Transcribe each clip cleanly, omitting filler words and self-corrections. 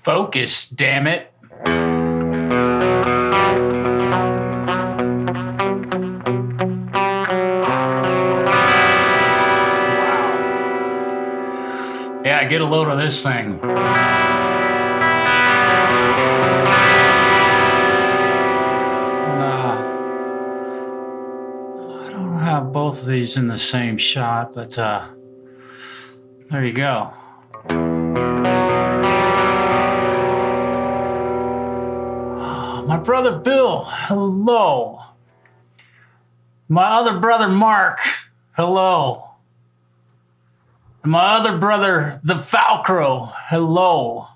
Focus, damn it. Wow. Yeah, get a load of this thing. I don't have both of these in the same shot, but there you go. My brother Bill, hello. My other brother Mark, hello. And my other brother, the Falcro, hello.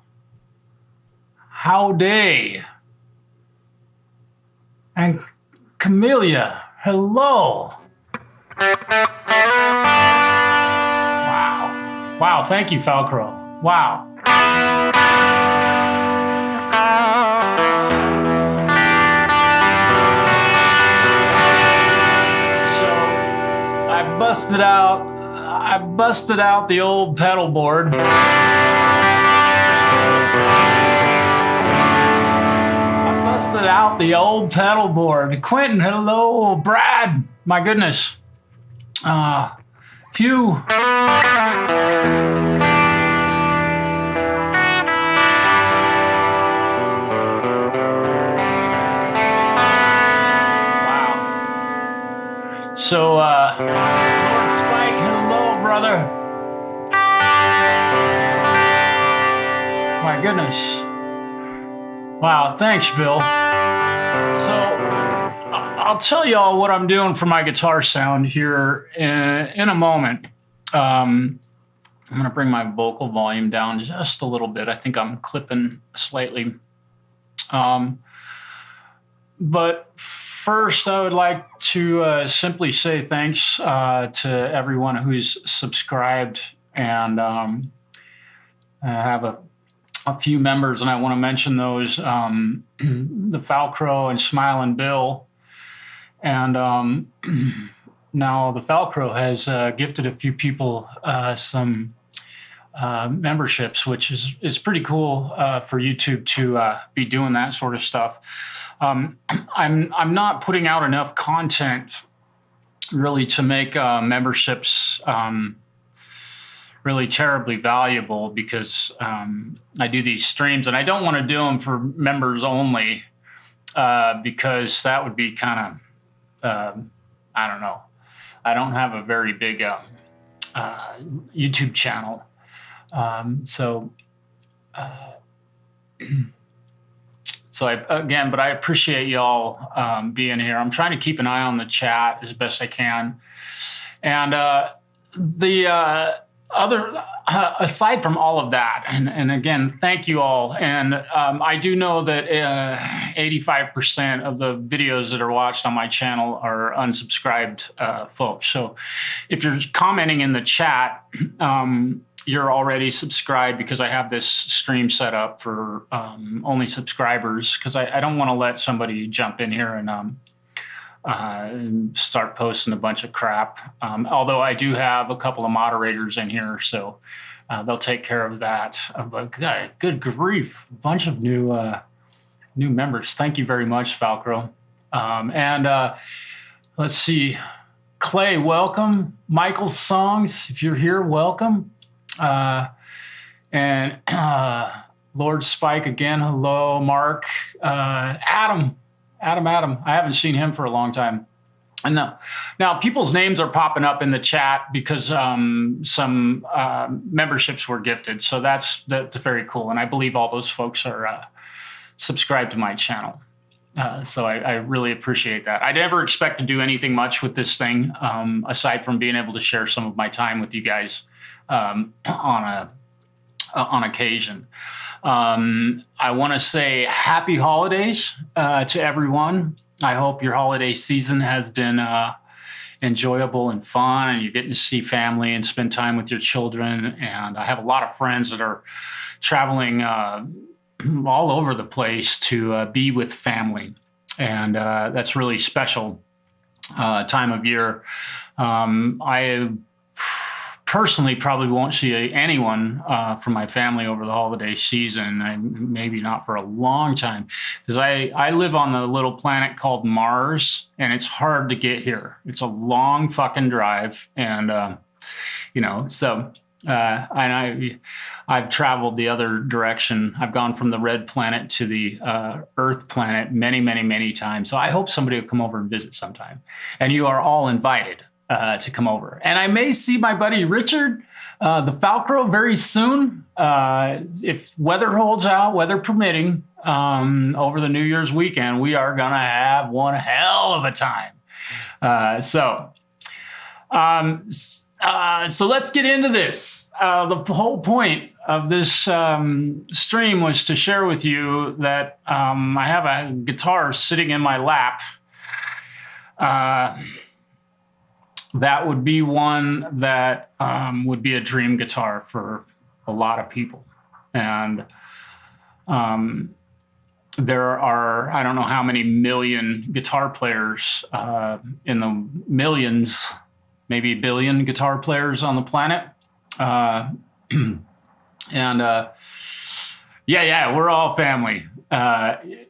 Howdy. And Camellia, hello. Wow. Wow, thank you, Falcro. Wow. I busted out the old pedal board. Quentin, hello. Brad, my goodness. Hugh. Wow. So, Lord Spike, hello, brother. My goodness. Wow, thanks, Bill. So, I'll tell y'all what I'm doing for my guitar sound here in a moment. I'm going to bring my vocal volume down just a little bit. I think I'm clipping slightly. But first, I would like to simply say thanks to everyone who's subscribed, and I have a few members, and I want to mention those, the Falcro and Smilin' Bill. And now the Falcro has gifted a few people some memberships, which is pretty cool for YouTube to be doing that sort of stuff. I'm not putting out enough content really to make memberships really terribly valuable, because I do these streams, and I don't want to do them for members only, because that would be kind of, I don't know. I don't have a very big YouTube channel. So but I appreciate y'all being here. I'm trying to keep an eye on the chat as best I can. And aside from all of that, and again, thank you all. And I do know that 85% of the videos that are watched on my channel are unsubscribed folks. So if you're commenting in the chat, you're already subscribed, because I have this stream set up for only subscribers, because I don't want to let somebody jump in here and start posting a bunch of crap. Although I do have a couple of moderators in here, so they'll take care of that. But good grief, a bunch of new members. Thank you very much, Falcro. And let's see, Clay, welcome. Michael Songs, if you're here, welcome. And Lord Spike again, hello. Mark, Adam. I haven't seen him for a long time. And now people's names are popping up in the chat because some memberships were gifted. So that's very cool. And I believe all those folks are subscribed to my channel. So I really appreciate that. I never expect to do anything much with this thing, aside from being able to share some of my time with you guys on occasion. I want to say happy holidays to everyone. I hope your holiday season has been enjoyable and fun, and you're getting to see family and spend time with your children. And I have a lot of friends that are traveling all over the place to be with family. And that's really special time of year. I personally probably won't see anyone from my family over the holiday season. Maybe not for a long time, because I live on a little planet called Mars, and it's hard to get here. It's a long fucking drive, and so. And I've traveled the other direction. I've gone from the red planet to the Earth planet many, many, many times. So I hope somebody will come over and visit sometime. And you are all invited to come over. And I may see my buddy Richard, the Falcro, very soon, if weather holds out, weather permitting. Over the New Year's weekend, we are gonna have one hell of a time. So let's get into this. The whole point of this stream was to share with you that I have a guitar sitting in my lap. That would be one that would be a dream guitar for a lot of people. And there are, I don't know how many million guitar players, in the millions, maybe a billion guitar players on the planet. We're all family.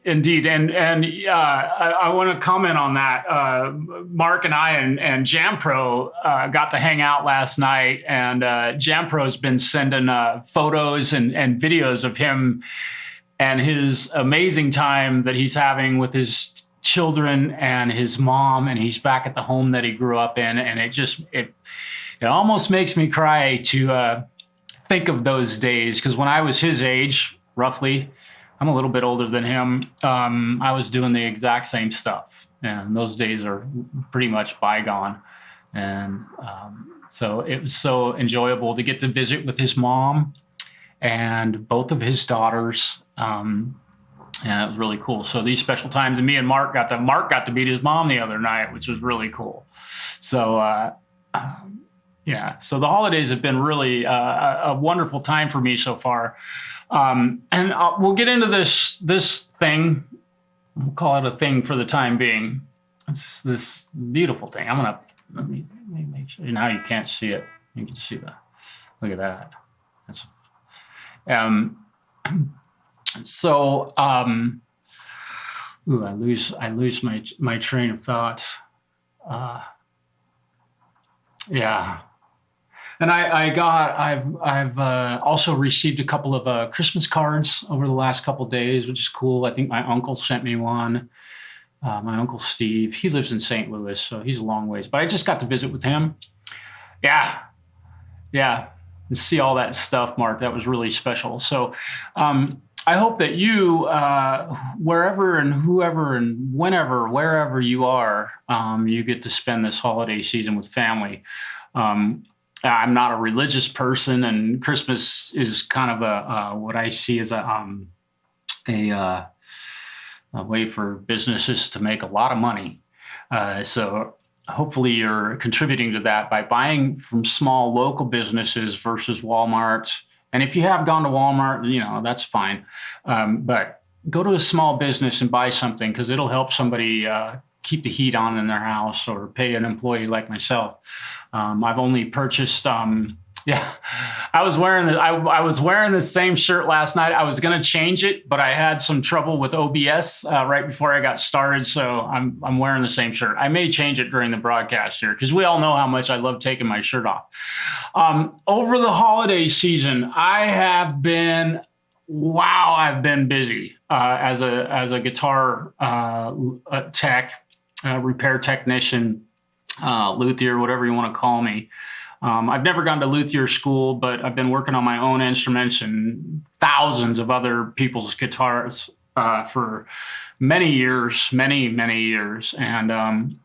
Indeed. And I want to comment on that. Mark and I and Jampro got to hang out last night, and Jampro's been sending photos and videos of him and his amazing time that he's having with his children and his mom, and he's back at the home that he grew up in. And it almost makes me cry to think of those days, because when I was his age, roughly, I'm a little bit older than him, I was doing the exact same stuff, and those days are pretty much bygone. And so it was so enjoyable to get to visit with his mom and both of his daughters. And it was really cool. So these special times, and me and Mark got to meet his mom the other night, which was really cool. So, so the holidays have been really a wonderful time for me so far. And we'll get into this thing. We'll call it a thing for the time being. It's this beautiful thing. Let me make sure. Now you can't see it. You can see look at that. That's, I lose my train of thought. And I've also received a couple of Christmas cards over the last couple of days, which is cool. I think my uncle sent me one. My uncle Steve, he lives in St. Louis, so he's a long ways, but I just got to visit with him. Yeah. And see all that stuff, Mark. That was really special. So, I hope that you, wherever and whoever and whenever, wherever you are, you get to spend this holiday season with family. I'm not a religious person, and Christmas is kind of what I see as a way for businesses to make a lot of money. So hopefully you're contributing to that by buying from small local businesses versus Walmart. And if you have gone to Walmart, that's fine. But go to a small business and buy something, because it'll help somebody keep the heat on in their house, or pay an employee like myself. I've only purchased, I was wearing the same shirt last night. I was going to change it, but I had some trouble with OBS right before I got started. So I'm wearing the same shirt. I may change it during the broadcast here, because we all know how much I love taking my shirt off. Over the holiday season, I've been busy as a guitar tech, repair technician, luthier, whatever you want to call me. I've never gone to luthier school, but I've been working on my own instruments and thousands of other people's guitars for many years. And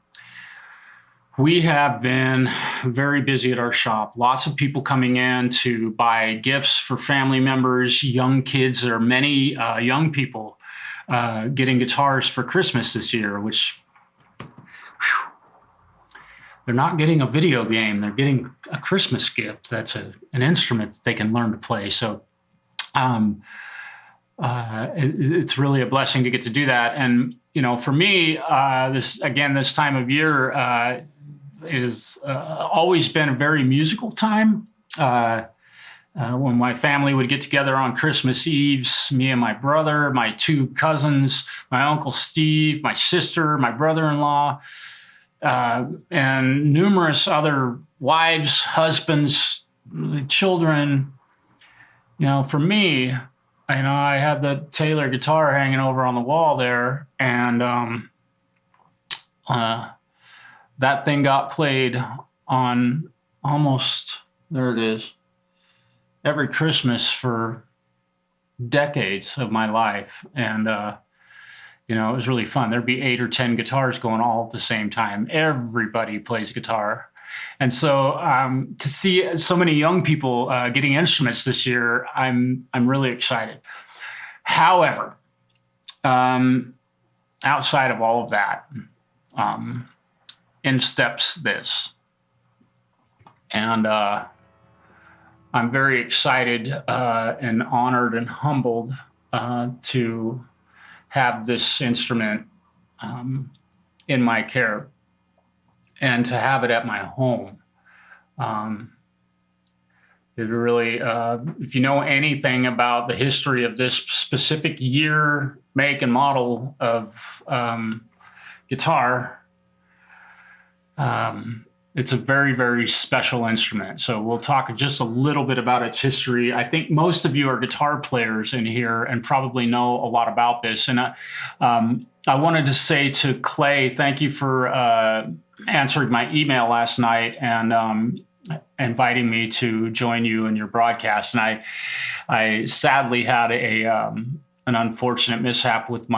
we have been very busy at our shop. Lots of people coming in to buy gifts for family members, young kids. There are many young people getting guitars for Christmas this year, which... They're not getting a video game. They're getting a Christmas gift. That's an instrument that they can learn to play. So it's really a blessing to get to do that. And, for me, this time of year, is always been a very musical time. When my family would get together on Christmas Eves, me and my brother, my two cousins, my uncle Steve, my sister, my brother-in-law, and numerous other wives, husbands, children. For me, I had the Taylor guitar hanging over on the wall there, and that thing got played on almost, there it is, every Christmas for decades of my life. And, it was really fun. There'd be 8 or 10 guitars going all at the same time. Everybody plays guitar. And so to see so many young people getting instruments this year, I'm really excited. However, outside of all of that, in steps this. And I'm very excited and honored and humbled to have this instrument in my care and to have it at my home. It really, if you know anything about the history of this specific year, make, and model of guitar, it's a very, very special instrument. So we'll talk just a little bit about its history. I think most of you are guitar players in here and probably know a lot about this. And I wanted to say to Clay, thank you for answering my email last night and inviting me to join you in your broadcast. And I sadly had an unfortunate mishap with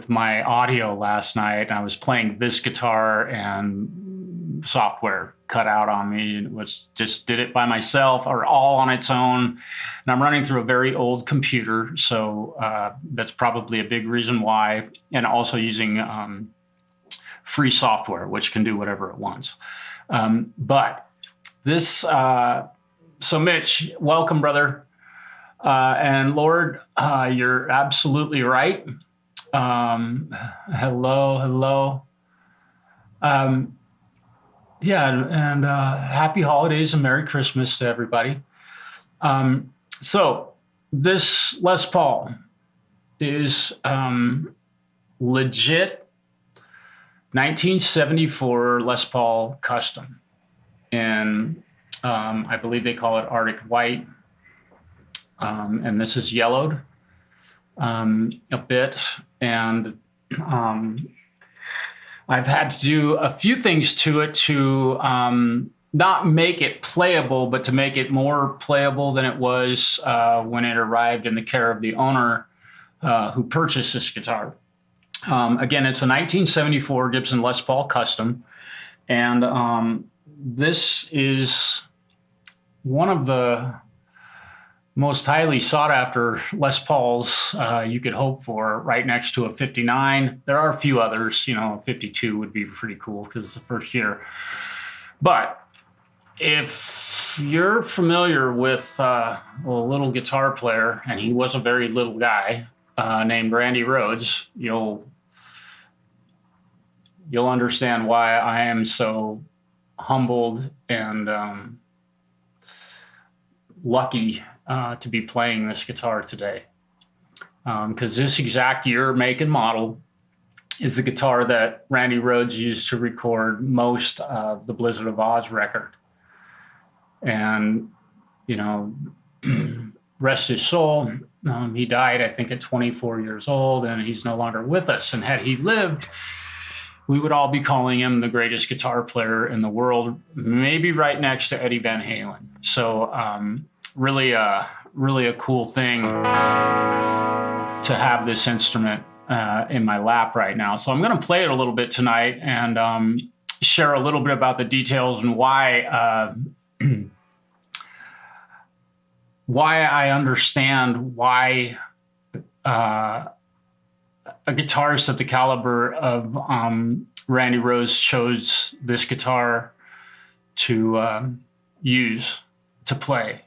my audio last night. And I was playing this guitar and software cut out on me. It was just did it by myself or all on its own. And I'm running through a very old computer. So that's probably a big reason why. And also using free software, which can do whatever it wants. But this, so Mitch, welcome, brother. And Lord, you're absolutely right. Hello. And happy holidays and Merry Christmas to everybody. So this Les Paul is legit 1974 Les Paul Custom. And I believe they call it Arctic White. And this is yellowed a bit. And I've had to do a few things to it to not make it playable, but to make it more playable than it was when it arrived in the care of the owner who purchased this guitar. Again, it's a 1974 Gibson Les Paul Custom. And this is one of the most highly sought after Les Pauls you could hope for, right next to a 59. There are a few others, 52 would be pretty cool because it's the first year. But if you're familiar with a little guitar player, and he was a very little guy named Randy Rhoads, you'll understand why I am so humbled and lucky to be playing this guitar today. Because this exact year, make, and model is the guitar that Randy Rhoads used to record most of the Blizzard of Oz record. And, rest his soul. He died, I think, at 24 years old, and he's no longer with us. And had he lived, we would all be calling him the greatest guitar player in the world, maybe right next to Eddie Van Halen. So really a cool thing to have this instrument in my lap right now. So I'm going to play it a little bit tonight and share a little bit about the details and why I understand why a guitarist of the caliber of Randy Rhoads chose this guitar to use, to play.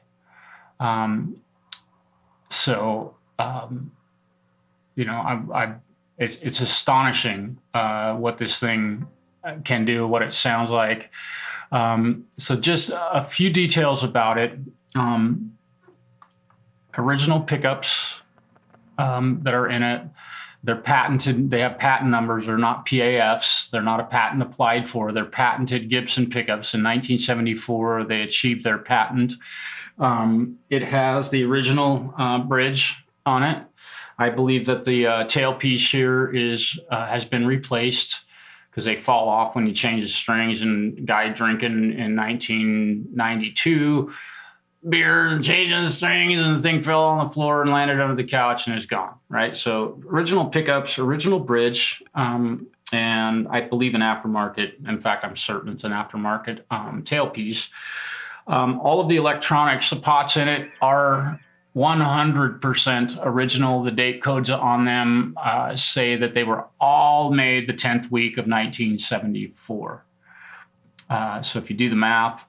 It's astonishing what this thing can do, what it sounds like. So just a few details about it. Original pickups that are in it. They're patented. They have patent numbers. They're not PAFs. They're not a patent applied for. They're patented Gibson pickups. In 1974, they achieved their patent. It has the original bridge on it. I believe that the tailpiece here has been replaced because they fall off when you change the strings. And guy drinking in 1992 beer and changing the strings, and the thing fell on the floor and landed under the couch and is gone, right? So original pickups, original bridge, and I believe an aftermarket. In fact, I'm certain it's an aftermarket tailpiece. All of the electronics, the pots in it are 100% original. The date codes on them say that they were all made the 10th week of 1974. So if you do the math,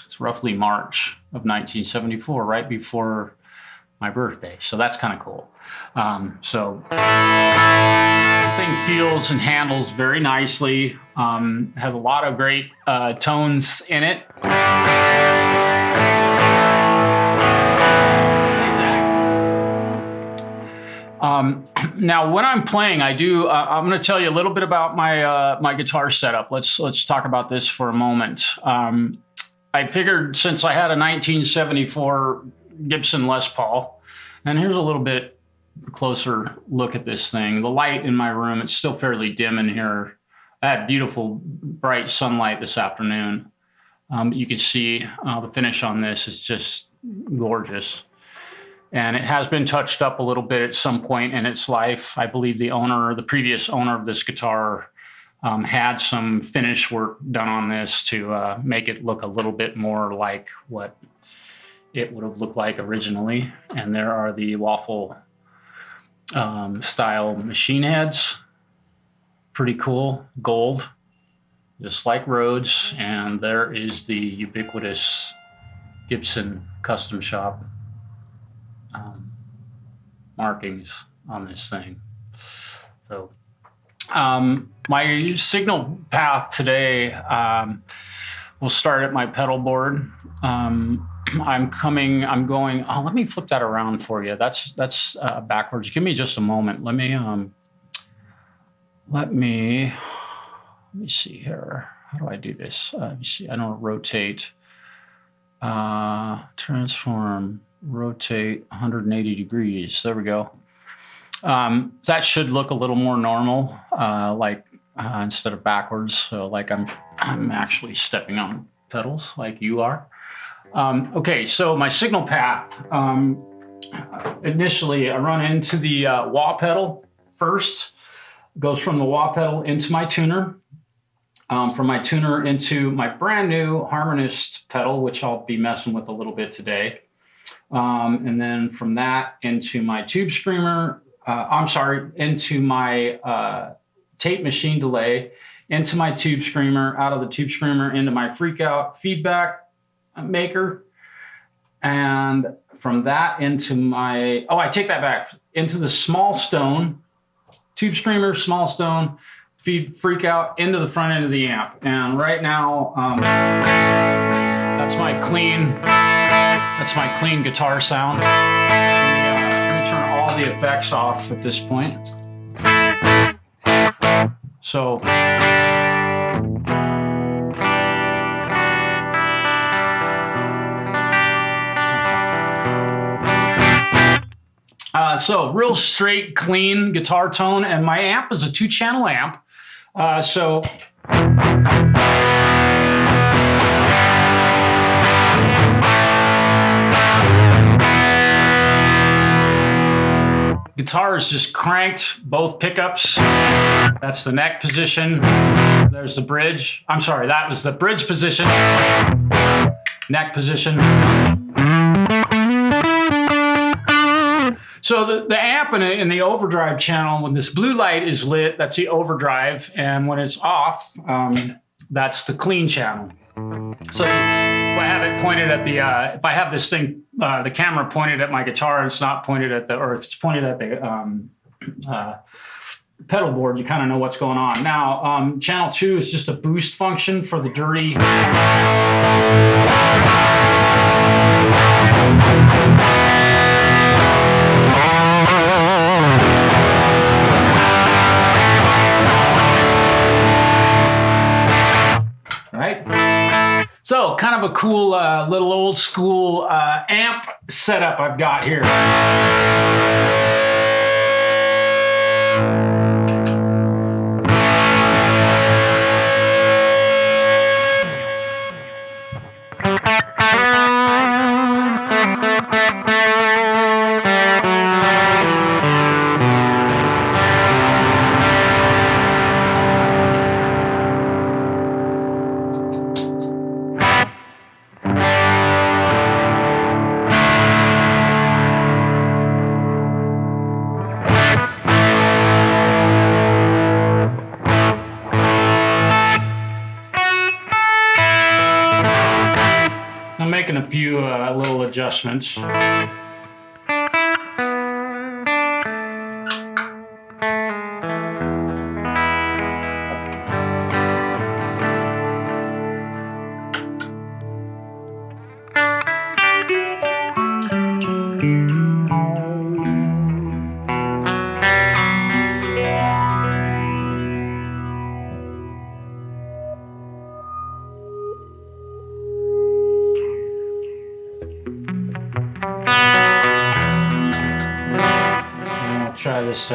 it's roughly March of 1974, right before my birthday. So that's kind of cool. So the thing feels and handles very nicely. Has a lot of great tones in it. Now, when I'm playing, I'm going to tell you a little bit about my guitar setup. Let's talk about this for a moment. I figured since I had a 1974 Gibson Les Paul, and here's a little bit closer look at this thing. The light in my room, it's still fairly dim in here. I had beautiful, bright sunlight this afternoon. You can see the finish on this is just gorgeous. And it has been touched up a little bit at some point in its life. I believe the previous owner of this guitar had some finish work done on this to make it look a little bit more like what it would have looked like originally. And there are the waffle style machine heads. Pretty cool, gold, just like Rhodes. And there is the ubiquitous Gibson Custom Shop markings on this thing. So my signal path today will start at my pedal board. I'm going, let me flip that around for you. That's backwards. Give me just a moment. Let me see here. How do I do this? Let me see. I don't rotate, transform, rotate 180 degrees. There we go. That should look a little more normal, instead of backwards. So like I'm actually stepping on pedals like you are. Okay, so my signal path. Initially, I run into the wah pedal first. Goes from the wah pedal into my tuner. From my tuner into my brand new Harmonist pedal, which I'll be messing with a little bit today. And then from that into my tube screamer. Into my tape machine delay, into my tube screamer, out of the tube screamer into my freak out feedback maker. And from that into I take that back, into the small stone, tube screamer, small stone, freak out into the front end of the amp. And right now, that's my clean guitar sound. Turn all the effects off at this point. So real straight, clean guitar tone, and my amp is a 2-channel amp. Guitar is just cranked, both pickups. That's the neck position. There's the bridge. I'm sorry, that was the bridge position. Neck position. So the amp in the overdrive channel, when this blue light is lit, that's the overdrive. And when it's off, that's the clean channel. So if I have it pointed at if I have this thing, the camera pointed at my guitar, and it's not pointed at or if it's pointed at the pedal board, you kind of know what's going on. Now, channel 2 is just a boost function for the dirty. Right? So, kind of a cool little old school amp setup I've got here. I'm making a few little adjustments. Try this.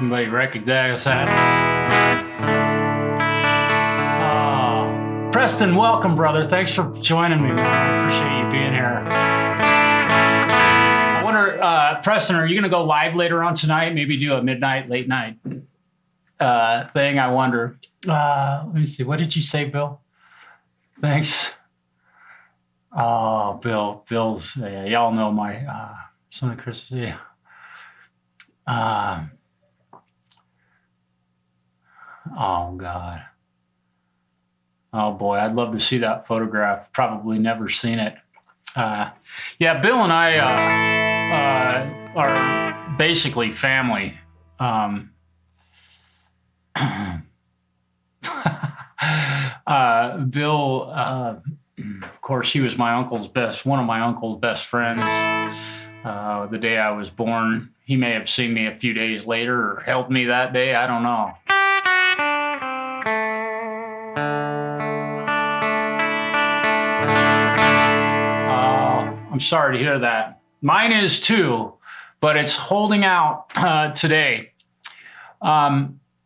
Anybody recognize that? Oh, Preston, welcome, brother. Thanks for joining me, man. I appreciate you being here. I wonder, Preston, are you going to go live later on tonight? Maybe do a midnight, late night thing, I wonder. Let me see. What did you say, Bill? Thanks. Oh, Bill's, y'all know my son of Chris. Yeah. Oh, God. Oh, boy. I'd love to see that photograph. Probably never seen it. Yeah, Bill and I are basically family. Bill, of course, he was my one of my uncle's best friends. The day I was born, he may have seen me a few days later or held me that day. I don't know. I'm sorry to hear that. Mine is too, but it's holding out today.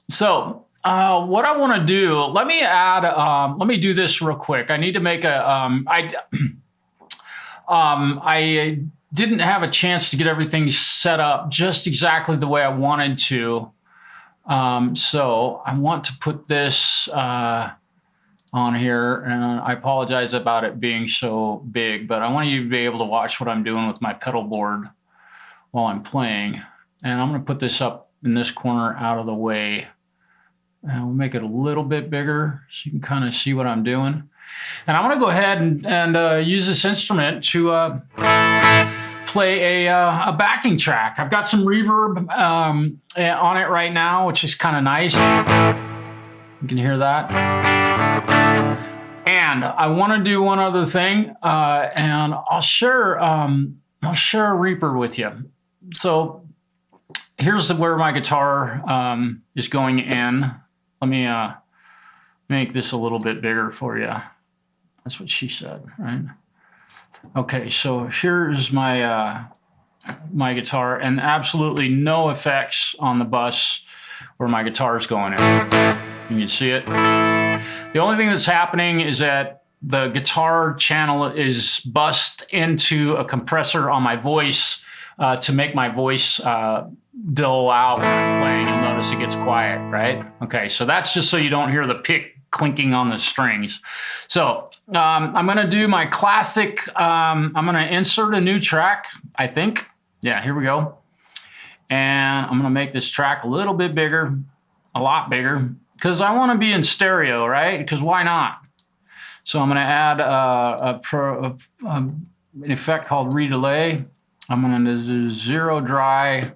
So what I want to do, let me do this real quick. I need to make I didn't have a chance to get everything set up just exactly the way I wanted to. So I want to put this on here, and I apologize about it being so big, but I want you to be able to watch what I'm doing with my pedal board while I'm playing. And I'm going to put this up in this corner out of the way, and we'll make it a little bit bigger so you can kind of see what I'm doing. And I'm going to go ahead and use this instrument to play a backing track. I've got some reverb on it right now, which is kind of nice. You can hear that. And I want to do one other thing, and I'll share a Reaper with you. So here's where my guitar is going in. Let me make this a little bit bigger for you. That's what she said, right? Okay, so here's my my guitar, and absolutely no effects on the bus where my guitar is going in. You can see it. The only thing that's happening is that the guitar channel is bussed into a compressor on my voice to make my voice dull out when I'm playing. You'll notice it gets quiet, right? Okay, so that's just so you don't hear the pick clinking on the strings. So I'm gonna do my classic, I'm gonna insert a new track, I think. Yeah, here we go. And I'm gonna make this track a little bit bigger, a lot bigger, because I wanna be in stereo, right? Because why not? So I'm gonna add an effect called redelay. I'm gonna do 0 dry,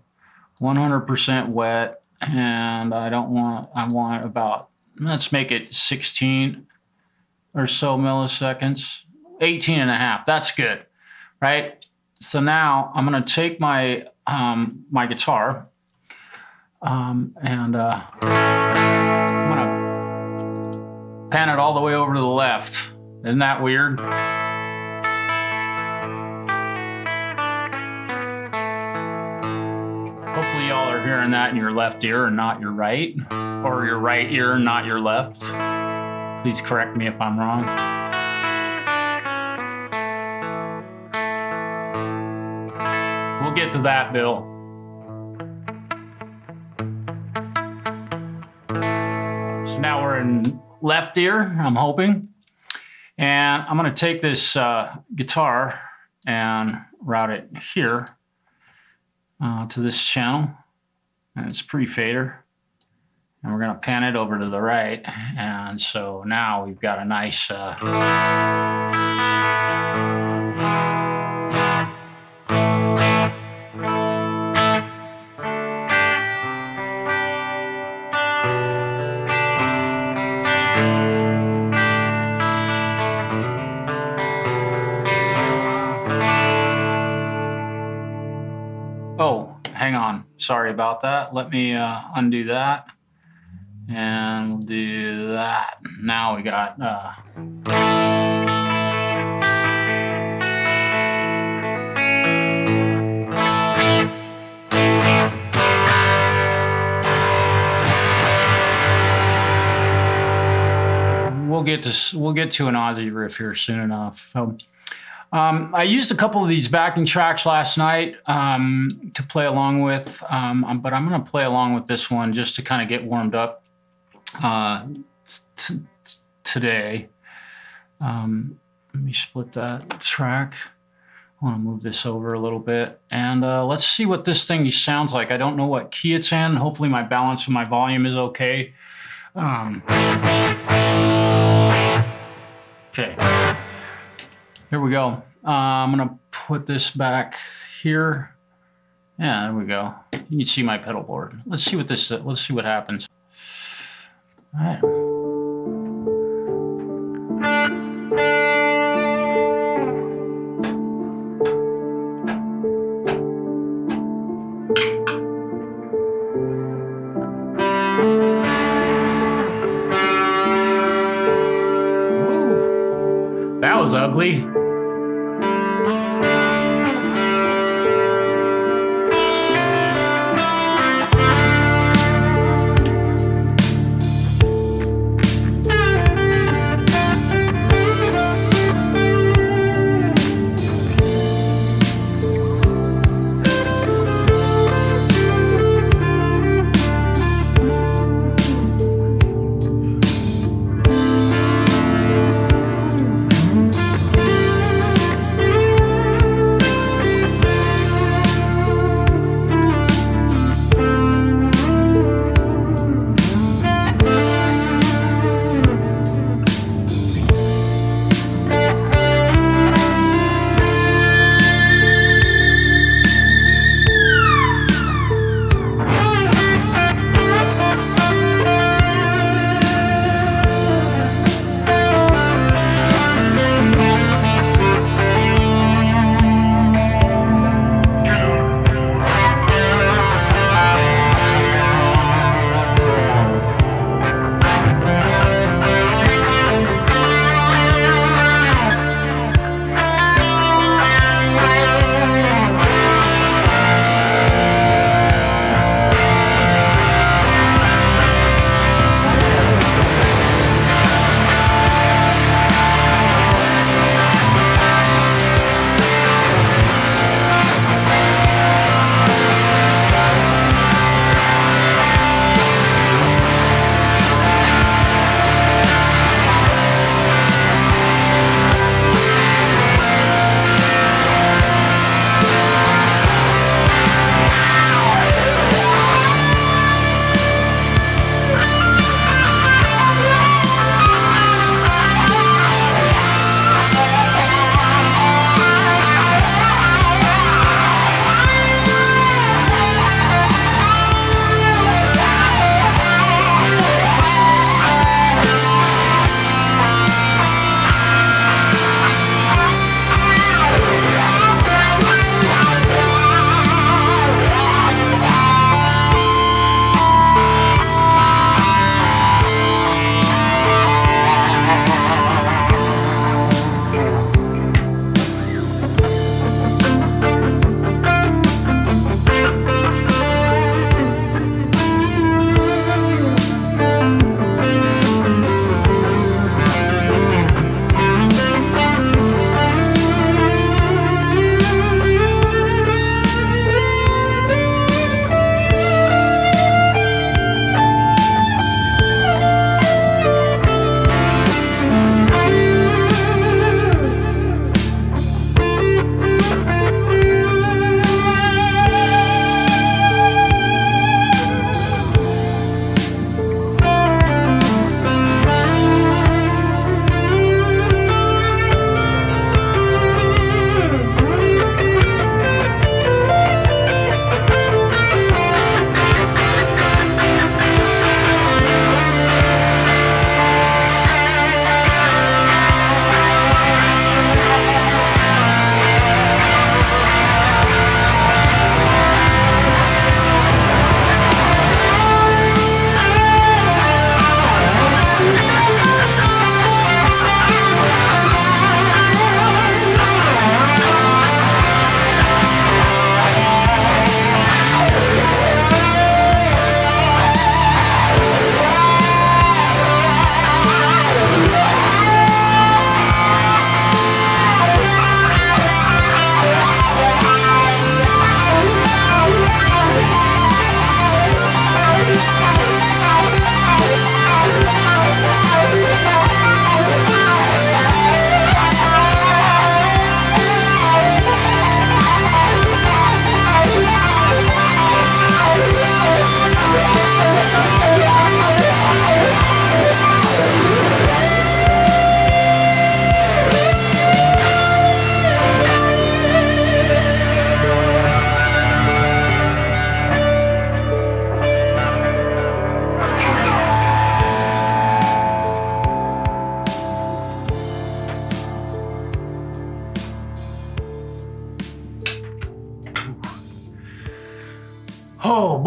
100% wet, and I want about, let's make it 16 or so milliseconds, 18 and a half, that's good, right? So now I'm gonna take my, my guitar and I'm gonna pan it all the way over to the left. Isn't that weird? Hopefully y'all are hearing that in your left ear and not your right, or your right ear and not your left. Please correct me if I'm wrong. We'll get to that, Bill. So now we're in left ear, I'm hoping. And I'm gonna take this guitar and route it here to this channel. And it's pre-fader. And we're gonna pan it over to the right. And so now we've got a nice, oh, hang on. Sorry about that. Let me undo that. And we'll do that. Now we got we'll get to an Aussie riff here soon enough. So, I used a couple of these backing tracks last night to play along with, but I'm going to play along with this one just to kind of get warmed up today. Let me split that track. I want to move this over a little bit, and let's see what this thing sounds like. I don't know what key it's in. Hopefully my balance and my volume is okay. Okay, here we go. I'm gonna put this back here. Yeah, there we go. You can see my pedal board. Let's see what this. Let's see what happens. All right. Woo. That was ugly.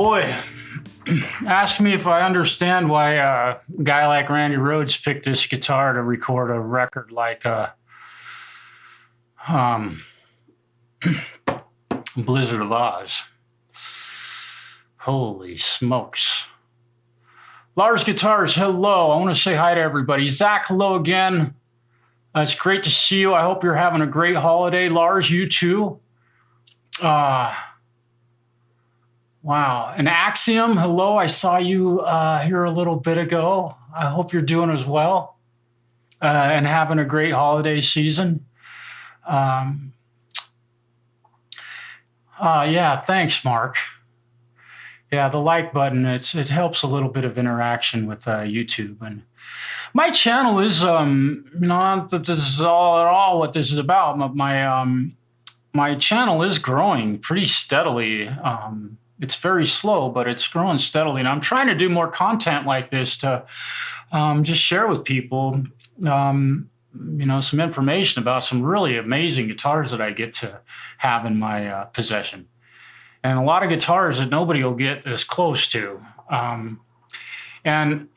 boy. Ask me if I understand why a guy like Randy Rhoads picked this guitar to record a record like Blizzard of Oz. Holy smokes. Lars Guitars, hello. I want to say hi to everybody. Zach, hello again. It's great to see you. I hope you're having a great holiday. Lars, you too. Wow. And Axiom, hello. I saw you here a little bit ago. I hope you're doing as well and having a great holiday season. Yeah, thanks, Mark. Yeah, the like button, it helps a little bit of interaction with YouTube. And my channel is, not that this is all at all what this is about. My channel is growing pretty steadily. It's very slow, but it's growing steadily. And I'm trying to do more content like this to just share with people, some information about some really amazing guitars that I get to have in my possession. And a lot of guitars that nobody will get as close to. And,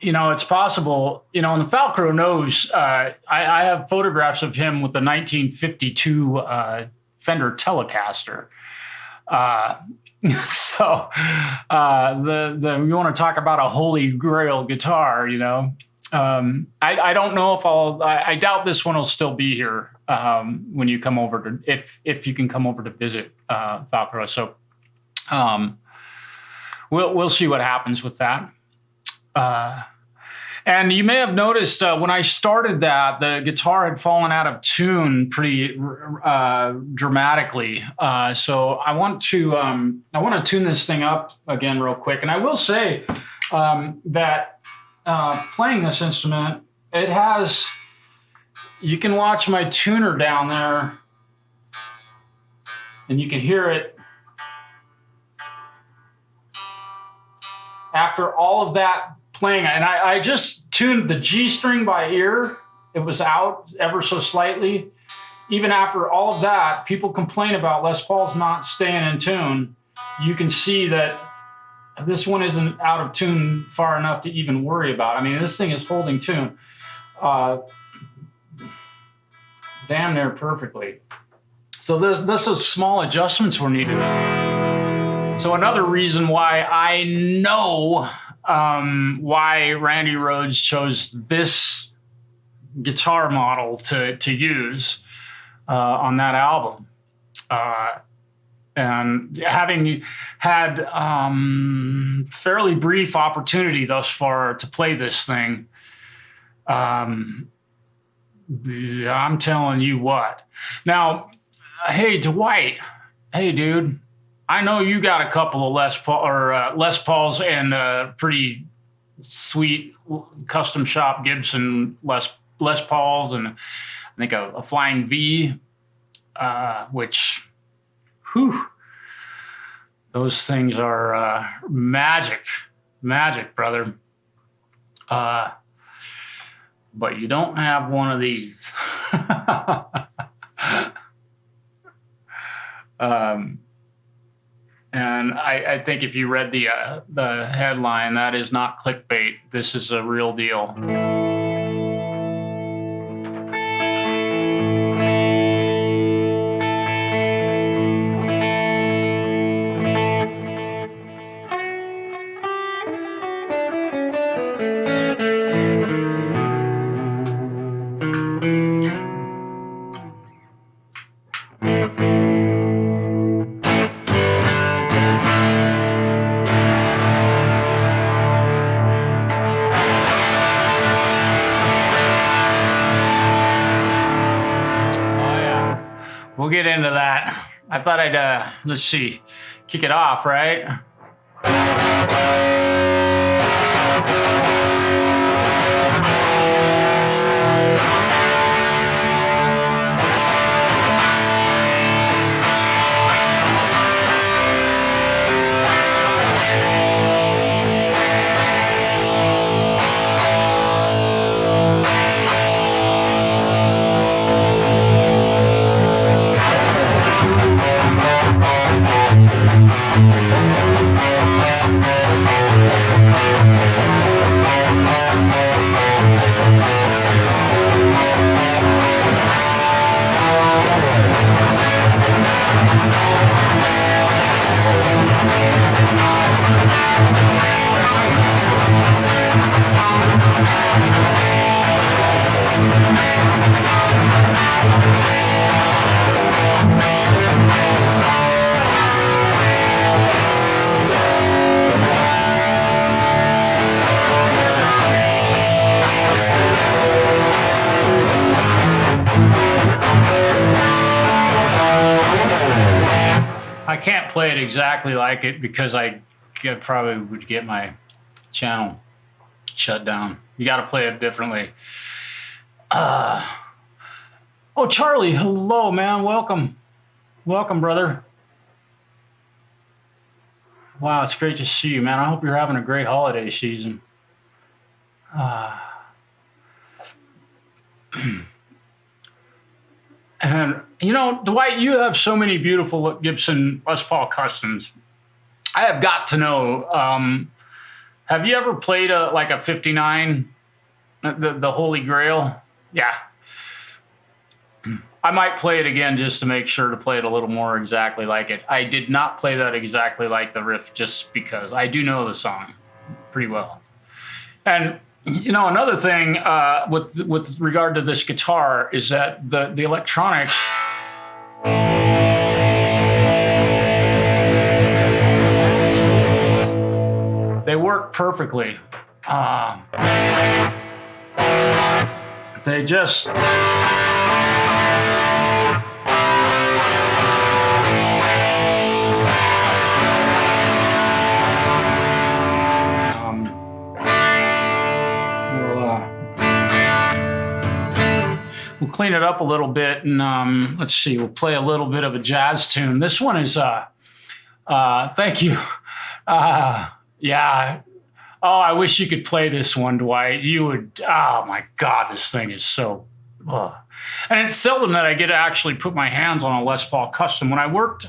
it's possible, and the Falcro knows, I have photographs of him with the 1952 Fender Telecaster. So you want to talk about a holy grail guitar, I don't know if I doubt this one will still be here when you come over to, if you can come over to visit Falcro. So we'll see what happens with that. And you may have noticed when I started that, the guitar had fallen out of tune pretty dramatically. So I want to tune this thing up again real quick. And I will say that playing this instrument, you can watch my tuner down there, and you can hear it. After all of that playing, and I just tuned the G string by ear. It was out ever so slightly. Even after all of that, people complain about Les Paul's not staying in tune. You can see that this one isn't out of tune far enough to even worry about. I mean, this thing is holding tune damn near perfectly. So those small adjustments were needed. So another reason why I know why Randy Rhoads chose this guitar model to use on that album. And having had fairly brief opportunity thus far to play this thing, I'm telling you what. Now, hey, Dwight. Hey, dude. I know you got a couple of Les Pauls and pretty sweet custom shop Gibson Les Pauls, and I think a Flying V, which, those things are magic, brother. But you don't have one of these. And I think if you read the headline, that is not clickbait. This is a real deal. We'll get into that. I thought I'd, let's see, kick it off, right? I can't play it exactly like it because I probably would get my channel shut down. You got to play it differently. Oh, Charlie, hello, man. Welcome. Welcome, brother. Wow, it's great to see you, man. I hope you're having a great holiday season. And, you know, Dwight, you have so many beautiful Gibson Les Paul Customs. I have got to know, have you ever played like a 59, the Holy Grail? Yeah. I might play it again just to make sure to play it a little more exactly like it. I did not play that exactly like the riff just because I do know the song pretty well. And you know, another thing with regard to this guitar is that the electronics they work perfectly. They just we'll clean it up a little bit and let's see, we'll play a little bit of a jazz tune. This one is, thank you. Yeah. Oh, I wish you could play this one, Dwight. You would, oh my God, this thing is so, and it's seldom that I get to actually put my hands on a Les Paul Custom. When I worked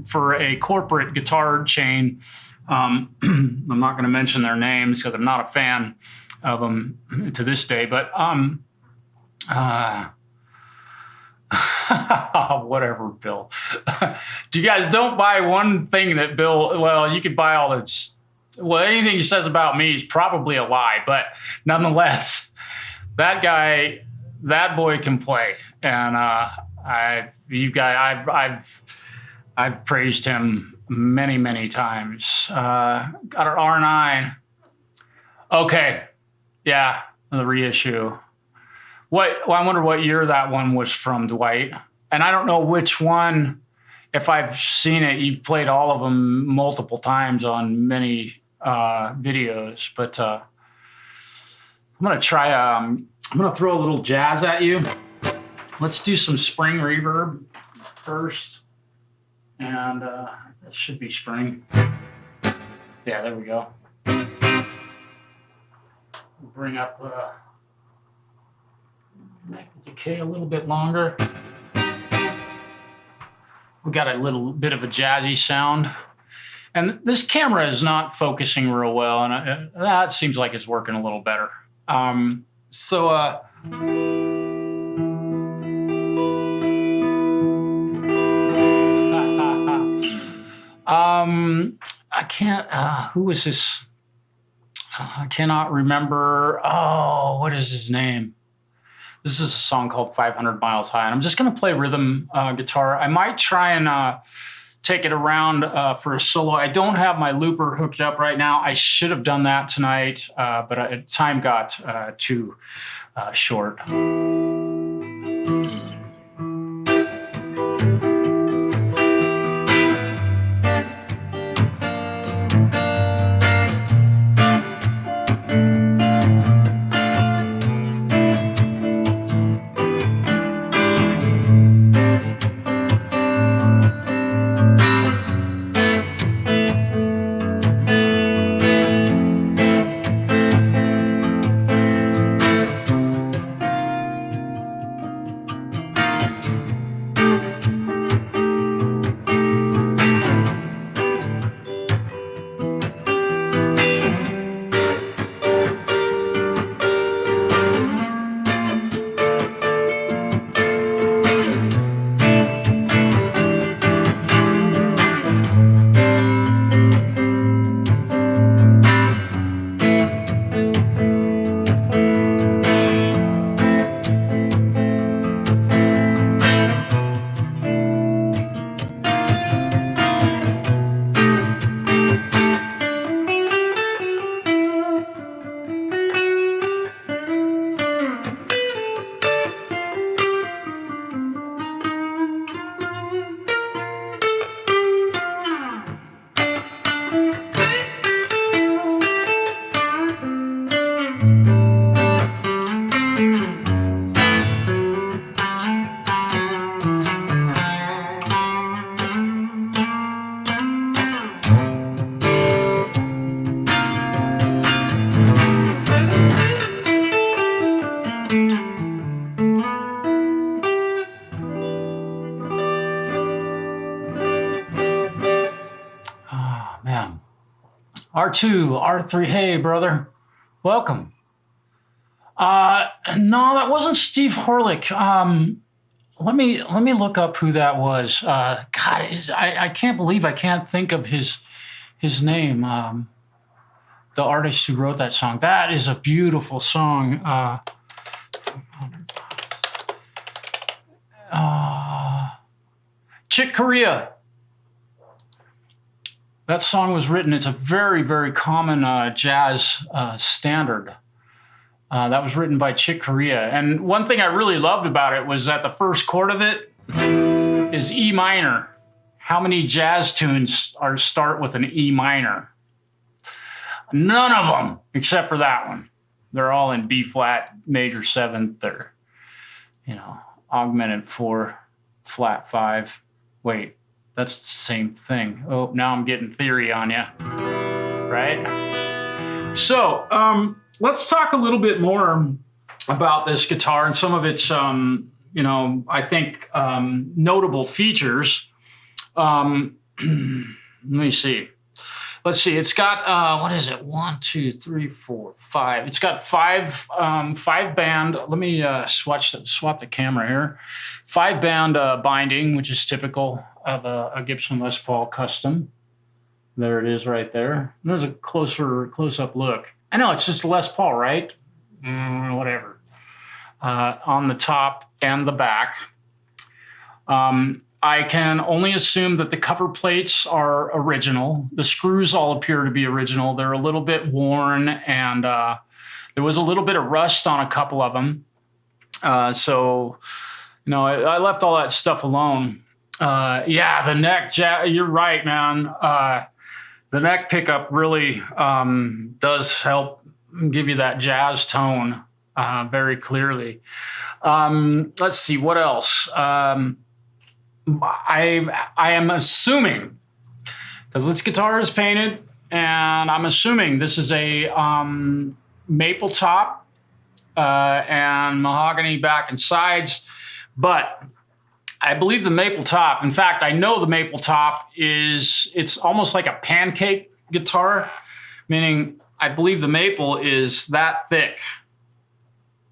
for a corporate guitar chain, I'm not going to mention their names because I'm not a fan of them to this day, but whatever, Bill. Do you guys don't buy one thing that Bill, well, you could buy all this. Well, anything he says about me is probably a lie, but nonetheless, that guy, that boy can play. And I've praised him many, many times. Got an R9. Okay. Yeah. The reissue. Well, I wonder what year that one was from, Dwight. And I don't know which one. If I've seen it, you've played all of them multiple times on many videos. But I'm going to try, I'm going to throw a little jazz at you. Let's do some spring reverb first. And that should be spring. Yeah, there we go. We'll bring up... make the decay a little bit longer. We got a little bit of a jazzy sound. And this camera is not focusing real well, and that seems like it's working a little better. I can't, who was this? I cannot remember. Oh, what is his name? This is a song called 500 Miles High, and I'm just going to play rhythm guitar. I might try and take it around for a solo. I don't have my looper hooked up right now. I should have done that tonight, but time got too short. R2, R3. Hey, brother. Welcome. No, that wasn't Steve Horlick. Let me look up who that was. God, I can't believe I can't think of his name. The artist who wrote that song. That is a beautiful song. Chick Corea. That song was written. It's a very, very common jazz standard. That was written by Chick Corea. And one thing I really loved about it was that the first chord of it is E minor. How many jazz tunes start with an E minor? None of them, except for that one. They're all in B flat, major seventh, or, augmented 4, flat 5. Wait, that's the same thing. Oh, now I'm getting theory on you, right? So, let's talk a little bit more about this guitar and some of its, I think, notable features. Let me see. Let's see. It's got what is it? 1, 2, 3, 4, 5. It's got five band. Let me swap the camera here. 5 band binding, which is typical of a Gibson Les Paul custom. There it is, right there. There's a close up look. I know it's just Les Paul, right? Whatever. On the top and the back. I can only assume that the cover plates are original. The screws all appear to be original. They're a little bit worn, and there was a little bit of rust on a couple of them. I left all that stuff alone. The neck, you're right, man. The neck pickup really does help give you that jazz tone very clearly. Let's see, what else? I am assuming, because this guitar is painted, and I'm assuming this is a maple top and mahogany back and sides, but I believe the maple top, in fact, I know the maple top it's almost like a pancake guitar, meaning I believe the maple is that thick.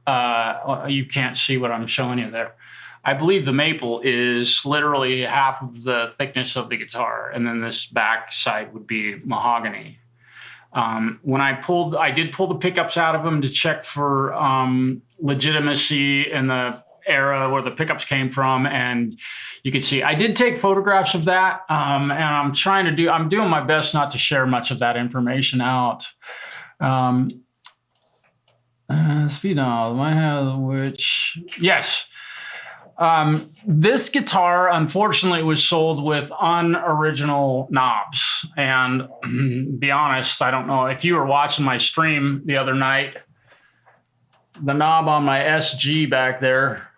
You can't see what I'm showing you there. I believe the maple is literally half of the thickness of the guitar, and then this back side would be mahogany. When I did pull the pickups out of them to check for legitimacy in the era where the pickups came from, and you can see I did take photographs of that, and I'm doing my best not to share much of that information out. Speed knob, might have which, yes. This guitar, unfortunately, was sold with unoriginal knobs. And be honest, I don't know if you were watching my stream the other night, the knob on my SG back there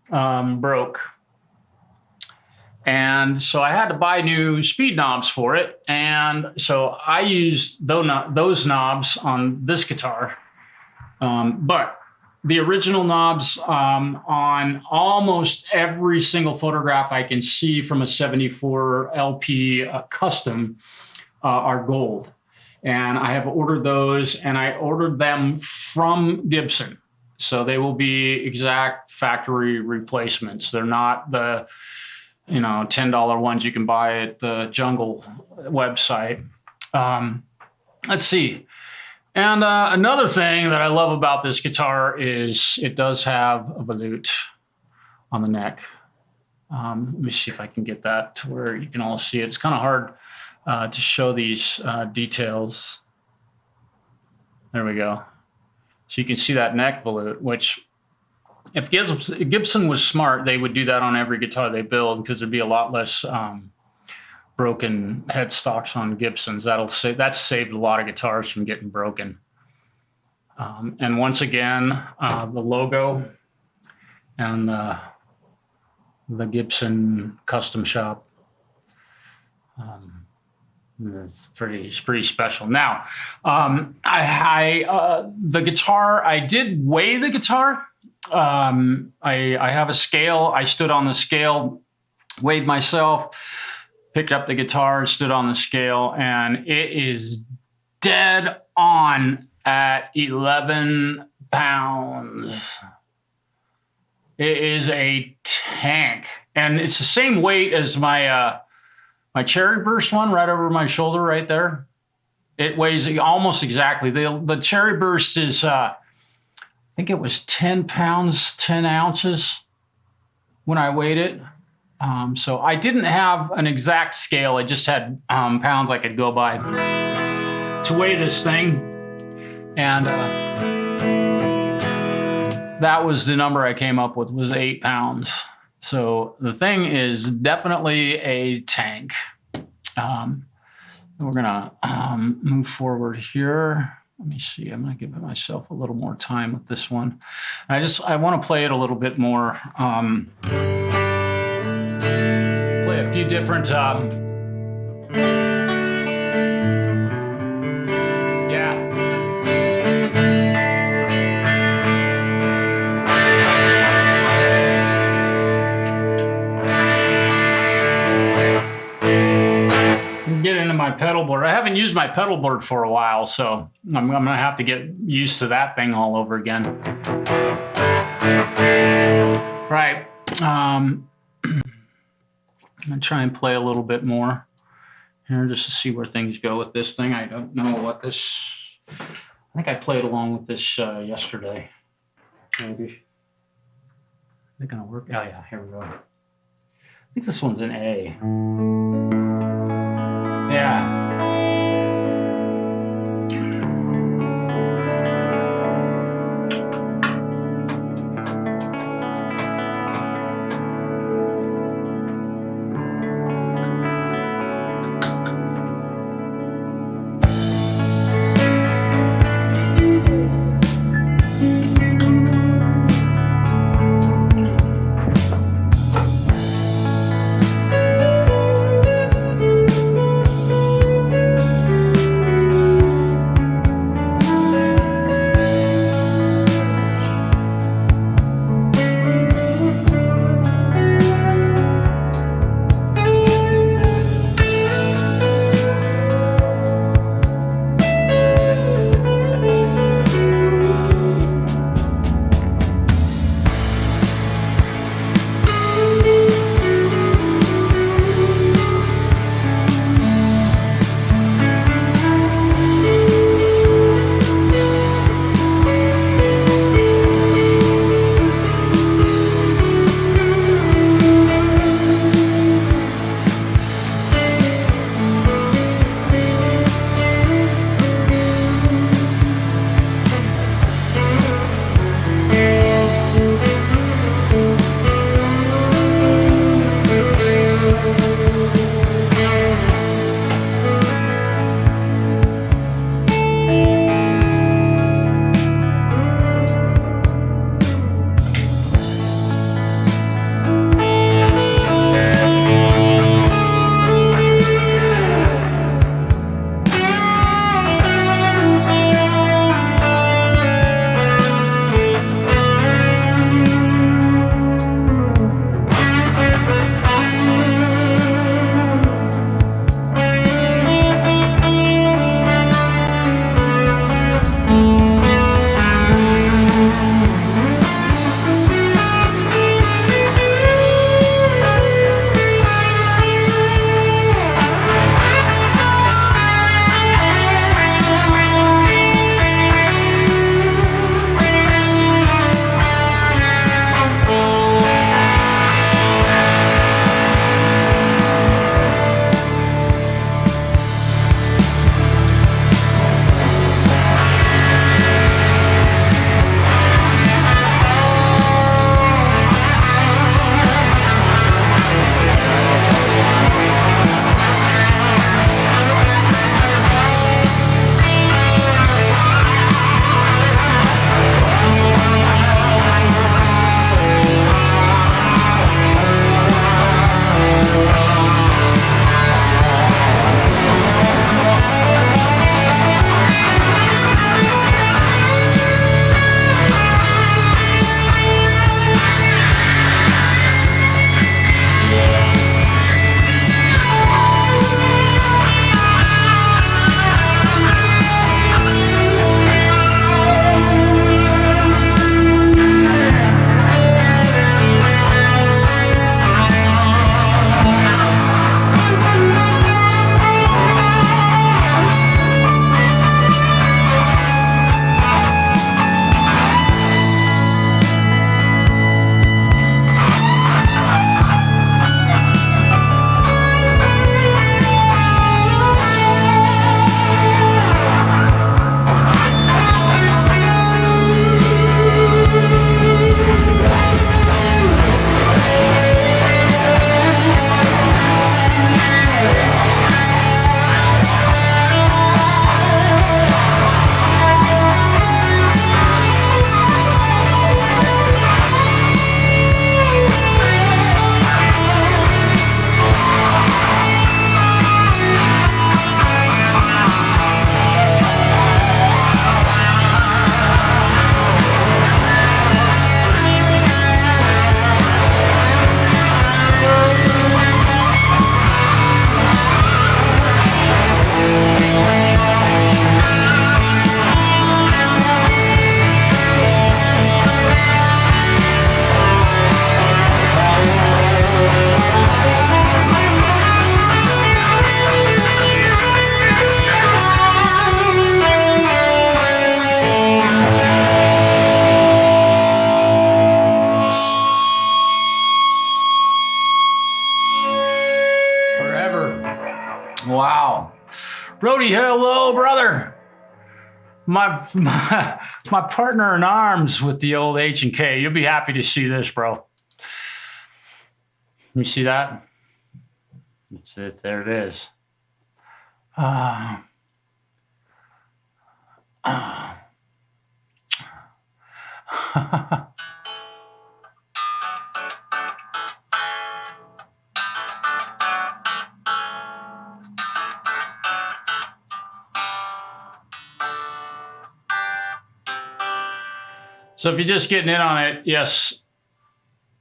broke. And so I had to buy new speed knobs for it. And so I used those knobs on this guitar. But the original knobs on almost every single photograph I can see from a 74 LP custom are gold. And I have ordered those, and I ordered them from Gibson. So they will be exact factory replacements. They're not the $10 ones you can buy at the Jungle website. Let's see. And another thing that I love about this guitar is it does have a volute on the neck. Let me see if I can get that to where you can all see it. It's kind of hard to show these details. There we go. So you can see that neck volute, which if Gibson was smart, they would do that on every guitar they build, because there'd be a lot less broken headstocks on Gibsons. That's saved a lot of guitars from getting broken. And once again, the logo and the Gibson custom shop. It's pretty special. Now, the guitar, I did weigh the guitar. I have a scale. I stood on the scale, weighed myself, picked up the guitar, stood on the scale, and it is dead on at 11 pounds. It is a tank. And it's the same weight as my my Cherry Burst one right over my shoulder right there. It weighs almost exactly. The Cherry Burst is, I think it was 10 pounds, 10 ounces when I weighed it. So I didn't have an exact scale. I just had pounds I could go by to weigh this thing. And that was the number I came up with, was 8 pounds. So the thing is definitely a tank. We're gonna move forward here. Let me see, I'm gonna give myself a little more time with this one. I wanna play it a little bit more. Play a few different, get into my pedal board. I haven't used my pedal board for a while, so I'm gonna have to get used to that thing all over again. Right. I'm gonna try and play a little bit more here just to see where things go with this thing. I don't know what this, I think I played along with this yesterday. Maybe. Is it gonna work? Oh yeah, here we go. I think this one's an A. Yeah. Brody, hello, brother. My partner in arms with the old H&K. You'll be happy to see this, bro. You see that? That's it. There it is. So if you're just getting in on it, yes,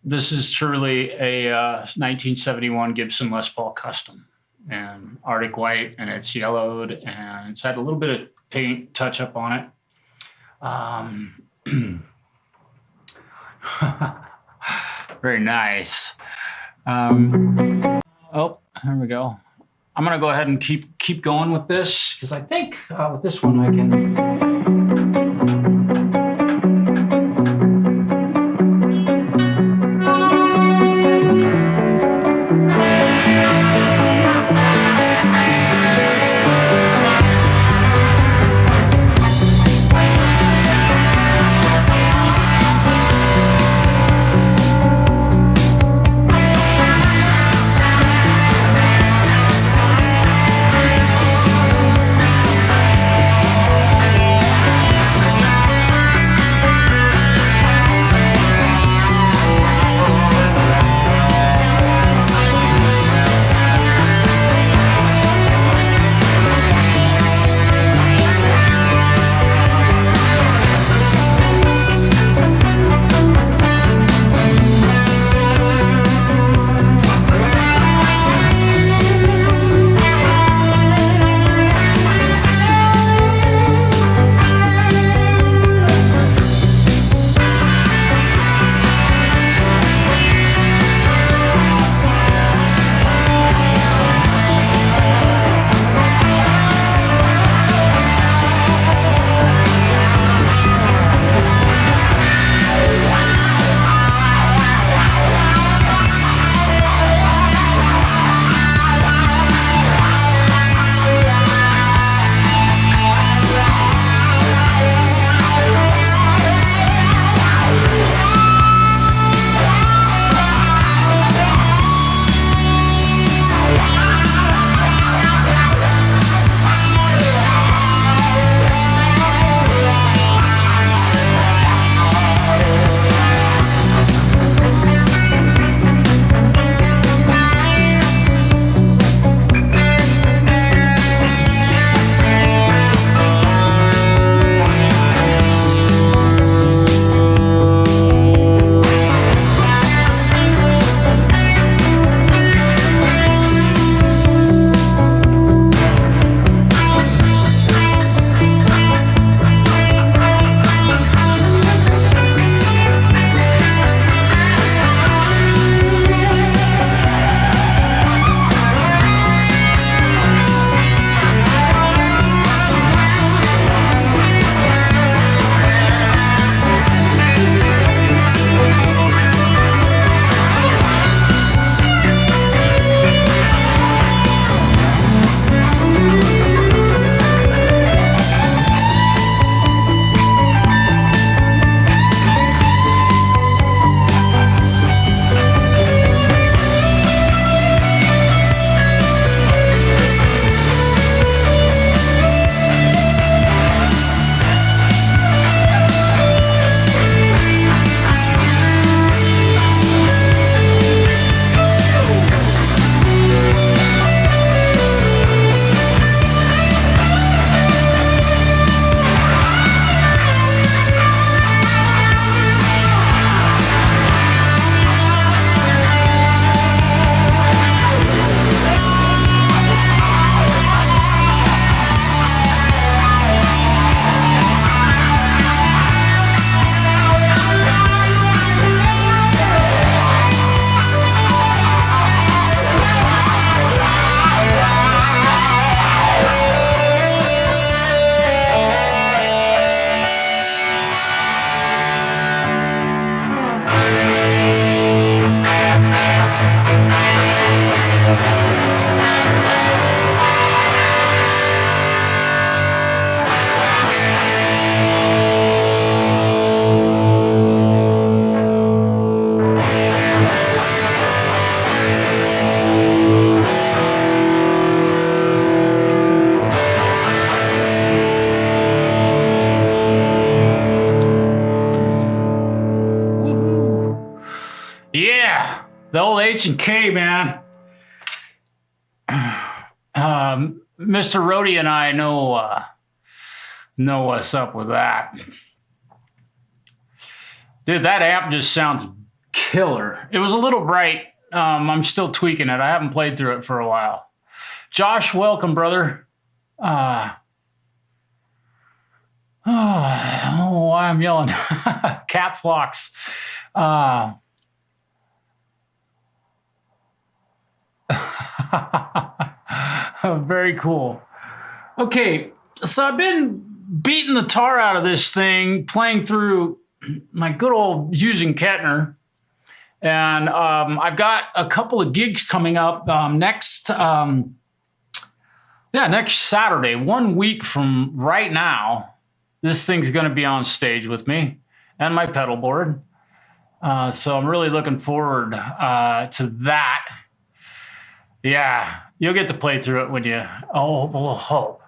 this is truly a 1971 Gibson Les Paul Custom, and Arctic white, and it's yellowed, and it's had a little bit of paint touch up on it. Very nice. Oh, there we go. I'm gonna go ahead and keep going with this, because I think with this one I can. Yeah, the old H&K, man. Mr. Rhodey and I know what's up with that. Dude, that amp just sounds killer. It was a little bright. I'm still tweaking it. I haven't played through it for a while. Josh, welcome, brother. Oh, why I'm yelling. Caps locks. Very cool. Okay, so I've been beating the tar out of this thing, playing through my good old Hughs Kettner. And I've got a couple of gigs coming up next Saturday, 1 week from right now. This thing's going to be on stage with me and my pedal board. So I'm really looking forward to that. Yeah, you'll get to play through it when you. Hope.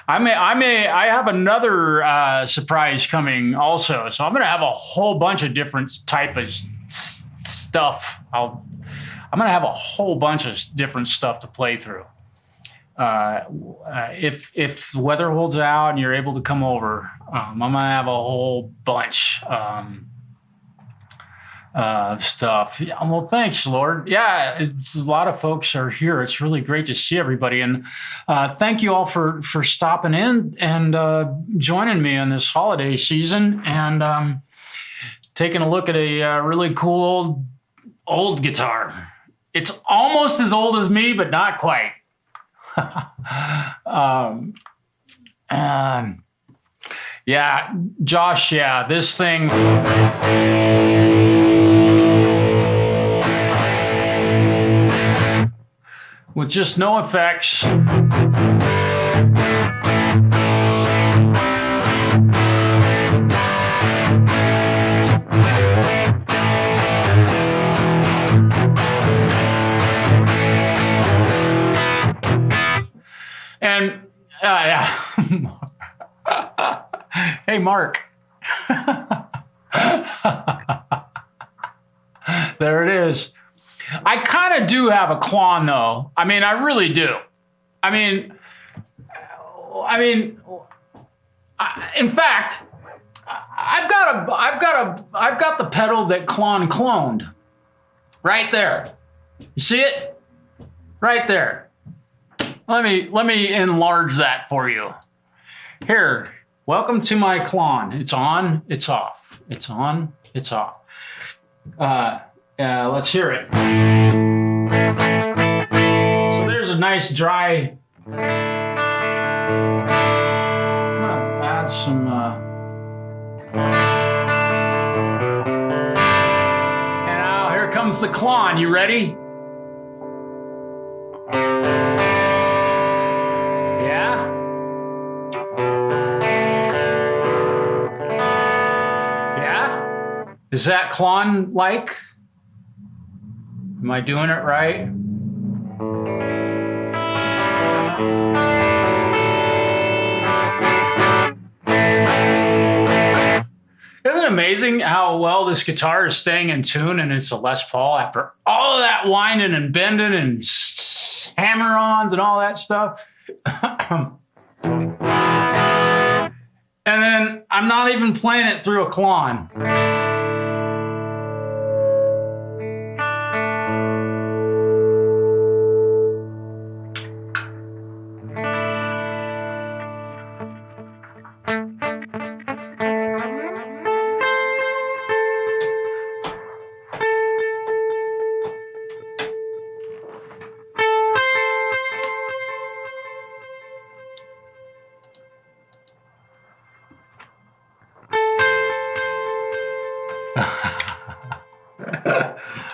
I have another surprise coming also. So I'm going to have a whole bunch of different type of stuff. I'm going to have a whole bunch of different stuff to play through. If the weather holds out and you're able to come over, I'm going to have a whole bunch of stuff. Yeah, well, thanks, Lord. Yeah, a lot of folks are here. It's really great to see everybody. And thank you all for stopping in and joining me on this holiday season and taking a look at a really cool old guitar. It's almost as old as me, but not quite. Yeah, Josh, yeah, this thing. With just no effects. And yeah. Hey, Mark. There it is. I kind of do have a Klon, though. I mean, I really do. In fact, I've got the pedal that Klon cloned, right there. You see it? Right there. Let me enlarge that for you. Here, welcome to my Klon. It's on, it's off. It's on, it's off. Let's hear it. So there's a nice dry. I'm gonna add some. And now here comes the Klon. You ready? Yeah. Yeah. Is that Klon like? Am I doing it right? Isn't it amazing how well this guitar is staying in tune and it's a Les Paul after all of that winding and bending and hammer-ons and all that stuff? And then I'm not even playing it through a Klon.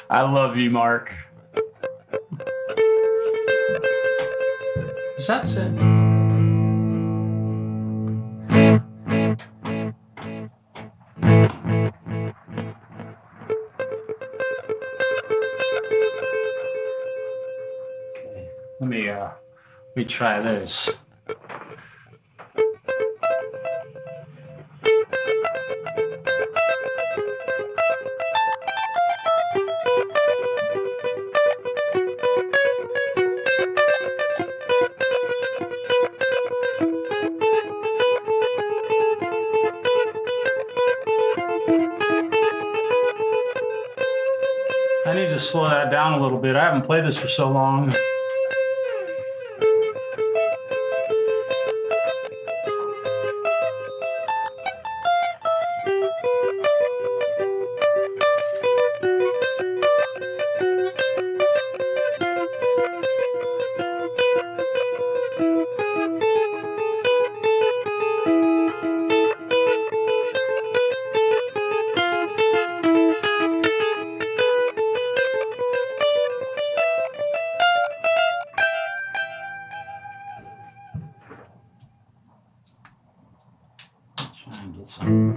I love you, Mark. Is that it? Okay, let me try this. I need to slow that down a little bit. I haven't played this for so long. Try and get some.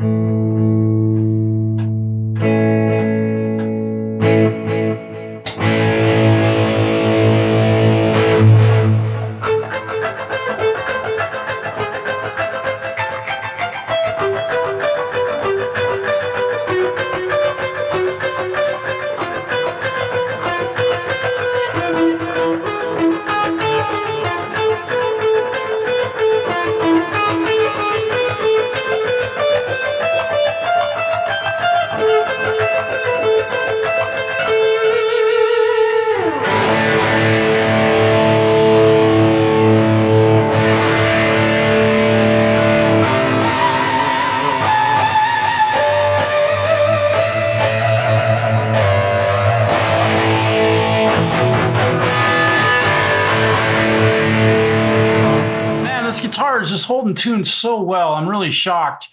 This guitar is just holding tune so well. I'm really shocked.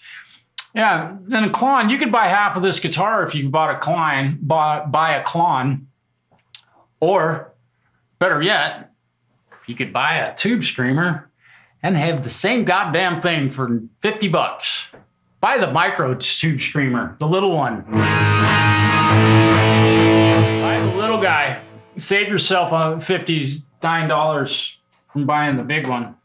Yeah, and a Klon, you could buy half of this guitar if you bought a Klon, buy a Klon. Or, better yet, you could buy a tube screamer and have the same goddamn thing for 50 bucks. Buy the micro tube screamer, the little one. Buy the little guy. Save yourself $59 from buying the big one.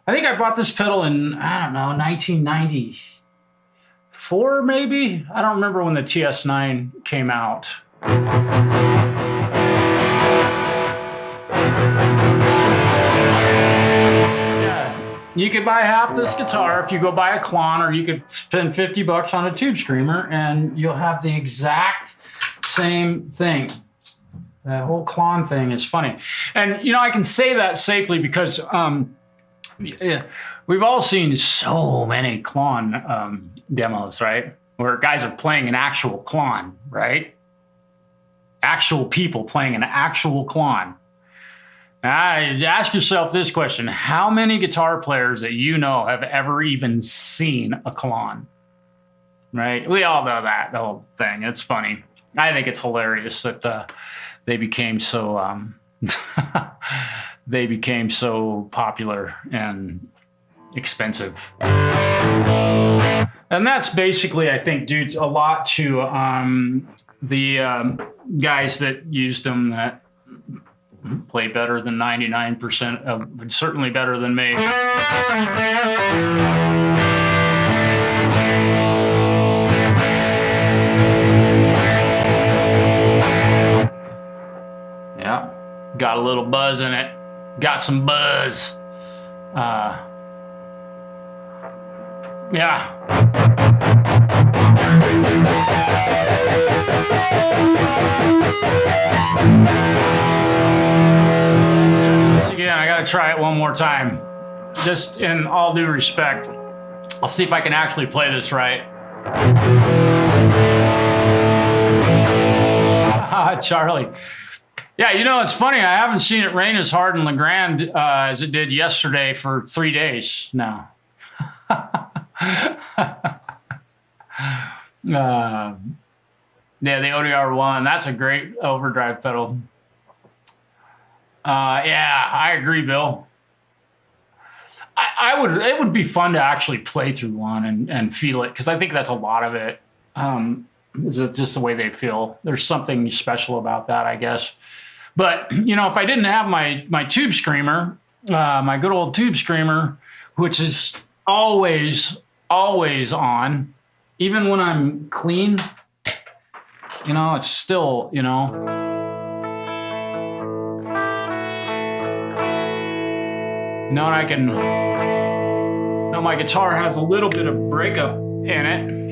I think I bought this pedal in, I don't know, 1994 maybe? I don't remember when the TS9 came out. Yeah, you could buy half this guitar if you go buy a Klon, or you could spend 50 bucks on a tube screamer and you'll have the exact same thing. That whole Klon thing is funny. And, you know, I can say that safely because, yeah, we've all seen so many Klon demos, right? Where guys are playing an actual Klon, right? Actual people playing an actual Klon. Ask yourself this question. How many guitar players that you know have ever even seen a Klon? Right? We all know that, the whole thing. It's funny. I think it's hilarious that they became so... they became so popular and expensive. And that's basically, I think, due a lot to the guys that used them that play better than 99% of, certainly better than me. Yeah, got a little buzz in it. Got some buzz. Yeah. Let's do this again. I gotta try it one more time. Just in all due respect. I'll see if I can actually play this right. Charlie. Yeah, you know, it's funny. I haven't seen it rain as hard in La Grande as it did yesterday for 3 days now. Yeah, the ODR1. That's a great overdrive pedal. Yeah, I agree, Bill. It would be fun to actually play through one and feel it, because I think that's a lot of it. Is it just the way they feel? There's something special about that, I guess. But, you know, if I didn't have my tube screamer, my good old tube screamer, which is always on, even when I'm clean, you know, it's still, you know. Now I can, now my guitar has a little bit of breakup in it.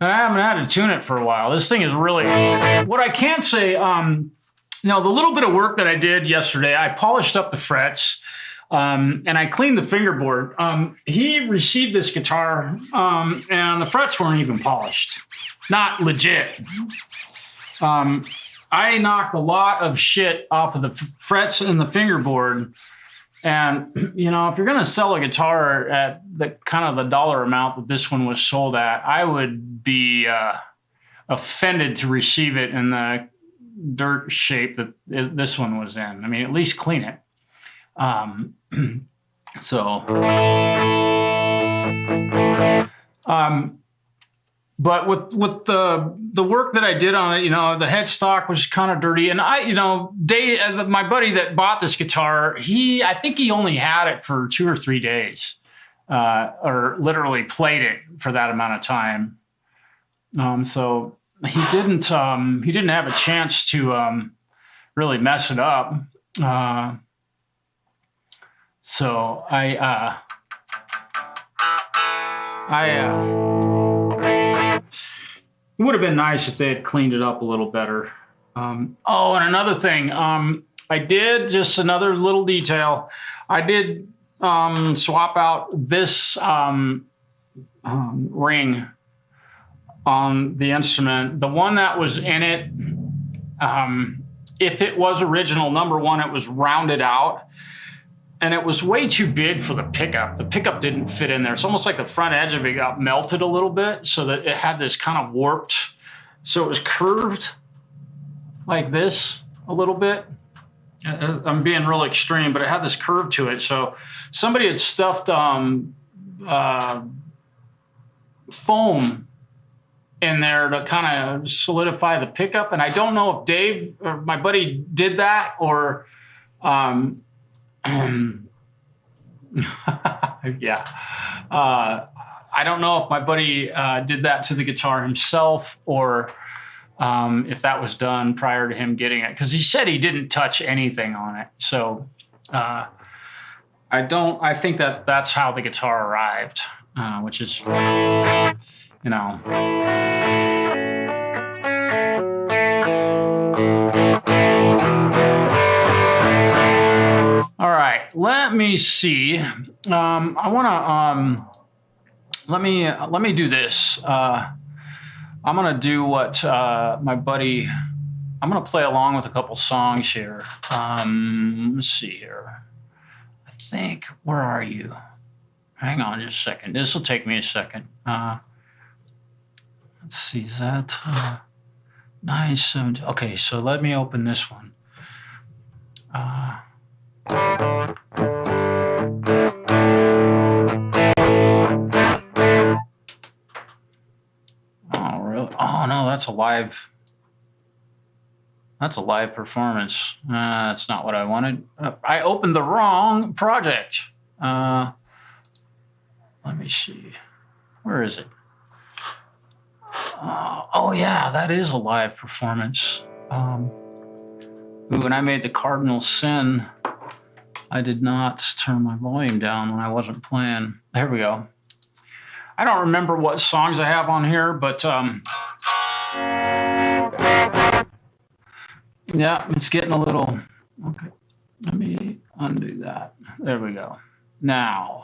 And I haven't had to tune it for a while. This thing is really, what I can say, the little bit of work that I did yesterday, I polished up the frets, and I cleaned the fingerboard. He received this guitar, and the frets weren't even polished. Not legit. I knocked a lot of shit off of the frets in the fingerboard. And, if you're going to sell a guitar at the kind of the dollar amount that this one was sold at, I would be offended to receive it in the dirt shape that this one was in. I mean, at least clean it. But with the work that I did on it, the headstock was kind of dirty. And Dave, my buddy that bought this guitar, I think he only had it for 2 or 3 days, or literally played it for that amount of time. So he didn't have a chance to really mess it up. So it would have been nice if they had cleaned it up a little better. And another thing, I did just another little detail. I did swap out this ring on the instrument. The one that was in it, if it was original, number one, it was rounded out. And it was way too big for the pickup. The pickup didn't fit in there. It's almost like the front edge of it got melted a little bit so that it had this kind of warped. So it was curved like this a little bit. I'm being real extreme, but it had this curve to it. So somebody had stuffed foam in there to kind of solidify the pickup. And I don't know if Dave or my buddy did that or... yeah. I don't know if my buddy did that to the guitar himself or if that was done prior to him getting it, because he said he didn't touch anything on it. So I think that's how the guitar arrived, which is, All right, let me see. I want to let me do this. I'm gonna do what my buddy. I'm gonna play along with a couple songs here. Let's see here. I think, where are you? Hang on just a second. This will take me a second. Let's see. Is that 970? Okay, so let me open this one. Oh, really? Oh, no, that's a live performance. That's not what I wanted. I opened the wrong project. Let me see. Where is it? Oh, yeah, that is a live performance. When I made the cardinal sin, I did not turn my volume down when I wasn't playing. There we go. I don't remember what songs I have on here, but yeah, it's getting a little, okay. Let me undo that. There we go. Now,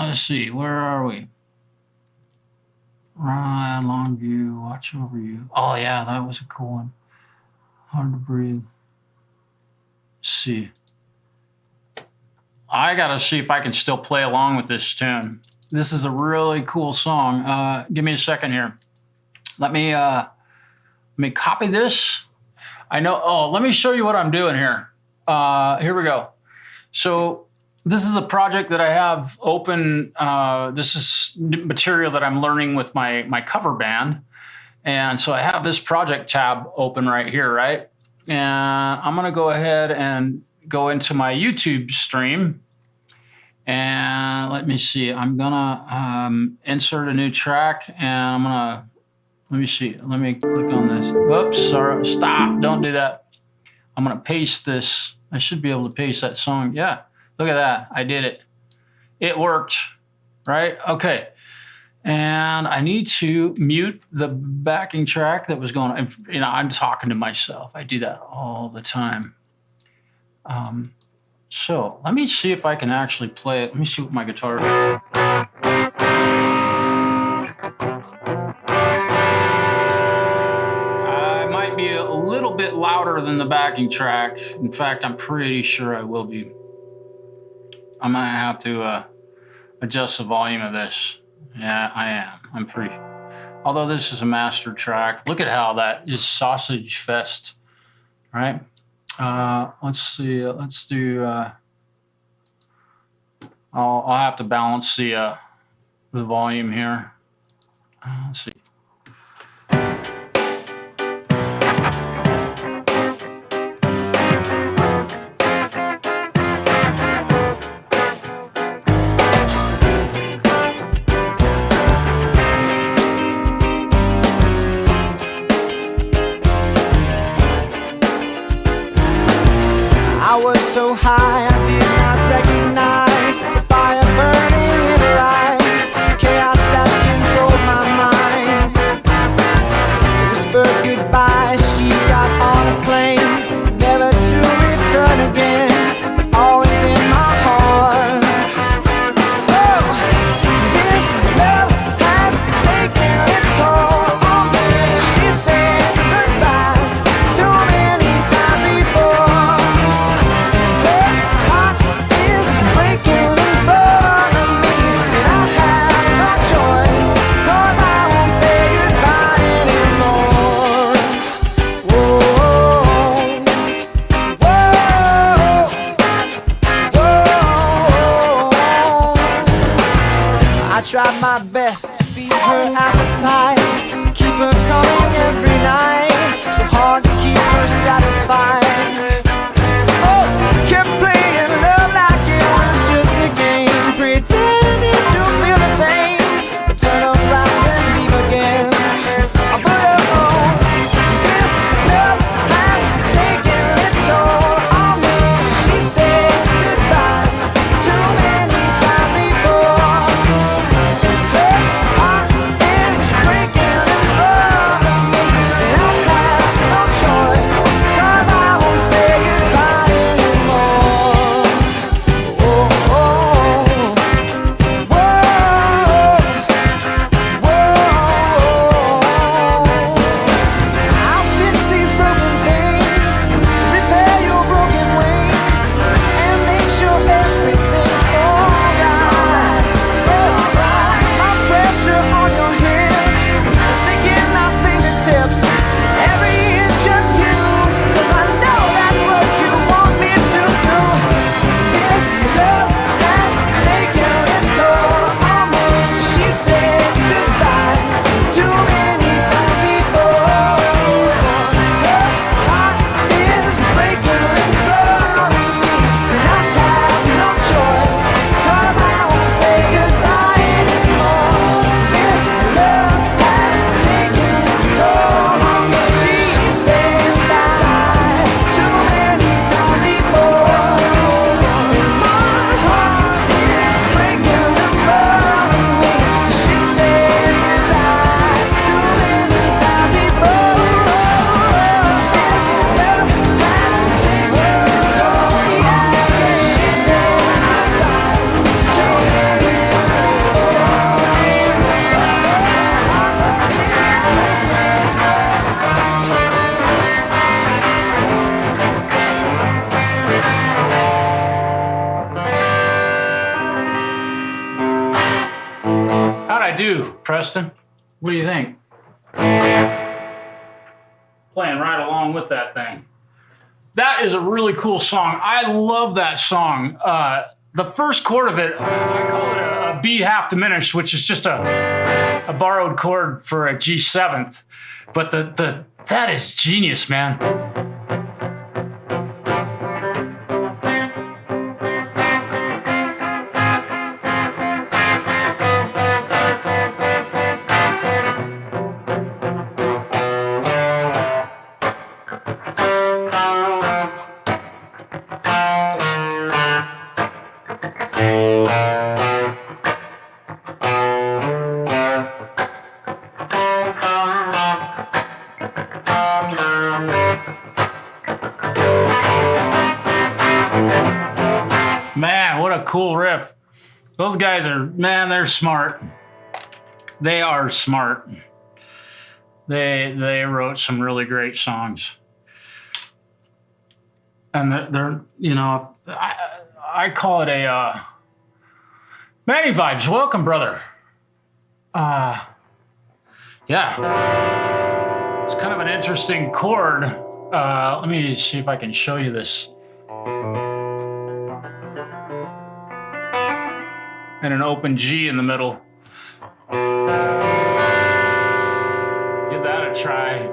let's see, where are we? Right, long view, watch over you. Oh yeah, that was a cool one. Hard to breathe. See. I gotta see if I can still play along with this tune. This is a really cool song. Give me a second here. Let me copy this. I know. Oh, let me show you what I'm doing here. Here we go. So this is a project that I have open. This is material that I'm learning with my cover band. And so I have this project tab open right here, right? And I'm going to go ahead and go into my YouTube stream. And let me see. I'm going to insert a new track. And I'm going to, let me see. Let me click on this. Whoops, sorry. Stop. Don't do that. I'm going to paste this. I should be able to paste that song. Yeah. Look at that. I did it. It worked, right? Okay. And I need to mute the backing track that was going on. You know, I'm talking to myself. I do that all the time. So let me see if I can actually play it. Let me see what my guitar is. I might be a little bit louder than the backing track. In fact, I'm pretty sure I will be. I'm gonna have to adjust the volume of this. Yeah, I am. I'm pretty. Although this is a master track, look at how that is sausage fest, right? Let's see. Let's do. I'll have to balance the volume here. Let's see. I was so high I did not recognize the fire burning in her eyes, the chaos that controlled my mind. Whispered goodbye, she got on a plane, never to return again, but always in my heart. Oh, this love has taken its toll on me. She said goodbye too many times before. I tried my best to feed her appetite, keep her coming every night, so hard to keep her satisfied. Oh, kept playing love like it was just a game, pretending to feel the same, but turn around and leave again. I put her on. This love has taken its toll on me. She said goodbye too many times before. Her heart is breaking in front of me, and I have no choice, 'cause I won't say goodbye anymore. Oh, oh, whoa, I'll fix these broken things, repair your broken wings, and make sure everything's alright. My pressure on your hips, sticking my fingertips, every inch of you, 'cause I know that's what you want me to do. This love has taken its toll on me. She said goodbye too many times before. Her heart is breaking in front of me, and I have no choice, 'cause I won't say goodbye anymore. This love has taken its toll on me. She said goodbye too many times before, and my heart is breaking in front of me. She said goodbye too many times before. This love has taken its toll, yeah. She said goodbye too many times How'd I do, Preston? What do you think? Playing right along with that thing. That is a really cool song. I love that song. The first chord of it, I call it a B half diminished, which is just a borrowed chord for a G seventh. But that is genius, man. Man, what a cool riff. Those guys are, man, they're smart. They are smart. They wrote some really great songs. And they're you know, I call it a Manny Vibes. Welcome, brother. Yeah. It's kind of an interesting chord. Let me see if I can show you this. And an open G in the middle. Give that a try.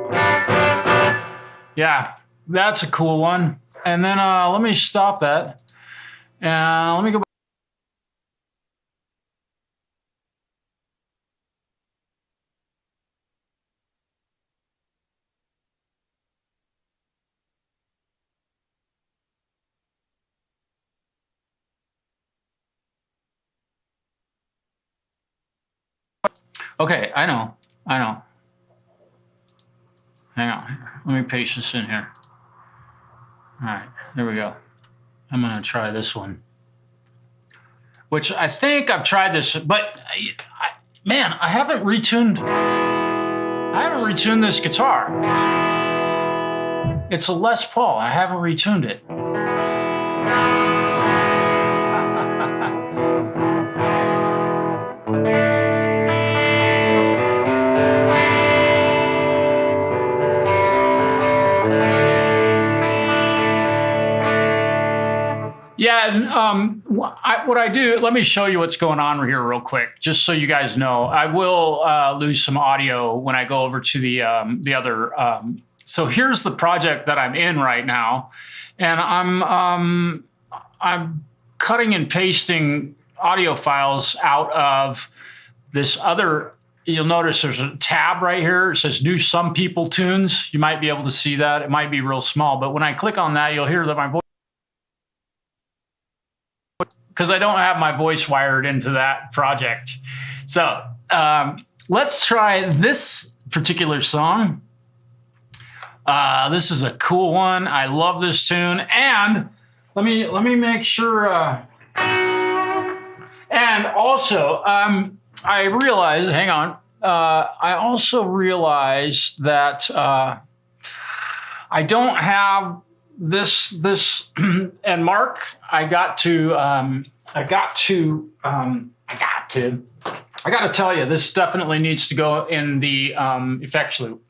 Yeah, that's a cool one. And then let me stop that. And let me go back. Okay, I know. Hang on. Let me paste this in here. All right, there we go. I'm gonna try this one. Which I think I've tried this, but man, I haven't retuned this guitar. It's a Les Paul. I haven't retuned it. Yeah, and what I do, let me show you what's going on here real quick, just so you guys know. I will lose some audio when I go over to the other. So here's the project that I'm in right now, and I'm cutting and pasting audio files out of this other. You'll notice there's a tab right here. It says New Some People Tunes. You might be able to see that. It might be real small, but when I click on that, you'll hear that my voice, because I don't have my voice wired into that project. So let's try this particular song. This is a cool one. I love this tune. And let me make sure. And also, I realized, hang on. I also realized that I don't have this, and Mark, I got to tell you, this definitely needs to go in the effects loop.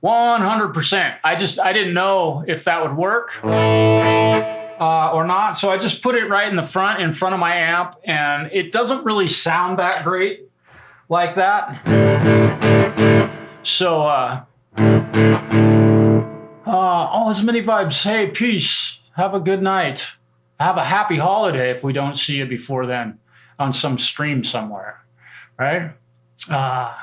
100%. I didn't know if that would work or not. So I just put it right in front of my amp, and it doesn't really sound that great like that. So, it's Mini Vibes. Hey, peace. Have a good night. Have a happy holiday if we don't see you before then on some stream somewhere, right? Yeah.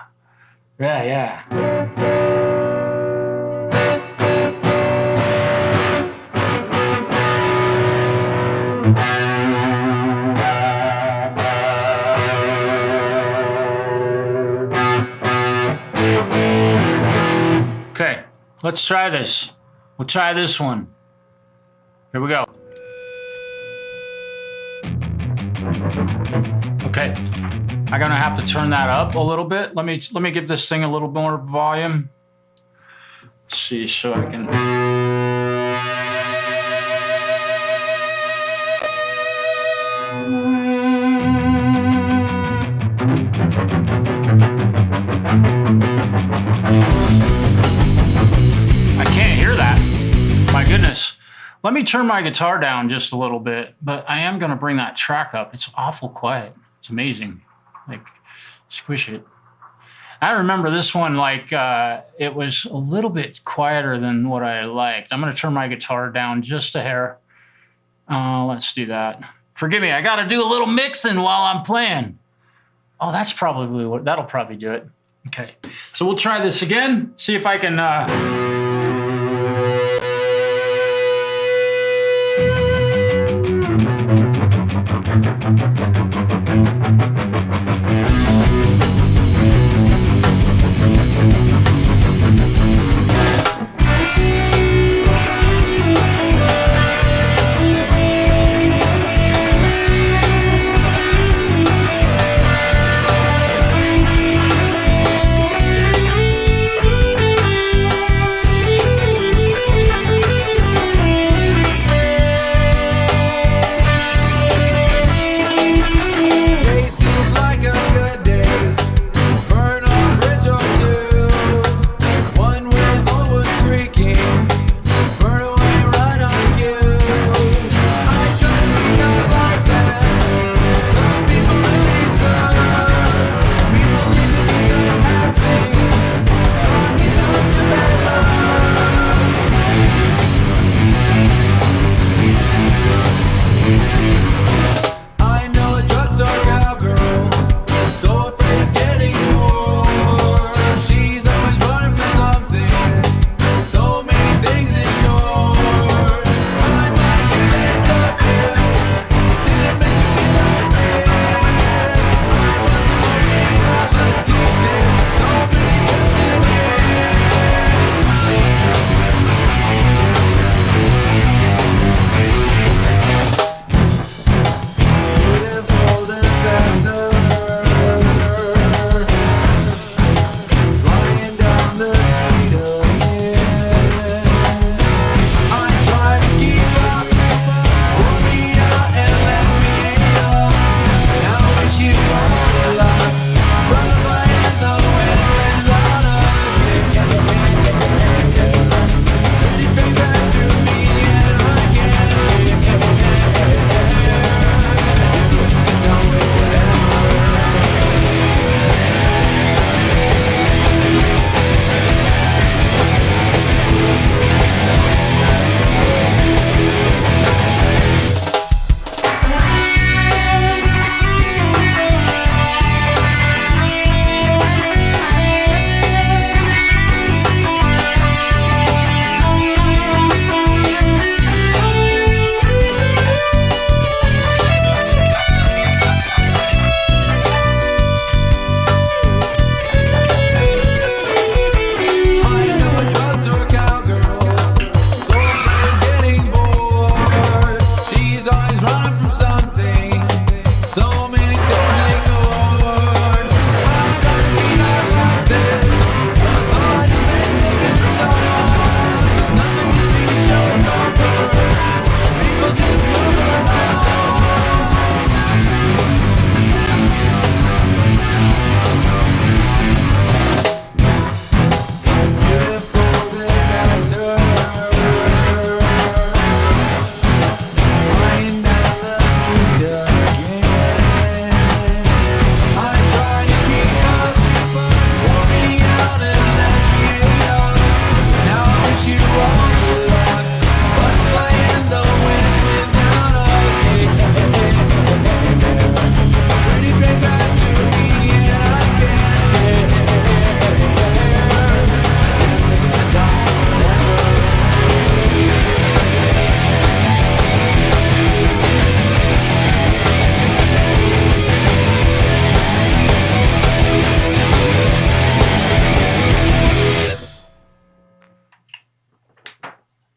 Okay, let's try this. We'll try this one. Here we go. Okay, I'm gonna have to turn that up a little bit. Let me give this thing a little more volume. Let's see, so I can. I can't hear that. My goodness. Let me turn my guitar down just a little bit, but I am going to bring that track up. It's awful quiet. It's amazing. Like, squish it. I remember this one, like, it was a little bit quieter than what I liked. I'm going to turn my guitar down just a hair. Let's do that. Forgive me, I got to do a little mixing while I'm playing. Oh, that'll probably do it. Okay, so we'll try this again. See if I can...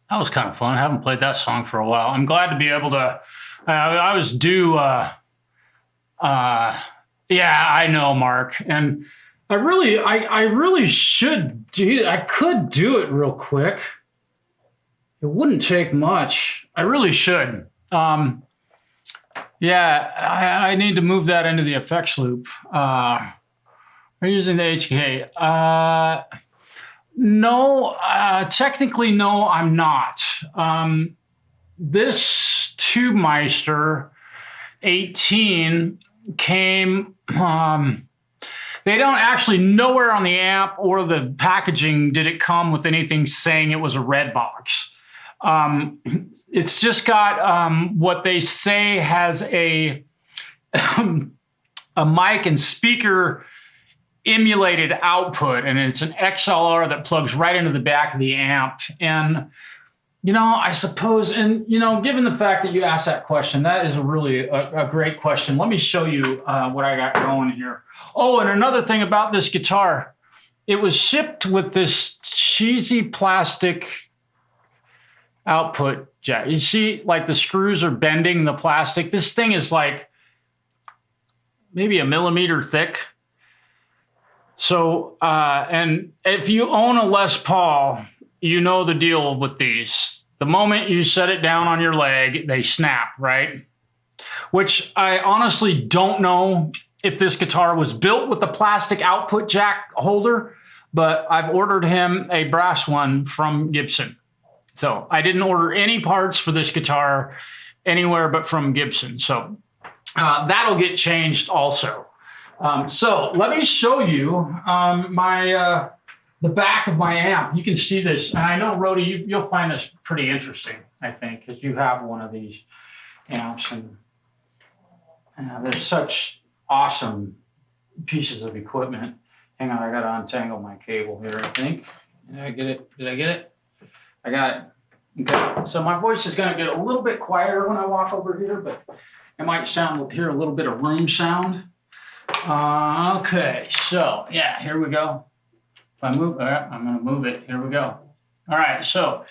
That was kind of fun. I haven't played that song for a while. I'm glad to be able to. I was due. Yeah, I know, Mark, and I really should do. I could do it real quick. It wouldn't take much. I really should. Yeah, I need to move that into the effects loop. We're using the HK. No, technically, no, I'm not. This Tubemeister 18 came, they don't actually, nowhere on the amp or the packaging did it come with anything saying it was a red box. It's just got what they say has a mic and speaker emulated output, and it's an XLR that plugs right into the back of the amp. And I suppose, and given the fact that you asked that question, that is a great question. Let me show you what I got going here. Oh, and another thing about this guitar, it was shipped with this cheesy plastic output jack. You see, like the screws are bending the plastic. This thing is like maybe a millimeter thick. So, and if you own a Les Paul, you know the deal with these. The moment you set it down on your leg, they snap, right? Which I honestly don't know if this guitar was built with the plastic output jack holder, but I've ordered him a brass one from Gibson. So I didn't order any parts for this guitar anywhere but from Gibson. So that'll get changed also. So let me show you the back of my amp. You can see this, and I know, Rody, you'll find this pretty interesting, I think, because you have one of these amps, and they're such awesome pieces of equipment. Hang on, I got to untangle my cable here, I think. Did I get it? Did I get it? I got it. Okay, so my voice is going to get a little bit quieter when I walk over here, but it might hear a little bit of room sound. Okay, so yeah, here we go. If I move, I'm going to move it. Here we go. All right, so,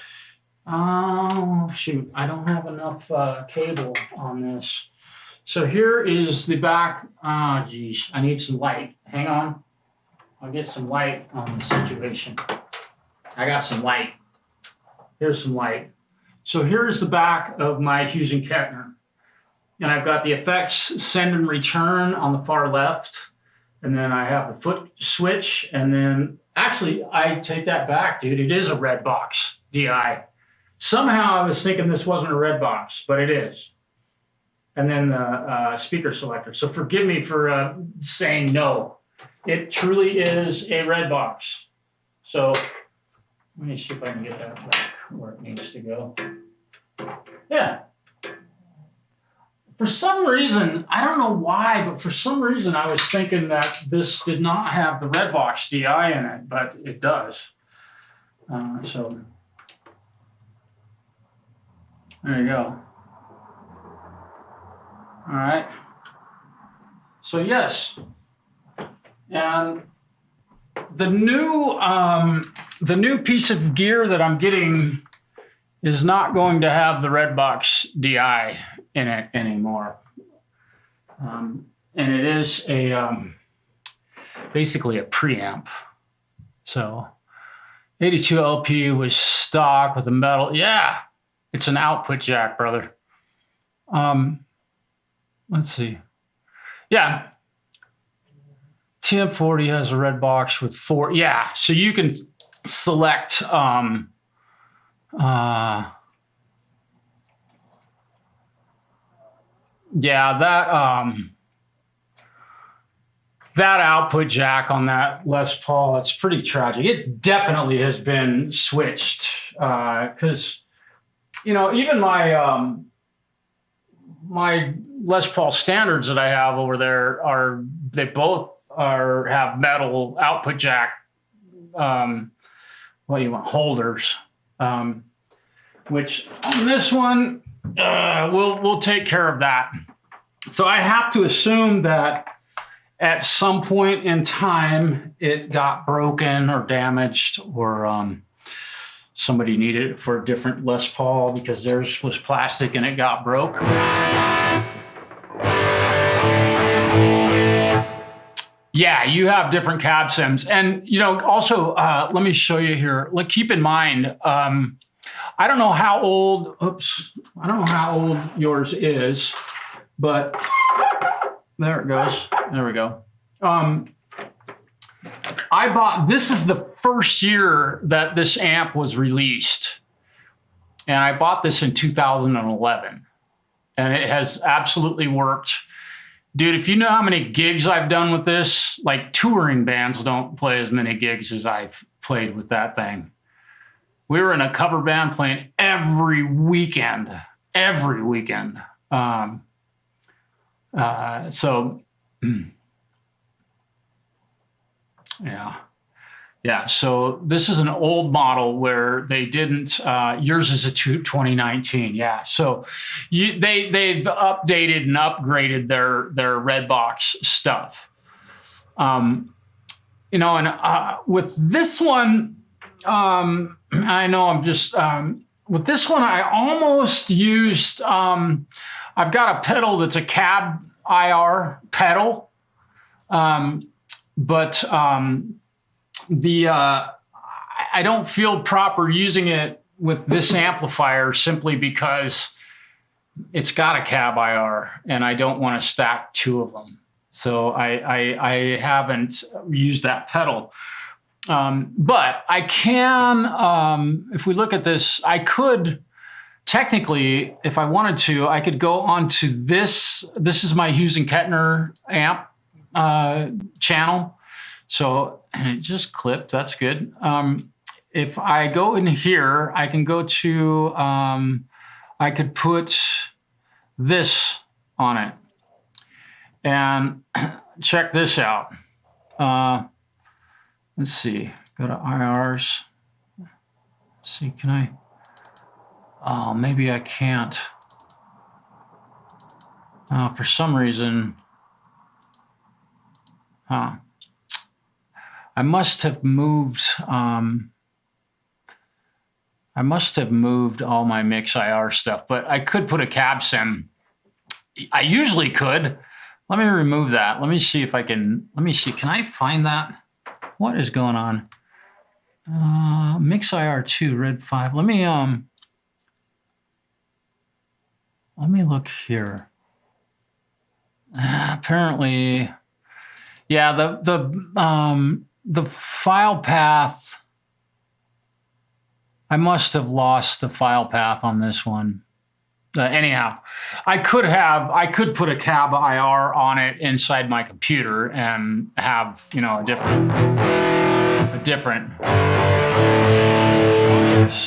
shoot, I don't have enough cable on this. So here is the back. Oh, geez, I need some light. Hang on. I'll get some light on the situation. I got some light. Here's some light. So here's the back of my Hughs Kettner. And I've got the effects send and return on the far left. And then I have the foot switch. And then actually, I take that back, dude. It is a red box DI. Somehow I was thinking this wasn't a red box, but it is. And then the speaker selector. So forgive me for saying no. It truly is a red box. So let me see if I can get that back where it needs to go. Yeah. For some reason, I don't know why, but for some reason I was thinking that this did not have the red box DI in it, but it does. So there you go. All right. So yes, and the new piece of gear that I'm getting is not going to have the red box DI in it anymore. And it is basically a preamp. So 82 LP was stock with a metal. Yeah, it's an output jack, brother. Let's see. Yeah. TM40 has a red box with 4. Yeah, so you can select yeah, that output jack on that Les Paul, it's pretty tragic. It definitely has been switched because even my my Les Paul standards that I have over there have metal output jack holders, which on this one we'll take care of that. So I have to assume that at some point in time it got broken or damaged or somebody needed it for a different Les Paul because theirs was plastic and it got broke. Yeah, you have different cab sims. And, you know, also, let me show you here. Like, keep in mind, I don't know how old, I don't know how old yours is, but there it goes. There we go. I bought, this is the first year that this amp was released. And I bought this in 2011. And it has absolutely worked. Dude, if you know how many gigs I've done with this, like touring bands don't play as many gigs as I've played with that thing. We were in a cover band playing every weekend. So, yeah. So this is an old model where they didn't. Yours is a 2019. Yeah. So they've updated and upgraded their red box stuff. You know, and with this one. I know I'm just, with this one, I almost used, I've got a pedal that's a cab IR pedal. But I don't feel proper using it with this amplifier simply because it's got a cab IR and I don't want to stack two of them. So I haven't used that pedal. But I can, if we look at this, I could technically, if I wanted to, I could go onto this. This is my Hughs Kettner amp channel. So, and it just clipped, that's good. If I go in here, I can go to, I could put this on it. And check this out. Let's see, go to IRs. Let's see, can I? Oh, maybe I can't. For some reason, I must have moved. I must have moved all my mix IR stuff, but I could put a cab sim. I usually could. Let me remove that. Let me see if I can. Let me see. Can I find that? What is going on? Mix IR2, red 5. Let me look here. Apparently, yeah, the file path, I must have lost the file path on this one. Anyhow, I could put a cab IR on it inside my computer and have, you know, a different.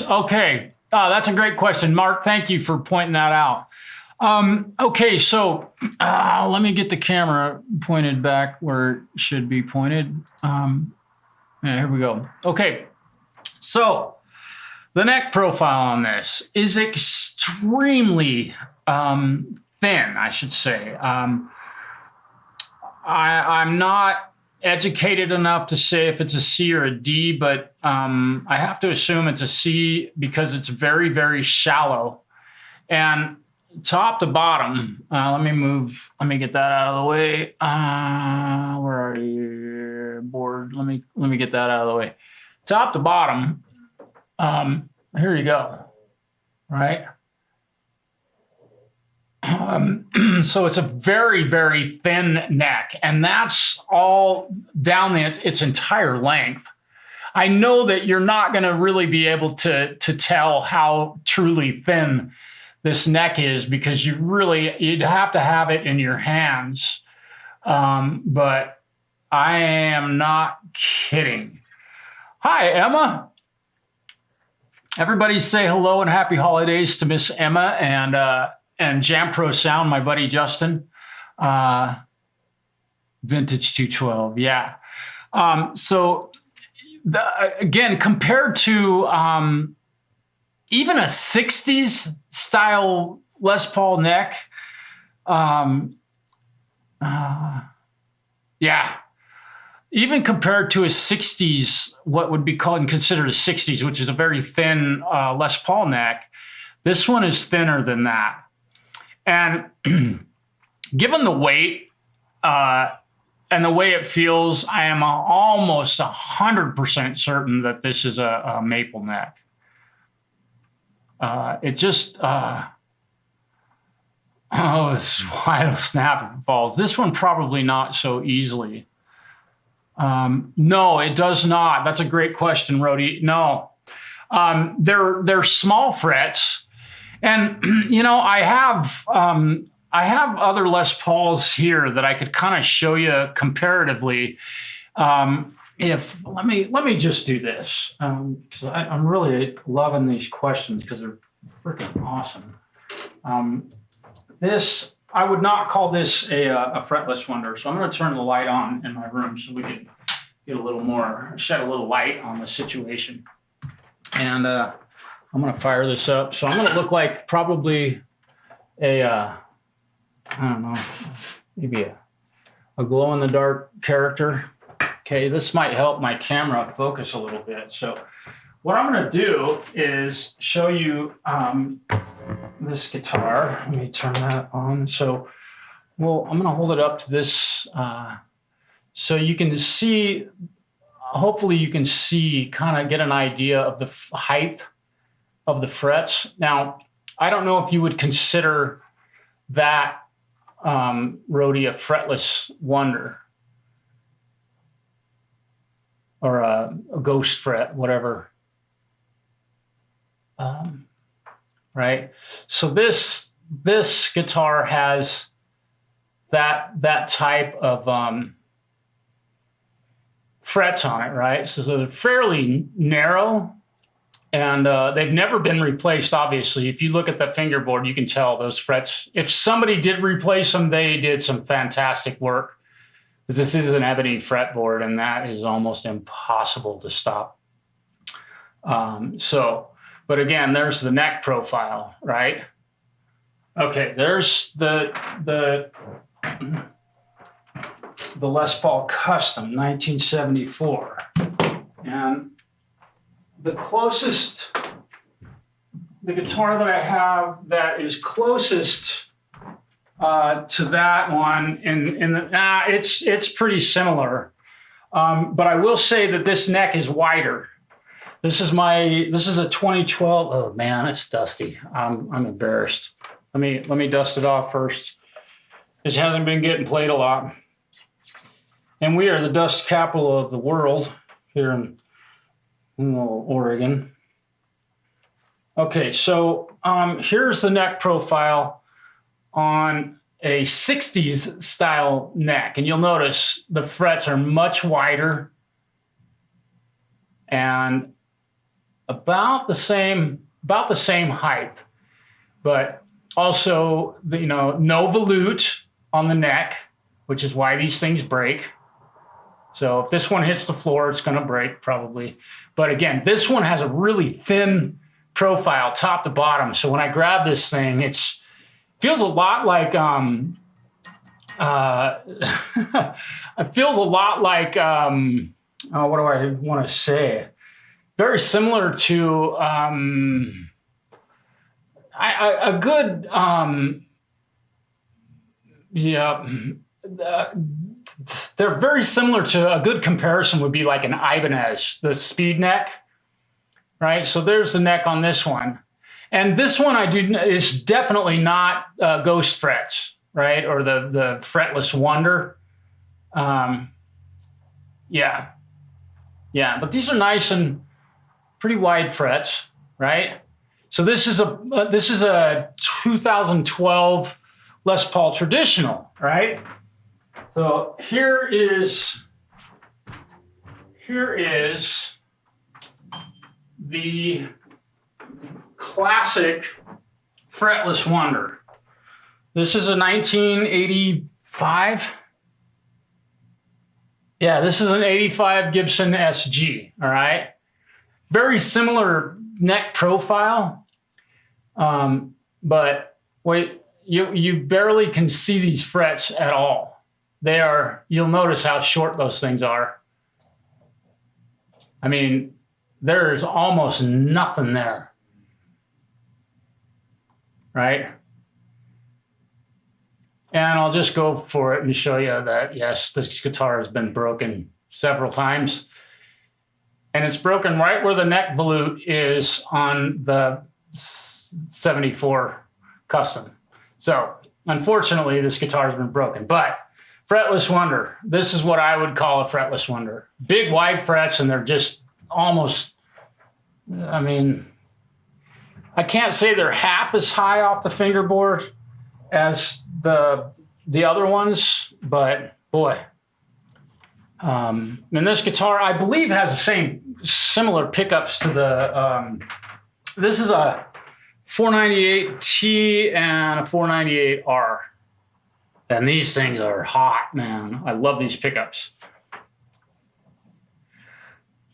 Okay, that's a great question, Mark. Thank you for pointing that out. Okay, so let me get the camera pointed back where it should be pointed. Yeah, here we go. Okay, so the neck profile on this is extremely thin, I should say. I'm not educated enough to say if it's a C or a D, but I have to assume it's a C because it's very, very shallow. And top to bottom, let me get that out of the way. Where are you, board? Let me get that out of the way. Top to bottom, here you go, right? So it's a very, very thin neck, and that's all down its entire length. I know that you're not going to really be able to tell how truly thin this neck is because you'd have to have it in your hands. But I am not kidding. Hi, Emma. Everybody say hello and happy holidays to Miss Emma and Jam Pro Sound, my buddy Justin. Vintage 212, yeah. So again, compared to even a 60s style Les Paul neck, yeah, even compared to a 60s, what would be called and considered a 60s, which is a very thin Les Paul neck, this one is thinner than that. And given the weight and the way it feels, I am almost 100% certain that this is a maple neck. It just, oh, it's why it'll snap if it falls. This one probably not so easily. No, it does not. That's a great question, Rhodey. No, they're small frets, and you know I have other Les Pauls here that I could kind of show you comparatively. If let me just do this because I'm really loving these questions because they're freaking awesome. This I would not call this a fretless wonder, so I'm going to turn the light on in my room so we can get a little more, shed a little light on the situation. And I'm going to fire this up. So I'm going to look like probably a, I don't know, maybe a glow-in-the-dark character. Okay, this might help my camera focus a little bit. So what I'm going to do is show you this guitar. Let me turn that on. So, well, I'm going to hold it up to this so you can see, hopefully you can see, kind of get an idea of the height of the frets. Now, I don't know if you would consider that Rhodey a fretless wonder or a ghost fret, whatever. Right? So this guitar has that type of frets on it, right? So they're fairly narrow, and they've never been replaced, obviously. If you look at the fingerboard, you can tell those frets. If somebody did replace them, they did some fantastic work, because this is an ebony fretboard, and that is almost impossible to stop. But again, there's the neck profile, right? Okay, there's the Les Paul Custom, 1974. And the guitar that I have that is closest to that one, it's pretty similar. But I will say that this neck is wider. This is a 2012. Oh man, it's dusty. I'm embarrassed. Let me dust it off first. This hasn't been getting played a lot. And we are the dust capital of the world here in Oregon. Okay, so here's the neck profile on a 60s style neck. And you'll notice the frets are much wider and about the same height, but also no volute on the neck, which is why these things break. So if this one hits the floor, it's going to break probably. But again, this one has a really thin profile, top to bottom. So when I grab this thing, it feels a lot like it feels a lot like what do I want to say? Very similar to a good they're very similar to, a good comparison would be like an Ibanez, the speed neck, right? So there's the neck on this one. And this one is definitely not ghost frets, right? Or the fretless wonder. Yeah, but these are nice and pretty wide frets, right? So this is a 2012 Les Paul traditional, right? So here is the classic fretless wonder. This is a 1985. Yeah, this is an 85 Gibson SG, all right? Very similar neck profile, but wait, you barely can see these frets at all. You'll notice how short those things are. I mean, there is almost nothing there, right? And I'll just go for it and show you that, yes, this guitar has been broken several times. And it's broken right where the neck volute is on the 74 Custom. So, unfortunately, this guitar has been broken. But fretless wonder, this is what I would call a fretless wonder. Big, wide frets, and they're just almost, I mean, I can't say they're half as high off the fingerboard as the other ones, but boy. And this guitar, I believe, has the similar pickups to the, this is a 498T and a 498R. And these things are hot, man. I love these pickups.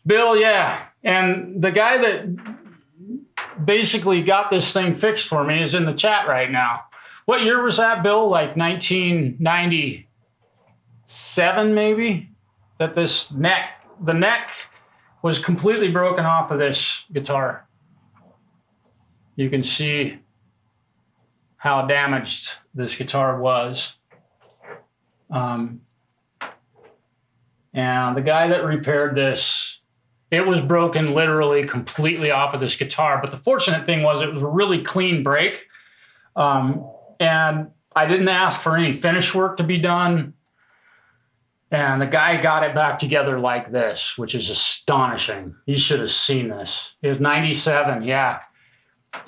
Bill, yeah. And the guy that basically got this thing fixed for me is in the chat right now. What year was that, Bill? Like 1997, maybe? That the neck was completely broken off of this guitar. You can see how damaged this guitar was. And the guy that repaired this, it was broken literally completely off of this guitar. But the fortunate thing was it was a really clean break. And I didn't ask for any finish work to be done. And the guy got it back together like this, which is astonishing. You should have seen this. It was 97, yeah.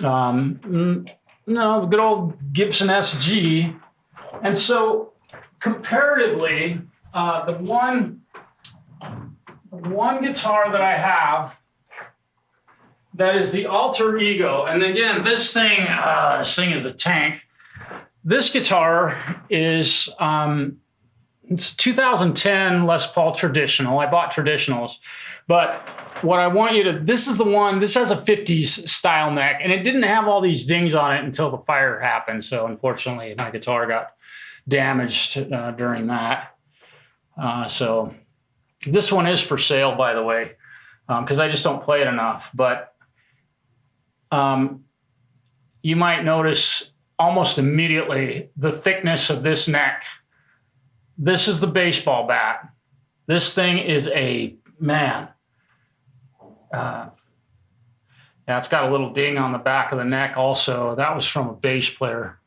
No, good old Gibson SG. And so comparatively, the one guitar that I have that is the alter ego, and again, this thing is a tank. This guitar is it's 2010 Les Paul Traditional. I bought Traditionals, but what I want you to, this is the one, this has a 50s style neck, and it didn't have all these dings on it until the fire happened. So unfortunately, my guitar got damaged during that. So this one is for sale, by the way, because I just don't play it enough. But you might notice almost immediately the thickness of this neck. This is the baseball bat. This thing is a, man. Yeah, it's got a little ding on the back of the neck also. That was from a bass player.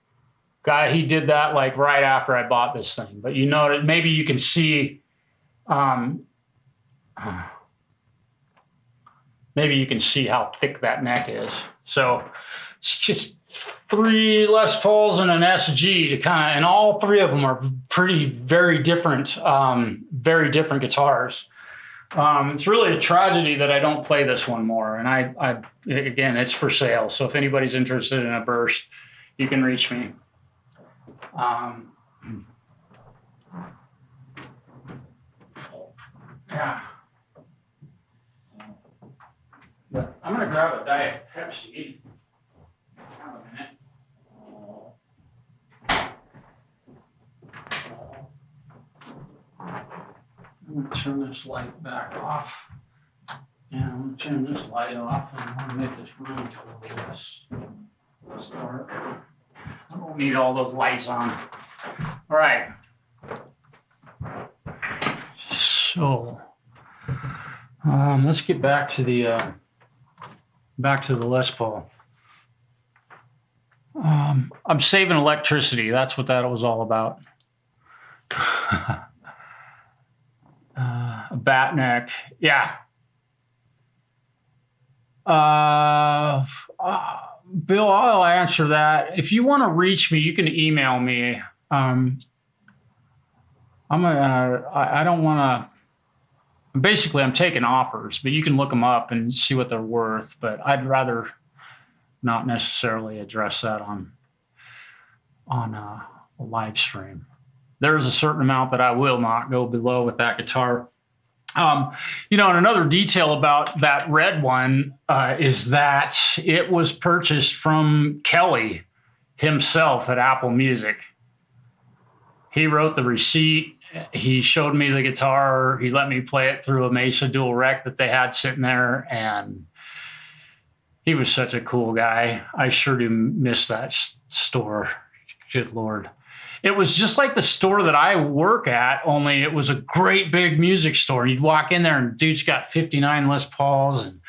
Guy, he did that like right after I bought this thing. But you know, maybe you can see, maybe you can see how thick that neck is. So it's just 3 Les Pauls and an SG to kind of, and all 3 of them are very different guitars. It's really a tragedy that I don't play this one more. And I again, it's for sale. So if anybody's interested in a burst, you can reach me. Yeah. But I'm gonna grab a Diet Pepsi. Have a minute. I'm going to turn this light back off. And I'm going to turn this light off, and I'm going to make this room totally less dark. I don't need all those lights on. All right. So let's get back to the Les Paul. I'm saving electricity. That's what that was all about. A bat neck. Yeah. Bill, I'll answer that. If you want to reach me, you can email me. I don't want to, basically I'm taking offers, but you can look them up and see what they're worth, but I'd rather not necessarily address that on a live stream. There's a certain amount that I will not go below with that guitar. And another detail about that red one is that it was purchased from Kelly himself at Apple Music. He wrote the receipt he showed me the guitar. He let me play it through a Mesa dual rec that they had sitting there, and he was such a cool guy. I sure do miss that store. Good Lord. It was just like the store that I work at, only it was a great big music store. You'd walk in there and dude's got 59 Les Pauls and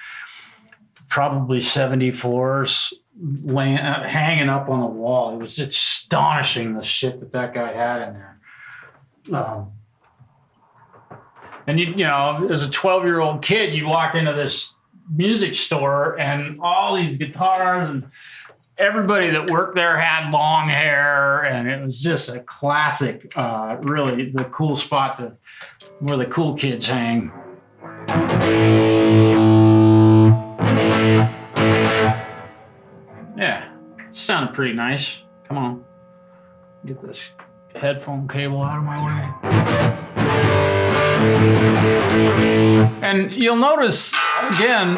probably 74s hanging up on the wall. It was astonishing, the shit that guy had in there. And you know, as a 12-year-old kid, you walk into this music store and all these guitars, and everybody that worked there had long hair, and it was just a classic, really the cool spot where the cool kids hang. Yeah, it sounded pretty nice. Come on, get this headphone cable out of my way. And you'll notice, again,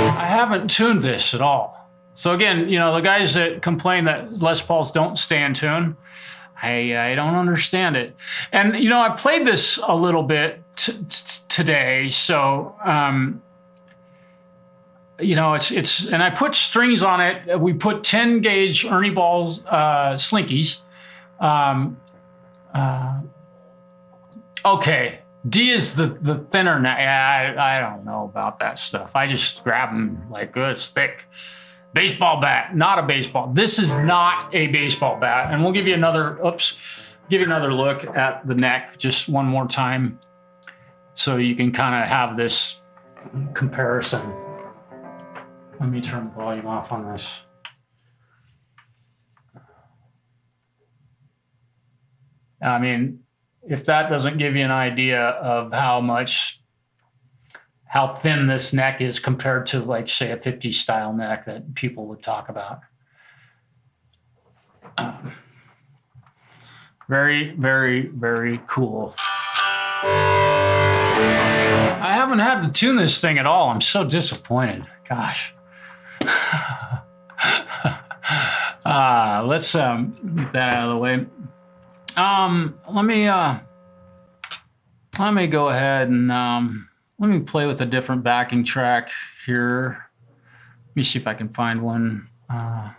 I haven't tuned this at all. So again, you know, the guys that complain that Les Pauls don't stay in tune, I don't understand it. And, you know, I played this a little bit today, so... you know, it's and I put strings on it. We put 10 gauge Ernie Balls, Slinkies. Okay, D is the thinner. I don't know about that stuff. I just grab them like, oh, it's thick. Baseball bat, not a baseball. This is not a baseball bat. And we'll give you another, give you another look at the neck just one more time, so you can kind of have this comparison. Let me turn the volume off on this. I mean, if that doesn't give you an idea of how thin this neck is compared to, like, say, a 50 style neck that people would talk about. Very, very, very cool. I haven't had to tune this thing at all. I'm so disappointed. Gosh. Let's get that out of the way. Let me go ahead and let me play with a different backing track here. Let me see if I can find one. All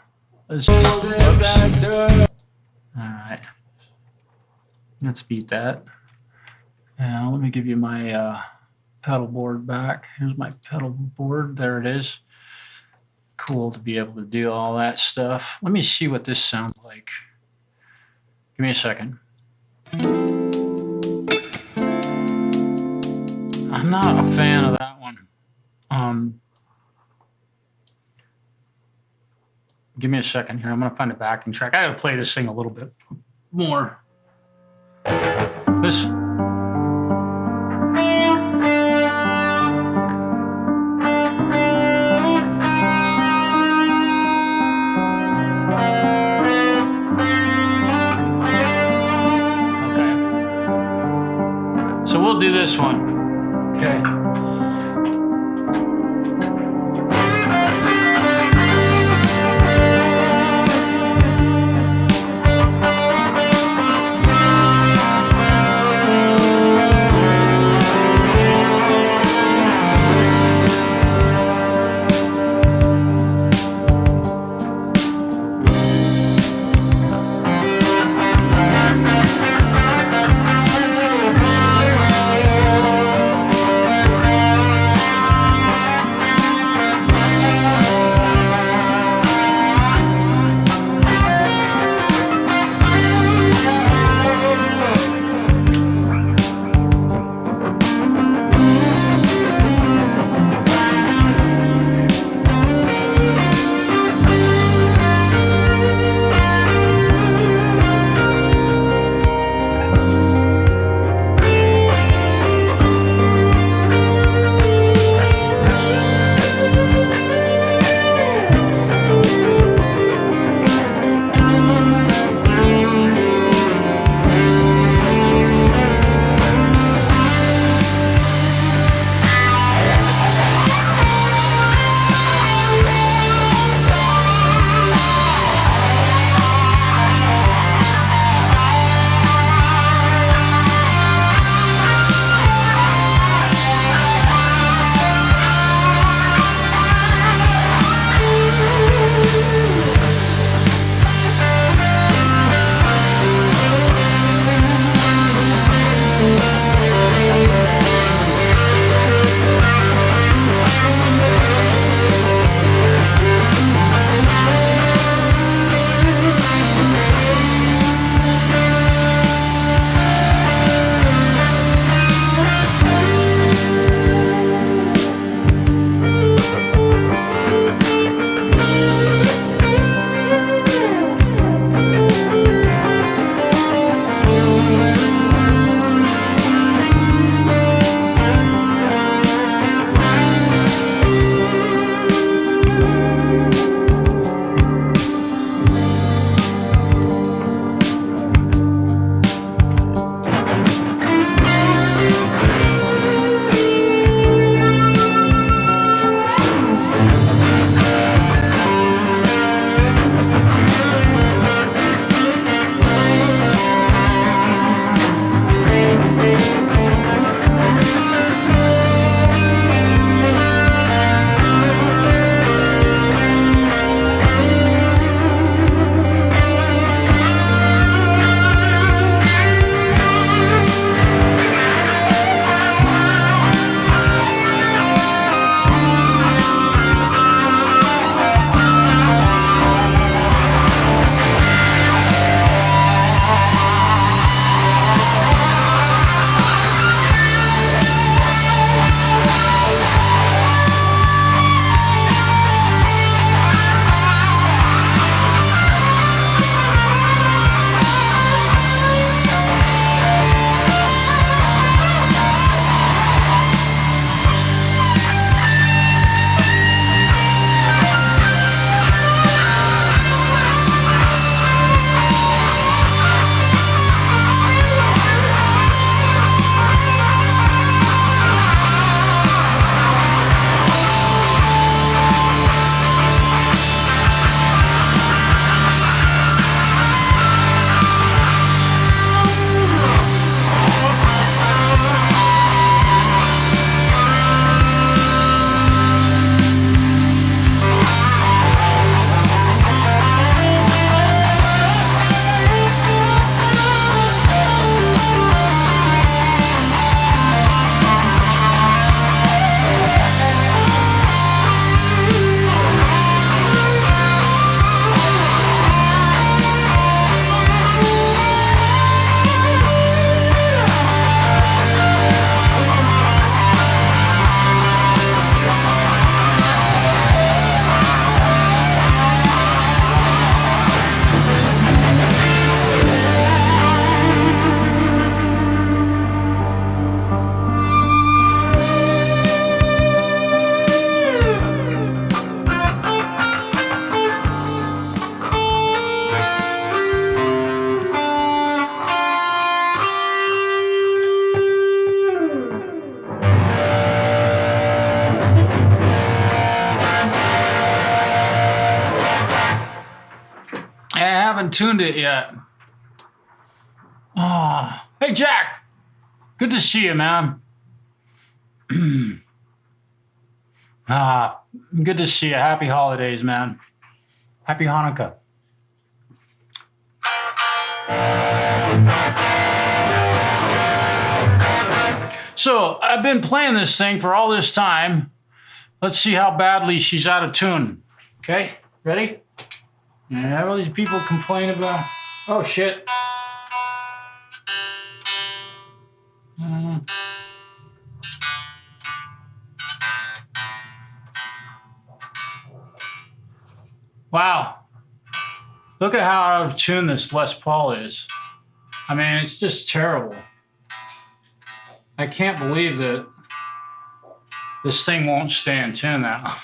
right, let's beat that. Now let me give you my pedal board back. Here's my pedal board. There it is. Cool to be able to do all that stuff. Let me see what this sounds like. Give me a second. I'm not a fan of that one. Give me a second here. I'm gonna find a backing track. I gotta play this thing a little bit more. This. So we'll do this one. Okay. haven't tuned it yet. Oh, hey, Jack. Good to see you, man. Good to see you. Happy holidays, man. Happy Hanukkah. So I've been playing this thing for all this time. Let's see how badly she's out of tune. Okay, ready? Yeah, all these people complain about. Oh shit. Wow. Look at how out of tune this Les Paul is. I mean, it's just terrible. I can't believe that this thing won't stay in tune now.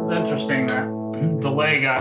It's interesting that delay got.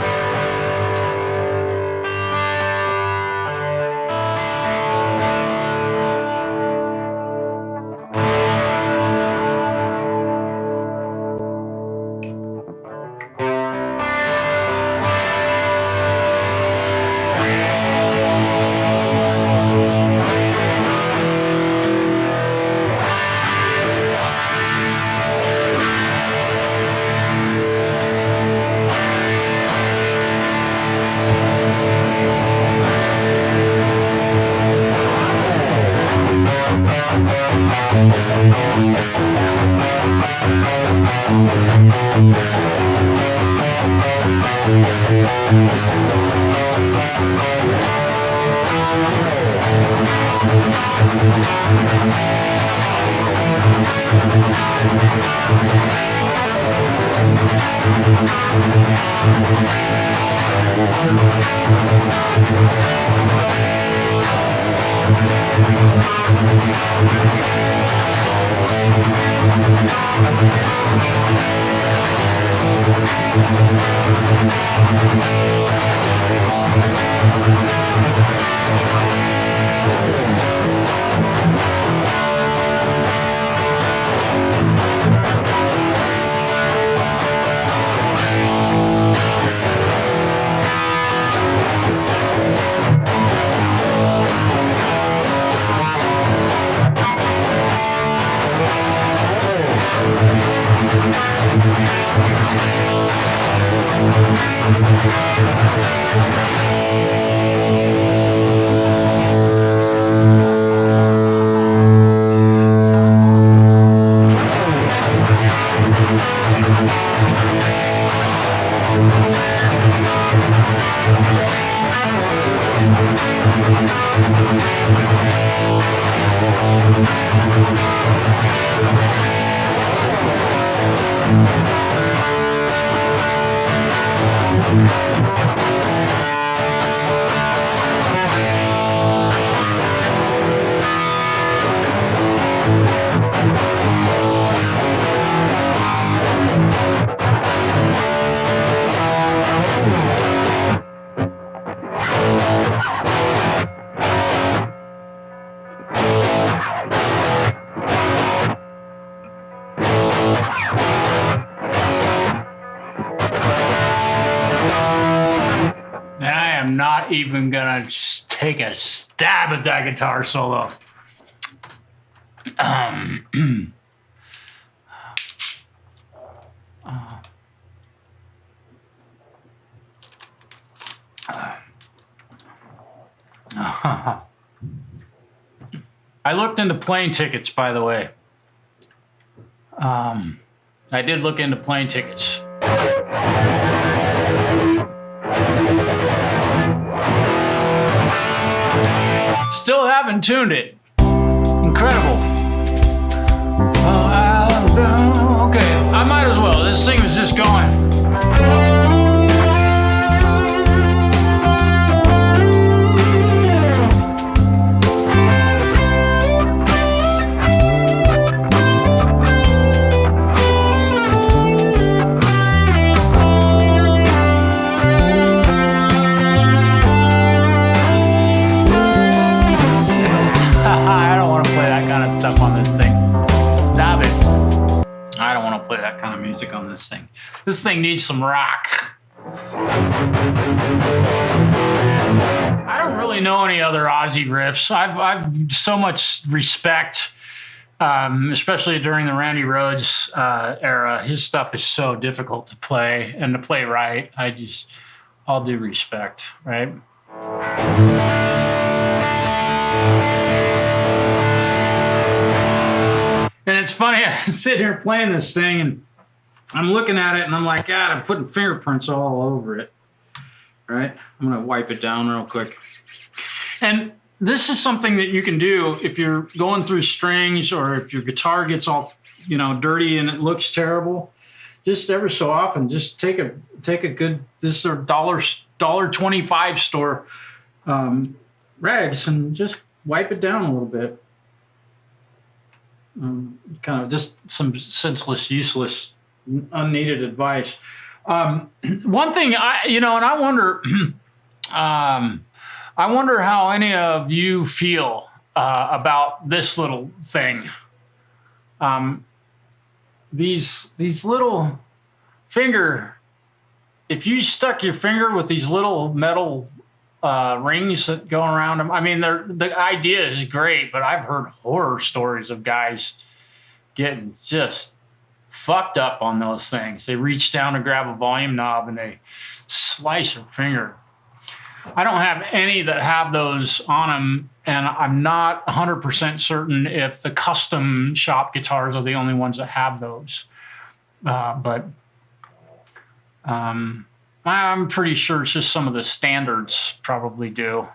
Not even gonna take a stab at that guitar solo. I looked into plane tickets, by the way. I did look into plane tickets. Still haven't tuned it. Incredible. Okay, I might as well. This thing was just going. thing. This thing needs some rock. I don't really know any other Aussie riffs. I've so much respect, especially during the Randy Rhoads era. His stuff is so difficult to play and to play right. All due respect, right? And it's funny, I sit here playing this thing and I'm looking at it and I'm like, God, I'm putting fingerprints all over it. Right? I'm going to wipe it down real quick. And this is something that you can do if you're going through strings or if your guitar gets all, dirty and it looks terrible. Just ever so often, just take a good, this is a $1.25 store rags and just wipe it down a little bit. Kind of just some senseless, useless, unneeded advice. One thing and I wonder, I wonder how any of you feel about this little thing. These little finger, if you stuck your finger with these little metal rings that go around them. I mean, the idea is great, but I've heard horror stories of guys getting just fucked up on those things. They reach down to grab a volume knob and they slice their finger. I don't have any that have those on them, and I'm not 100% certain if the custom shop guitars are the only ones that have those. But I'm pretty sure it's just some of the standards probably do.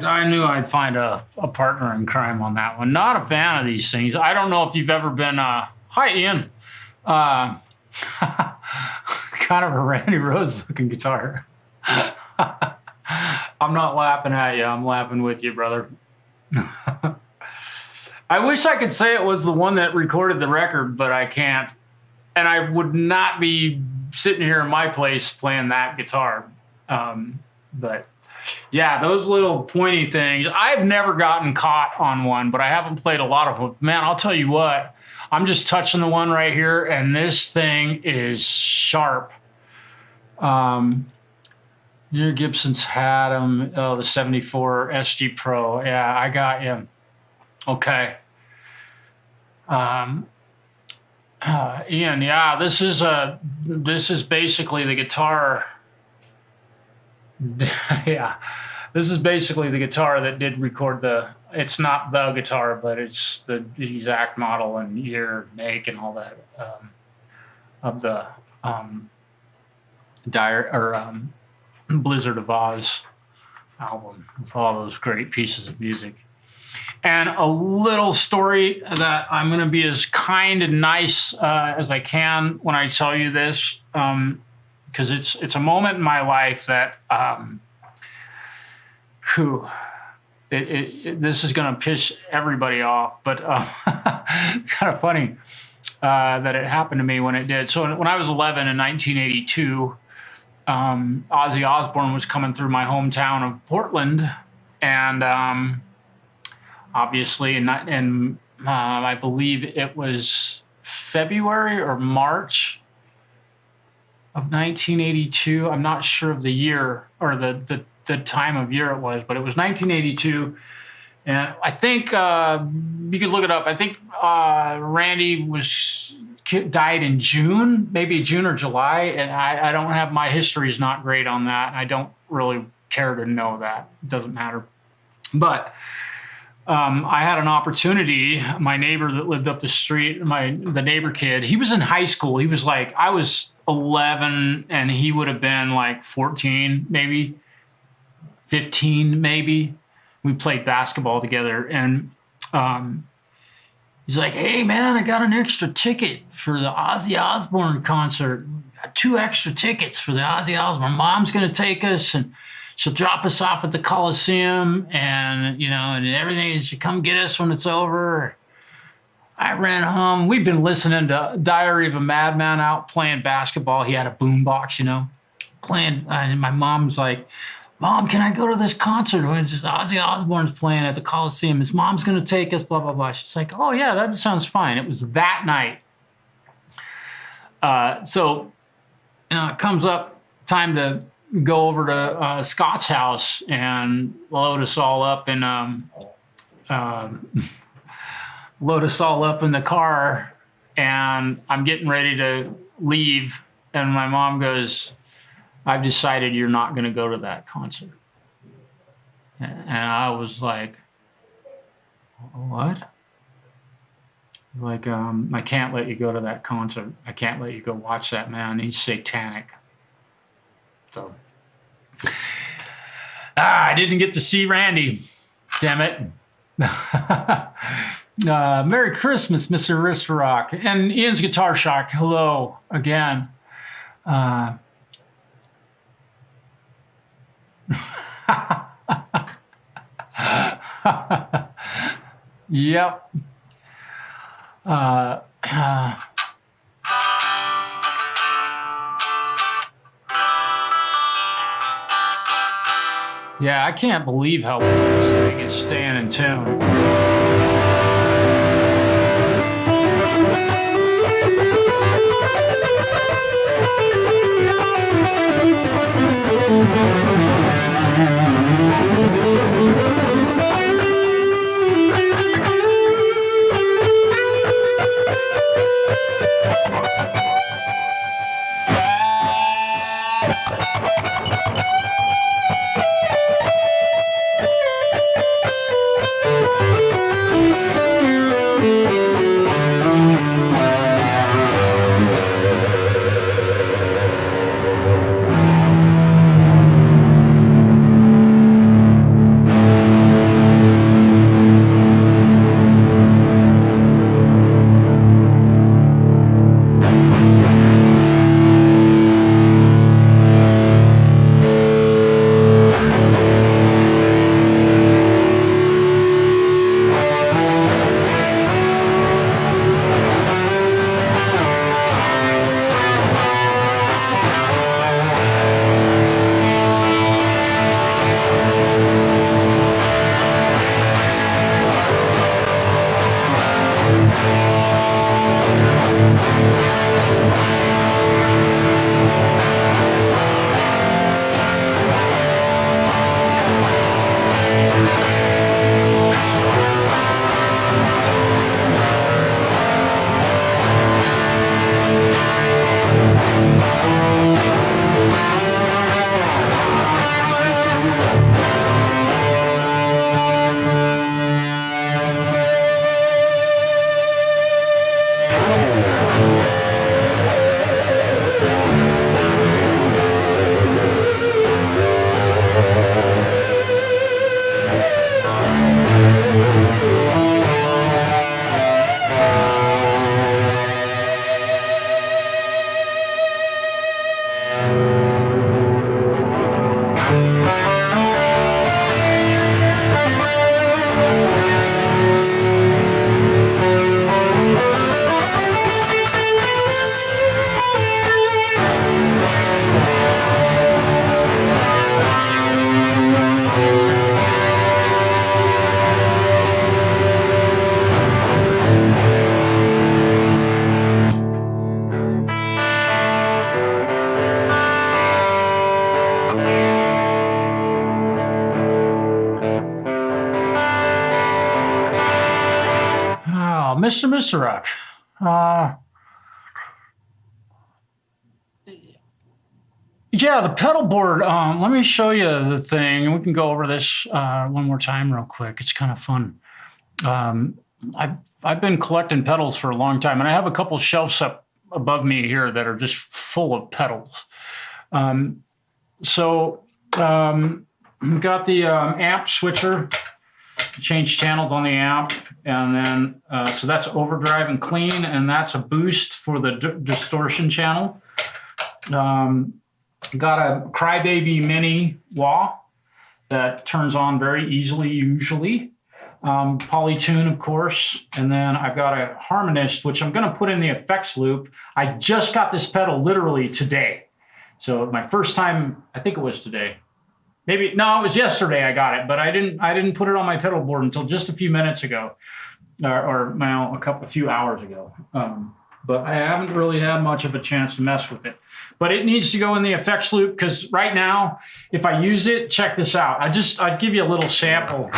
I knew I'd find a partner in crime on that one. Not a fan of these things. I don't know if you've ever been, hi Ian, kind of a Randy Rhoads looking guitar. I'm not laughing at you. I'm laughing with you, brother. I wish I could say it was the one that recorded the record, but I can't. And I would not be sitting here in my place playing that guitar. But yeah, those little pointy things. I've never gotten caught on one, but I haven't played a lot of them. Man, I'll tell you what, I'm just touching the one right here, and this thing is sharp. Your Gibson's had them. Oh, the 74 SG Pro. Yeah, I got you. Okay. Ian, yeah, this is basically the guitar. Yeah, this is basically the guitar that did record it's not the guitar, but it's the exact model and year, make, and all that of the Blizzard of Oz album with all those great pieces of music. And a little story that I'm going to be as kind and nice as I can when I tell you this. Because it's a moment in my life that this is going to piss everybody off, but kind of funny that it happened to me when it did. So when I was 11 in 1982, Ozzy Osbourne was coming through my hometown of Portland, and obviously, I believe it was February or March of 1982. I'm not sure of the year or the time of year it was, but it was 1982. And I think you could look it up. I think Randy died in June, maybe June or July. And I don't have, my history is not great on that. I don't really care to know that. It doesn't matter. But I had an opportunity. My neighbor that lived up the street, the neighbor kid, he was in high school. He was like, I was 11 and he would have been like 14, maybe 15, maybe. We played basketball together, and he's like, hey man, I got an extra ticket for the Ozzy Osbourne concert. got 2 extra tickets for the Ozzy Osbourne. Mom's going to take us and she'll drop us off at the Coliseum and, and everything. And she'll come get us when it's over. I ran home. We'd been listening to Diary of a Madman out playing basketball. He had a boombox, playing. And my mom's like, Mom, can I go to this concert? When Ozzy Osbourne's playing at the Coliseum. His mom's going to take us, blah, blah, blah. She's like, oh, yeah, that sounds fine. It was that night. So it comes up time to go over to Scott's house and load us all up in the car, and I'm getting ready to leave, and my mom goes, I've decided you're not going to go to that concert. And I was like, what? Like, I can't let you go to that concert. I can't let you go watch that man. He's satanic. So, I didn't get to see Randy. Damn it. Merry Christmas, Mr. Wrist-Rock. And Ian's Guitar Shock, hello again. Yep. Yeah, I can't believe how this thing is staying in tune. Mr. Rock. Yeah, the pedal board. Let me show you the thing, and we can go over this one more time real quick. It's kind of fun. I've been collecting pedals for a long time, and I have a couple shelves up above me here that are just full of pedals. We've got the amp switcher. Change channels on the amp, and then so that's overdrive and clean, and that's a boost for the distortion channel. Got a Crybaby Mini wah that turns on very easily, usually. Polytune, of course. And then I've got a Harmonist, which I'm going to put in the effects loop. I just got this pedal literally today. So my first time, I think it was today. Maybe, no, it was yesterday I got it, but I didn't put it on my pedal board until just a few minutes ago, or now a few hours ago. But I haven't really had much of a chance to mess with it. But it needs to go in the effects loop because right now, if I use it, check this out. I'd give you a little sample.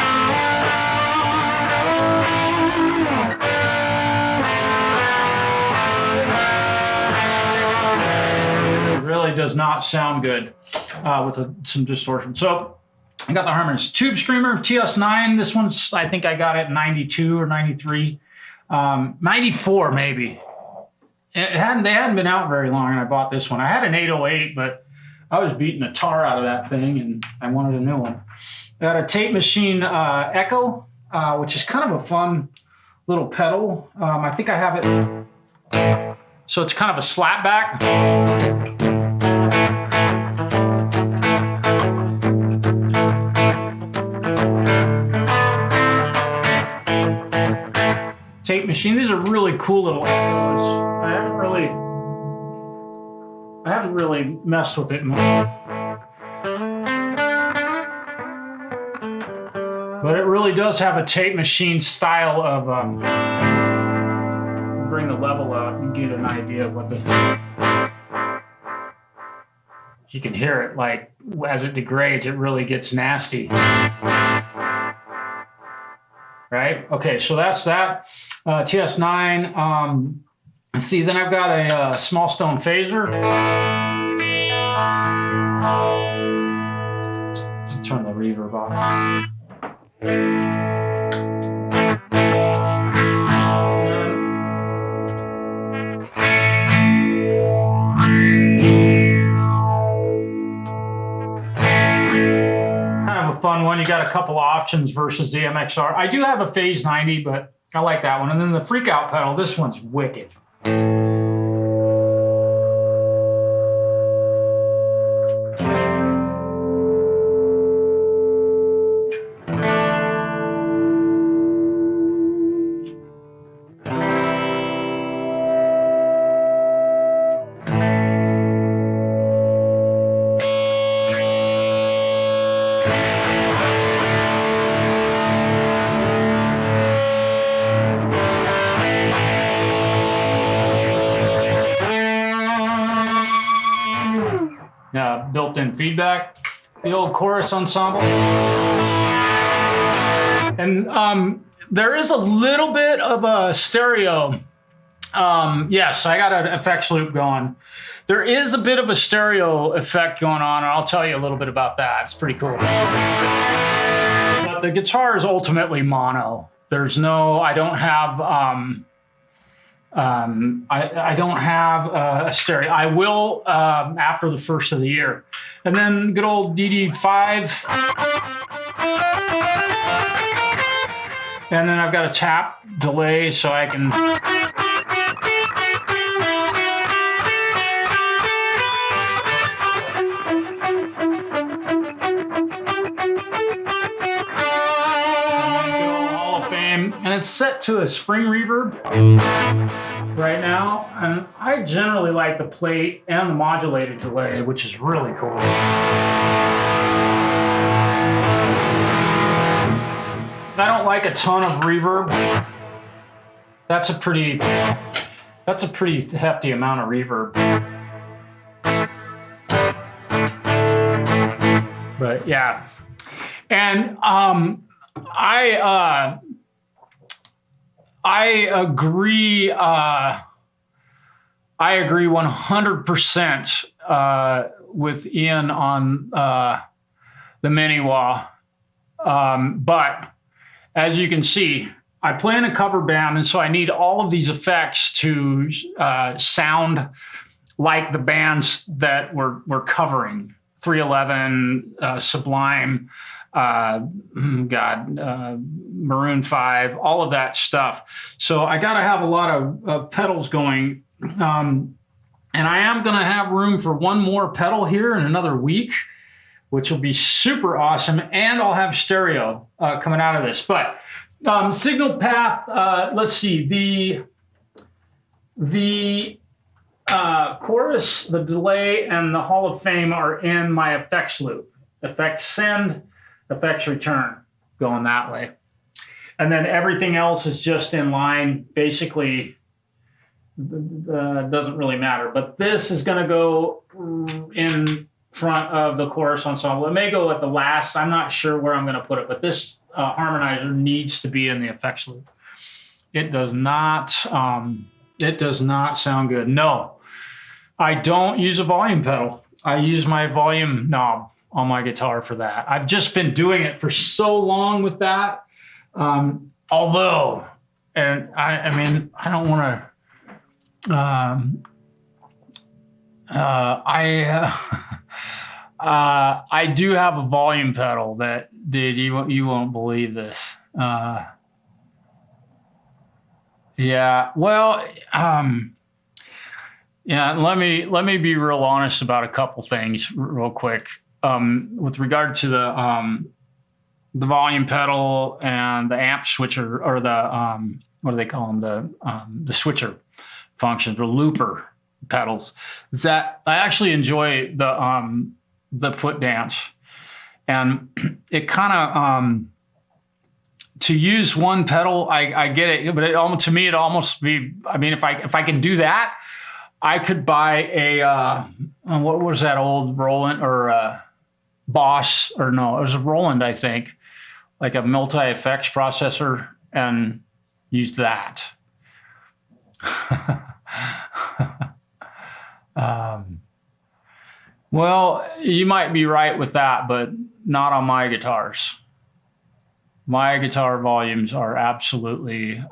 It really does not sound good with some distortion. So I got the Harmonist Tube Screamer TS9. This one's, I think I got it 92 or 93, 94 maybe. They hadn't been out very long, and I bought this one. I had an 808, but I was beating the tar out of that thing, and I wanted a new one. I got a Tape Machine Echo, which is kind of a fun little pedal. I think I have it. So it's kind of a slapback. Tape Machine. These are really cool little echoes. I haven't really messed with it much. But it really does have a Tape Machine style of bring the level up and get an idea of what the you can hear it like as it degrades, it really gets nasty. Right? Okay, so that's that. TS9. Let's see, then I've got a small stone phaser. Turn the reverb off. Fun one. You got a couple options versus the MXR. I do have a Phase 90, but I like that one. And then the Freak Out pedal, this one's wicked. Built-in feedback, the old chorus ensemble. And there is a little bit of a stereo. Yes, I got an effects loop going. There is a bit of a stereo effect going on, and I'll tell you a little bit about that. It's pretty cool. But the guitar is ultimately mono. There's no, I don't have I don't have a stereo. I will after the first of the year. And then good old DD5. And then I've got a tap delay so I can Hall of Fame. And it's set to a spring reverb right now, and I generally like the plate and the modulated delay, which is really cool. I don't like a ton of reverb. That's a pretty hefty amount of reverb. But yeah, and I agree. I agree 100% with Ian on the mini wah. But as you can see, I play in a cover band, and so I need all of these effects to sound like the bands that we're covering. 311, Sublime. Maroon 5, all of that stuff. So I got to have a lot of pedals going. And I am going to have room for one more pedal here in another week, which will be super awesome. And I'll have stereo coming out of this. But signal path, let's see, the chorus, the delay, and the Hall of Fame are in my effects loop. Effects send, effects return, going that way. And then everything else is just in line, basically. Doesn't really matter, but this is going to go in front of the chorus ensemble. It may go at the last. I'm not sure where I'm going to put it, but this harmonizer needs to be in the effects loop. It does not. It does not sound good. No, I don't use a volume pedal. I use my volume knob on my guitar for that. I've just been doing it for so long with that. Although, and I mean, I don't want to. I do have a volume pedal that, dude, you won't believe this. Yeah, well, yeah, let me be real honest about a couple things real quick. With regard to the volume pedal and the amp switcher, or the what do they call them, the switcher functions, or looper pedals, is that I actually enjoy the foot dance, and it kind of to use one pedal, I get it, but to me it almost be, I mean, if I can do that, I could buy a what was that old Roland or Boss, or no, it was a Roland, I think, like a multi-effects processor, and use that. Well, you might be right with that, but not on my guitars. My guitar volumes are absolutely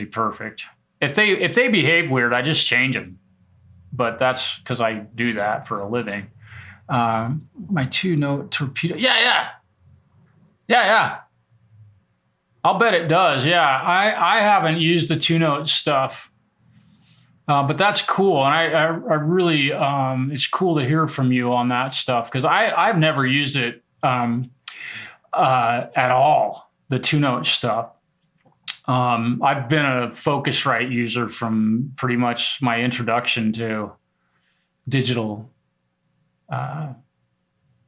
perfect. If they behave weird, I just change them. But that's because I do that for a living. My 2-note torpedo. Yeah. I'll bet it does. Yeah, I haven't used the 2-note stuff, but that's cool. And I really, it's cool to hear from you on that stuff, because I've never used it at all, the 2-note stuff. I've been a Focusrite user from pretty much my introduction to digital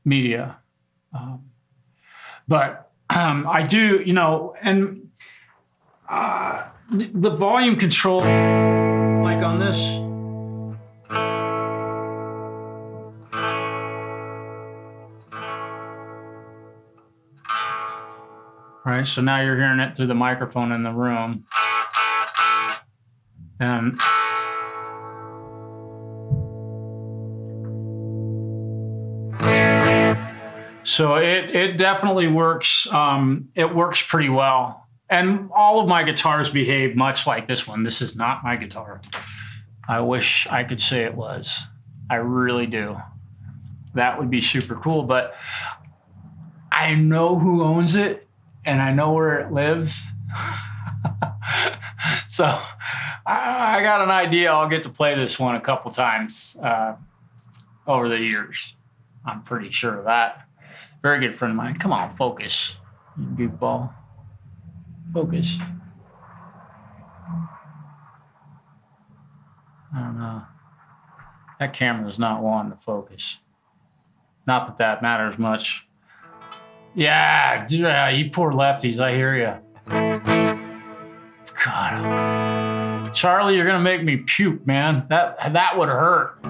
media. But I do, and the volume control, like on this, right? So now you're hearing it through the microphone in the room. And so it definitely works. It works pretty well. And all of my guitars behave much like this one. This is not my guitar. I wish I could say it was. I really do. That would be super cool. But I know who owns it, and I know where it lives. So I got an idea. I'll get to play this one a couple times over the years. I'm pretty sure of that. Very good friend of mine. Come on, focus, you goofball. Focus. I don't know. That camera's not wanting to focus. Not that that matters much. Yeah, you poor lefties, I hear you. God. Charlie, you're going to make me puke, man. That would hurt.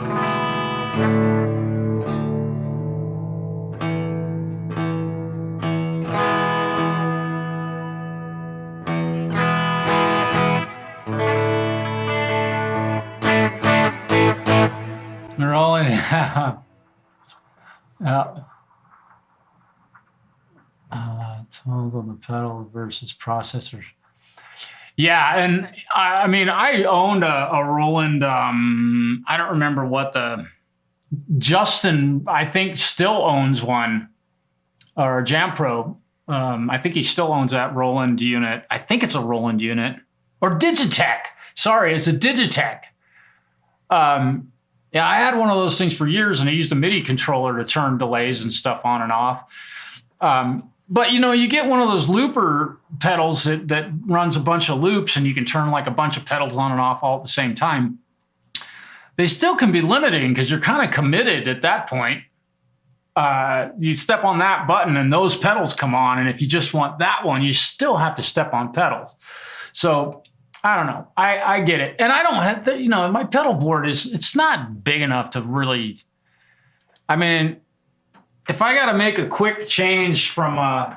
They're all in. Tones on the pedal versus processors. Yeah, and I mean, I owned a Roland. I don't remember what the Justin, I think, still owns one, or Jam Pro. I think he still owns that Roland unit. I think it's a Roland unit. or Digitech. Sorry, it's a Digitech. Yeah, I had one of those things for years, and I used a MIDI controller to turn delays and stuff on and off. But you know, you get one of those looper pedals that runs a bunch of loops, and you can turn like a bunch of pedals on and off all at the same time. They still can be limiting because you're kind of committed at that point. You step on that button and those pedals come on, and if you just want that one, you still have to step on pedals. So I don't know. I get it. And I don't have to, you know, my pedal board it's not big enough to really, I mean, if I got to make a quick change from, I'm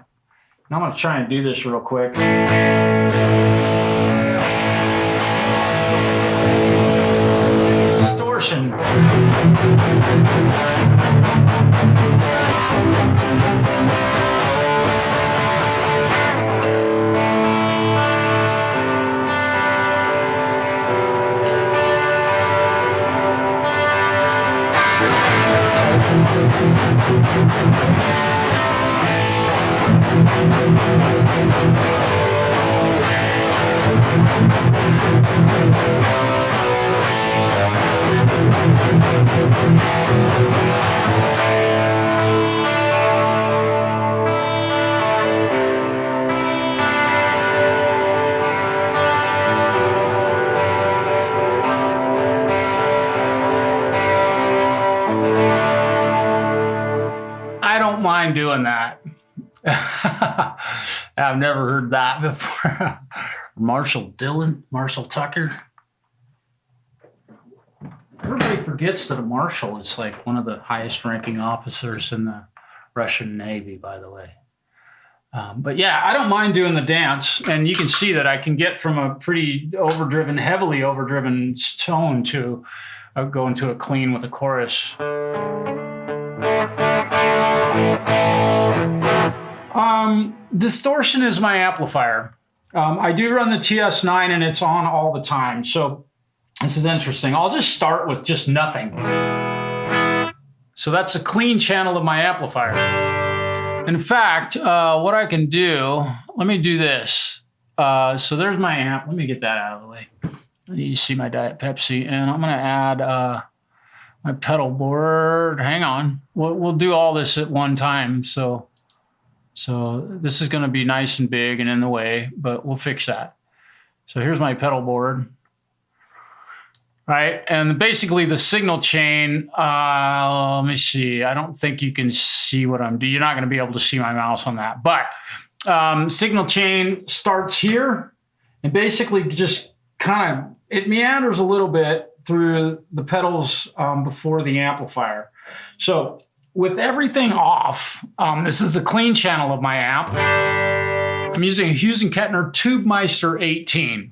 going to try and do this real quick. Distortion. I don't mind doing that. I've never heard that before. Marshall Tucker. Everybody forgets that a marshal is like one of the highest ranking officers in the Russian Navy, by the way. But yeah, I don't mind doing the dance. And you can see that I can get from a pretty overdriven, heavily overdriven tone to go into a clean with a chorus. Distortion is my amplifier. I do run the TS9 and it's on all the time. So this is interesting. I'll just start with just nothing. So that's a clean channel of my amplifier. In fact, what I can do, let me do this. So there's my amp. Let me get that out of the way. You see my Diet Pepsi, and I'm going to add my pedal board. Hang on. We'll do all this at one time. So this is going to be nice and big and in the way, but we'll fix that. So here's my pedal board. Right, and basically the signal chain, let me see. I don't think you can see what I'm doing. You're not going to be able to see my mouse on that. But signal chain starts here and basically just kind of, it meanders a little bit through the pedals before the amplifier. So with everything off, this is a clean channel of my amp. I'm using a Hughs Kettner Tubemeister 18.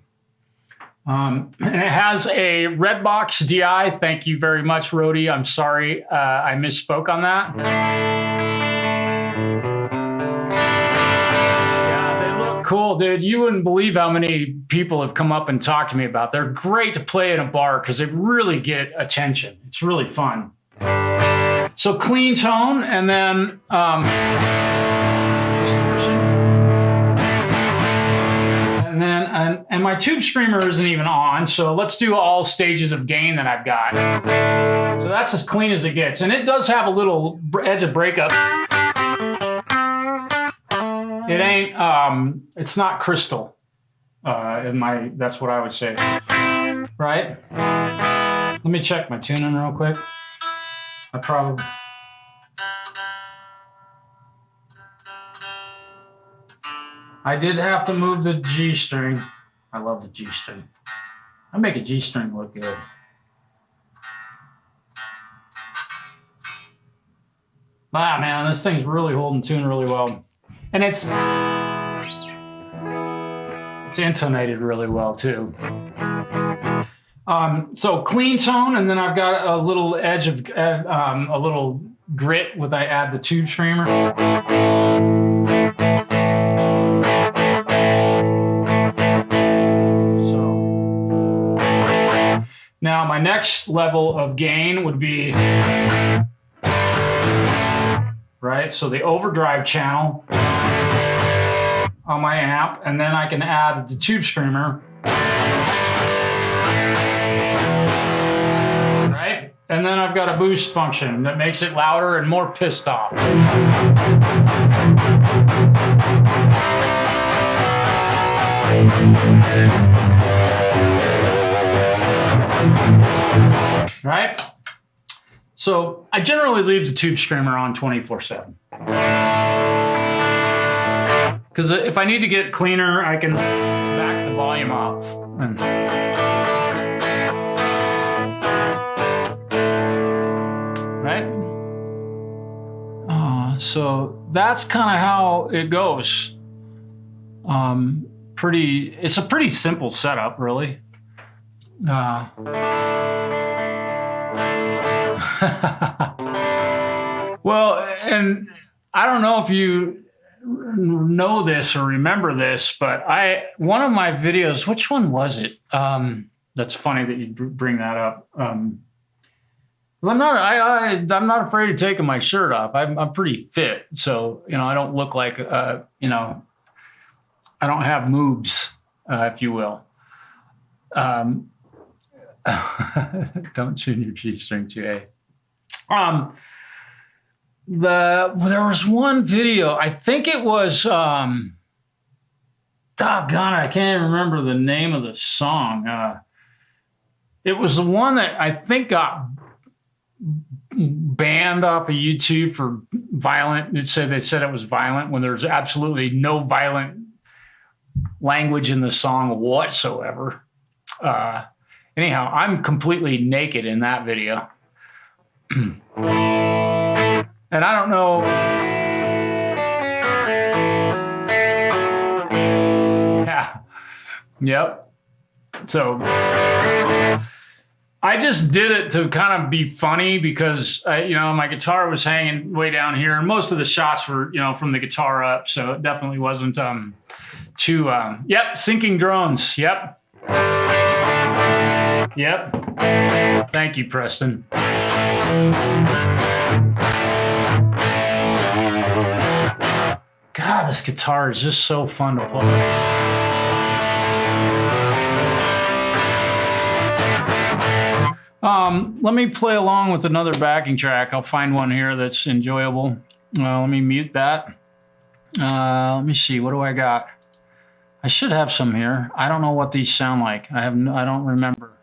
And it has a red box DI. Thank you very much, Rody. I'm sorry I misspoke on that. Yeah, they look cool, dude. You wouldn't believe how many people have come up and talked to me about. They're great to play in a bar because they really get attention. It's really fun. So clean tone, and then distortion. And then, and my tube screamer isn't even on, so let's do all stages of gain that I've got. So that's as clean as it gets. And it does have a little edge of breakup. It ain't, it's not crystal. That's what I would say. Right? Let me check my tuning real quick. I did have to move the G string. I love the G string. I make a G string look good. Wow, man, this thing's really holding tune really well. And it's intonated really well too. So clean tone, and then I've got a little edge of, a little grit with I add the tube screamer. Now, my next level of gain would be, right, so the overdrive channel on my amp, and then I can add the tube screamer. And then I've got a boost function that makes it louder and more pissed off. Right? So I generally leave the tube screamer on 24/7. Because if I need to get cleaner, I can back the volume off. Right? So that's kind of how it goes. It's a pretty simple setup, really. Well, and I don't know if you know this or remember this, but one of my videos, which one was it? That's funny that you bring that up. I'm not afraid of taking my shirt off. I'm pretty fit, so I don't look like I don't have moobs, if you will. Don't tune your G-string too, eh? There was one video, I think it was, doggone it, I can't even remember the name of the song. It was the one that I think got banned off of YouTube for violent. They said it was violent when there's absolutely no violent language in the song whatsoever. Anyhow, I'm completely naked in that video. And I don't know. Yeah. Yep. So I just did it to kind of be funny because, my guitar was hanging way down here, and most of the shots were, from the guitar up. So it definitely wasn't too. Yep. Sinking drones. Yep. Yep. Thank you, Preston. God, this guitar is just so fun to play. Let me play along with another backing track. I'll find one here that's enjoyable. Let me mute that. Let me see. What do I got? I should have some here. I don't know what these sound like. I don't remember.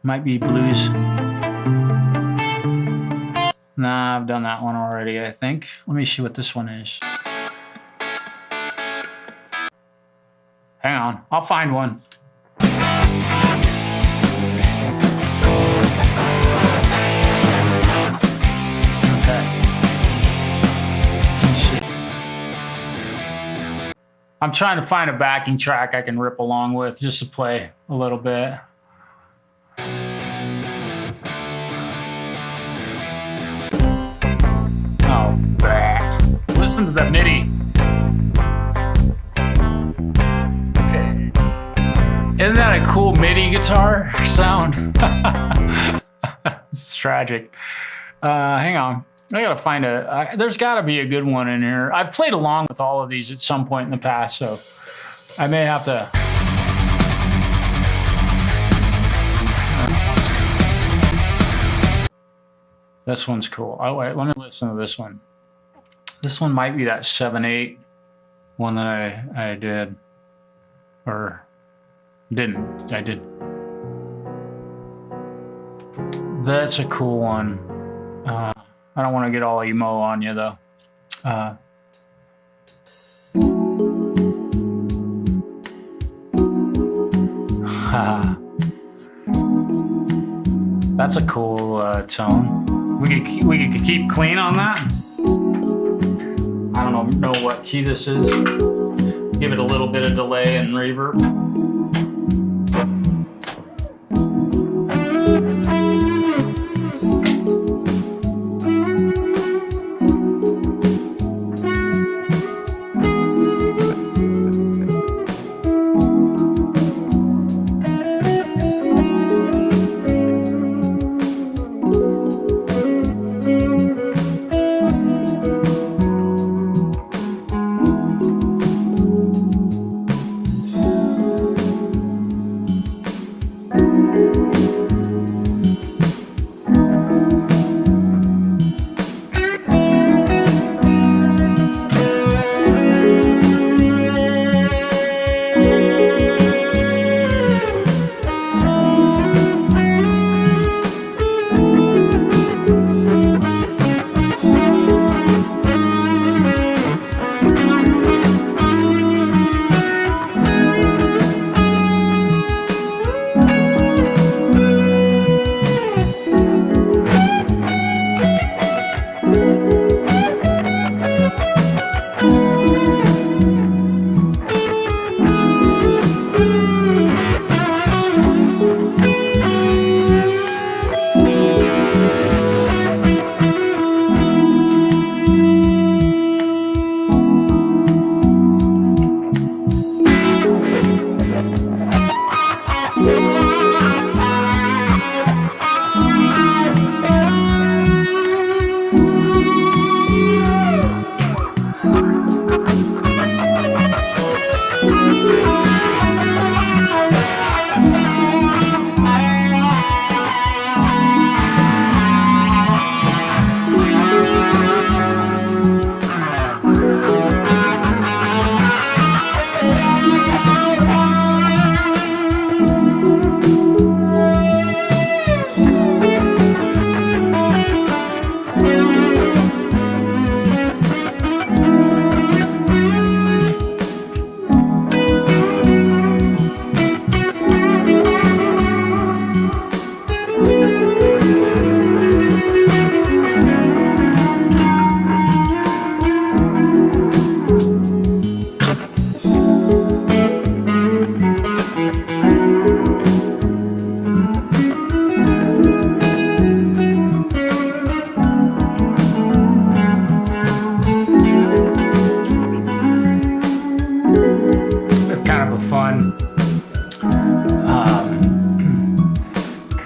Might be blues. Nah, I've done that one already, I think. Let me see what this one is. Hang on, I'll find one. Okay. Let's see. I'm trying to find a backing track I can rip along with just to play a little bit. Oh, listen to the MIDI. Isn't that a cool MIDI guitar sound? It's tragic. Hang on. I gotta find there's gotta be a good one in here. I've played along with all of these at some point in the past, so I may have to. This one's cool. Oh, wait, let me listen to this one. This one might be that 7/8 one that I did. Or didn't. I did. That's a cool one. I don't want to get all emo on you, though. That's a cool tone. We could keep clean on that. I don't know what key this is. Give it a little bit of delay and reverb.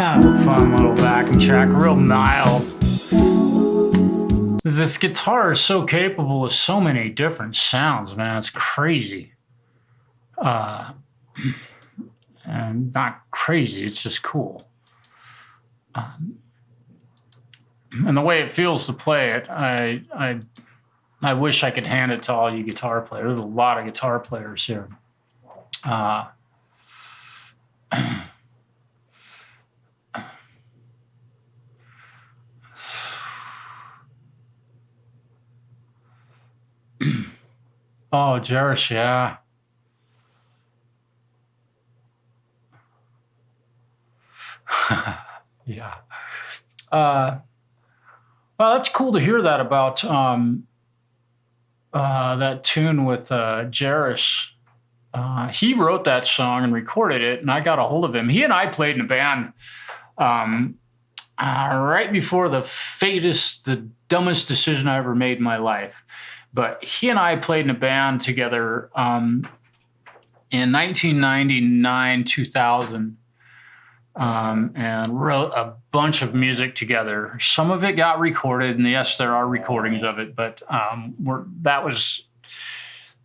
kind of a fun little backing track, real mild. This guitar is so capable of so many different sounds, man. It's crazy. And not crazy, it's just cool. And the way it feels to play it, I wish I could hand it to all you guitar players. There's a lot of guitar players here. Oh, Jerish, yeah. Yeah. Well, that's cool to hear that about that tune with Jerish. He wrote that song and recorded it, and I got a hold of him. He and I played in a band right before the dumbest decision I ever made in my life. But he and I played in a band together in 1999, 2000, and wrote a bunch of music together. Some of it got recorded, and yes, there are recordings of it, but that was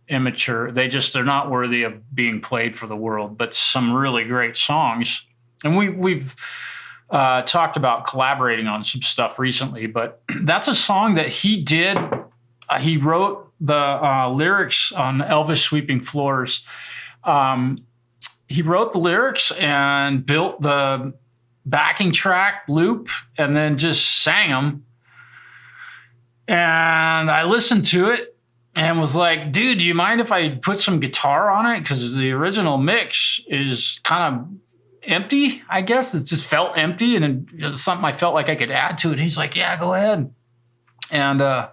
immature. They're not worthy of being played for the world, but some really great songs. And we've talked about collaborating on some stuff recently, but that's a song that he did. He wrote the lyrics on Elvis Sweeping Floors. He wrote the lyrics and built the backing track loop and then just sang them. And I listened to it and was like, dude, do you mind if I put some guitar on it? Because the original mix is kind of empty, I guess. It just felt empty, and it was something I felt like I could add to it. And he's like, yeah, go ahead. And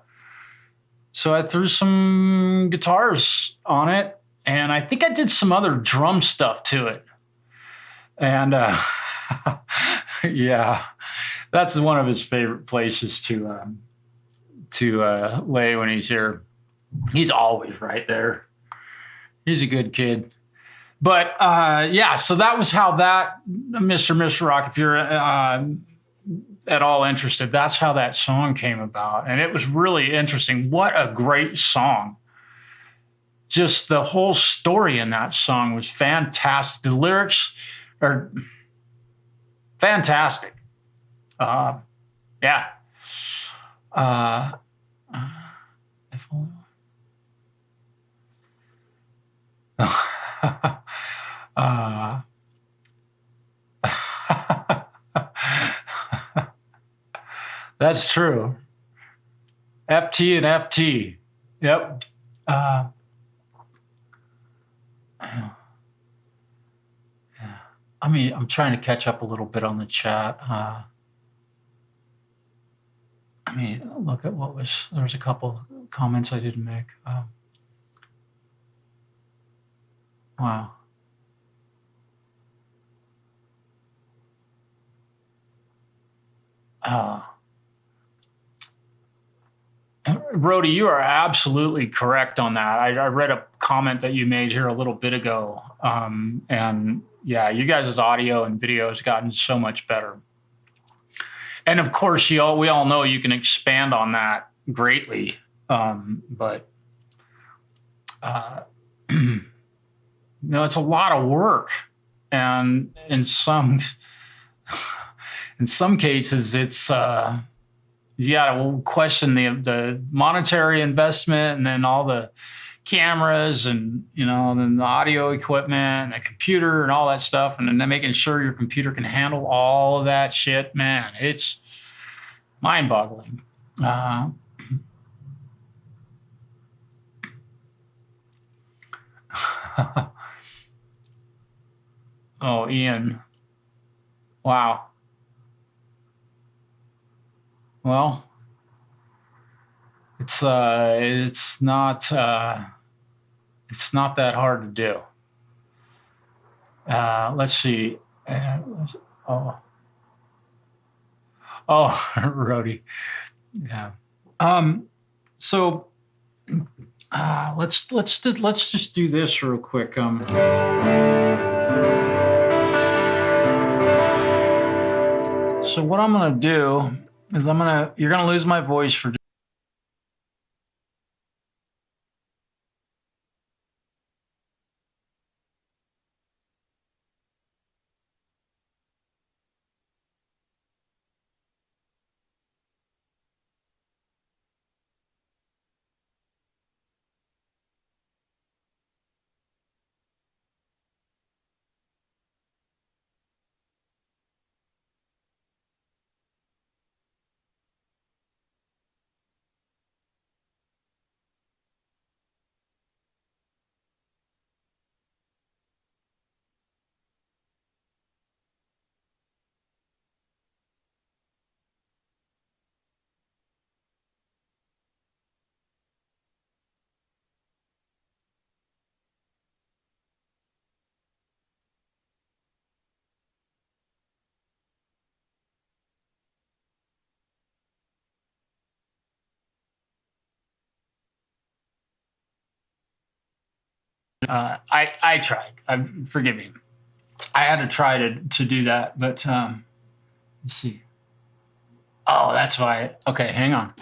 so I threw some guitars on it, and I think I did some other drum stuff to it. And yeah, that's one of his favorite places to lay when he's here. He's always right there. He's a good kid. But yeah, so that was how that, Mr. Rock, if you're at all interested, that's how that song came about. And it was really interesting. What a great song. Just the whole story in that song was fantastic. The lyrics are fantastic. Yeah. If only... That's true. FT and FT. Yep. Yeah. I mean, I'm trying to catch up a little bit on the chat. I mean, look at there was a couple comments I didn't make. Wow. Brody, you are absolutely correct on that. I read a comment that you made here a little bit ago. And yeah, you guys' audio and video has gotten so much better. And of course, we all know you can expand on that greatly. But it's a lot of work. And in some cases, it's you got to question the monetary investment, and then all the cameras, and and then the audio equipment and the computer and all that stuff, and then making sure your computer can handle all of that shit. Man, it's mind-boggling. Oh, Ian. Wow. Well, it's not that hard to do. Let's see. Rody. Yeah. So let's just do this real quick. So what I'm gonna do is you're gonna lose my voice for. I tried. Forgive me. I had to try to do that, but let's see. Oh, that's why. Okay, hang on.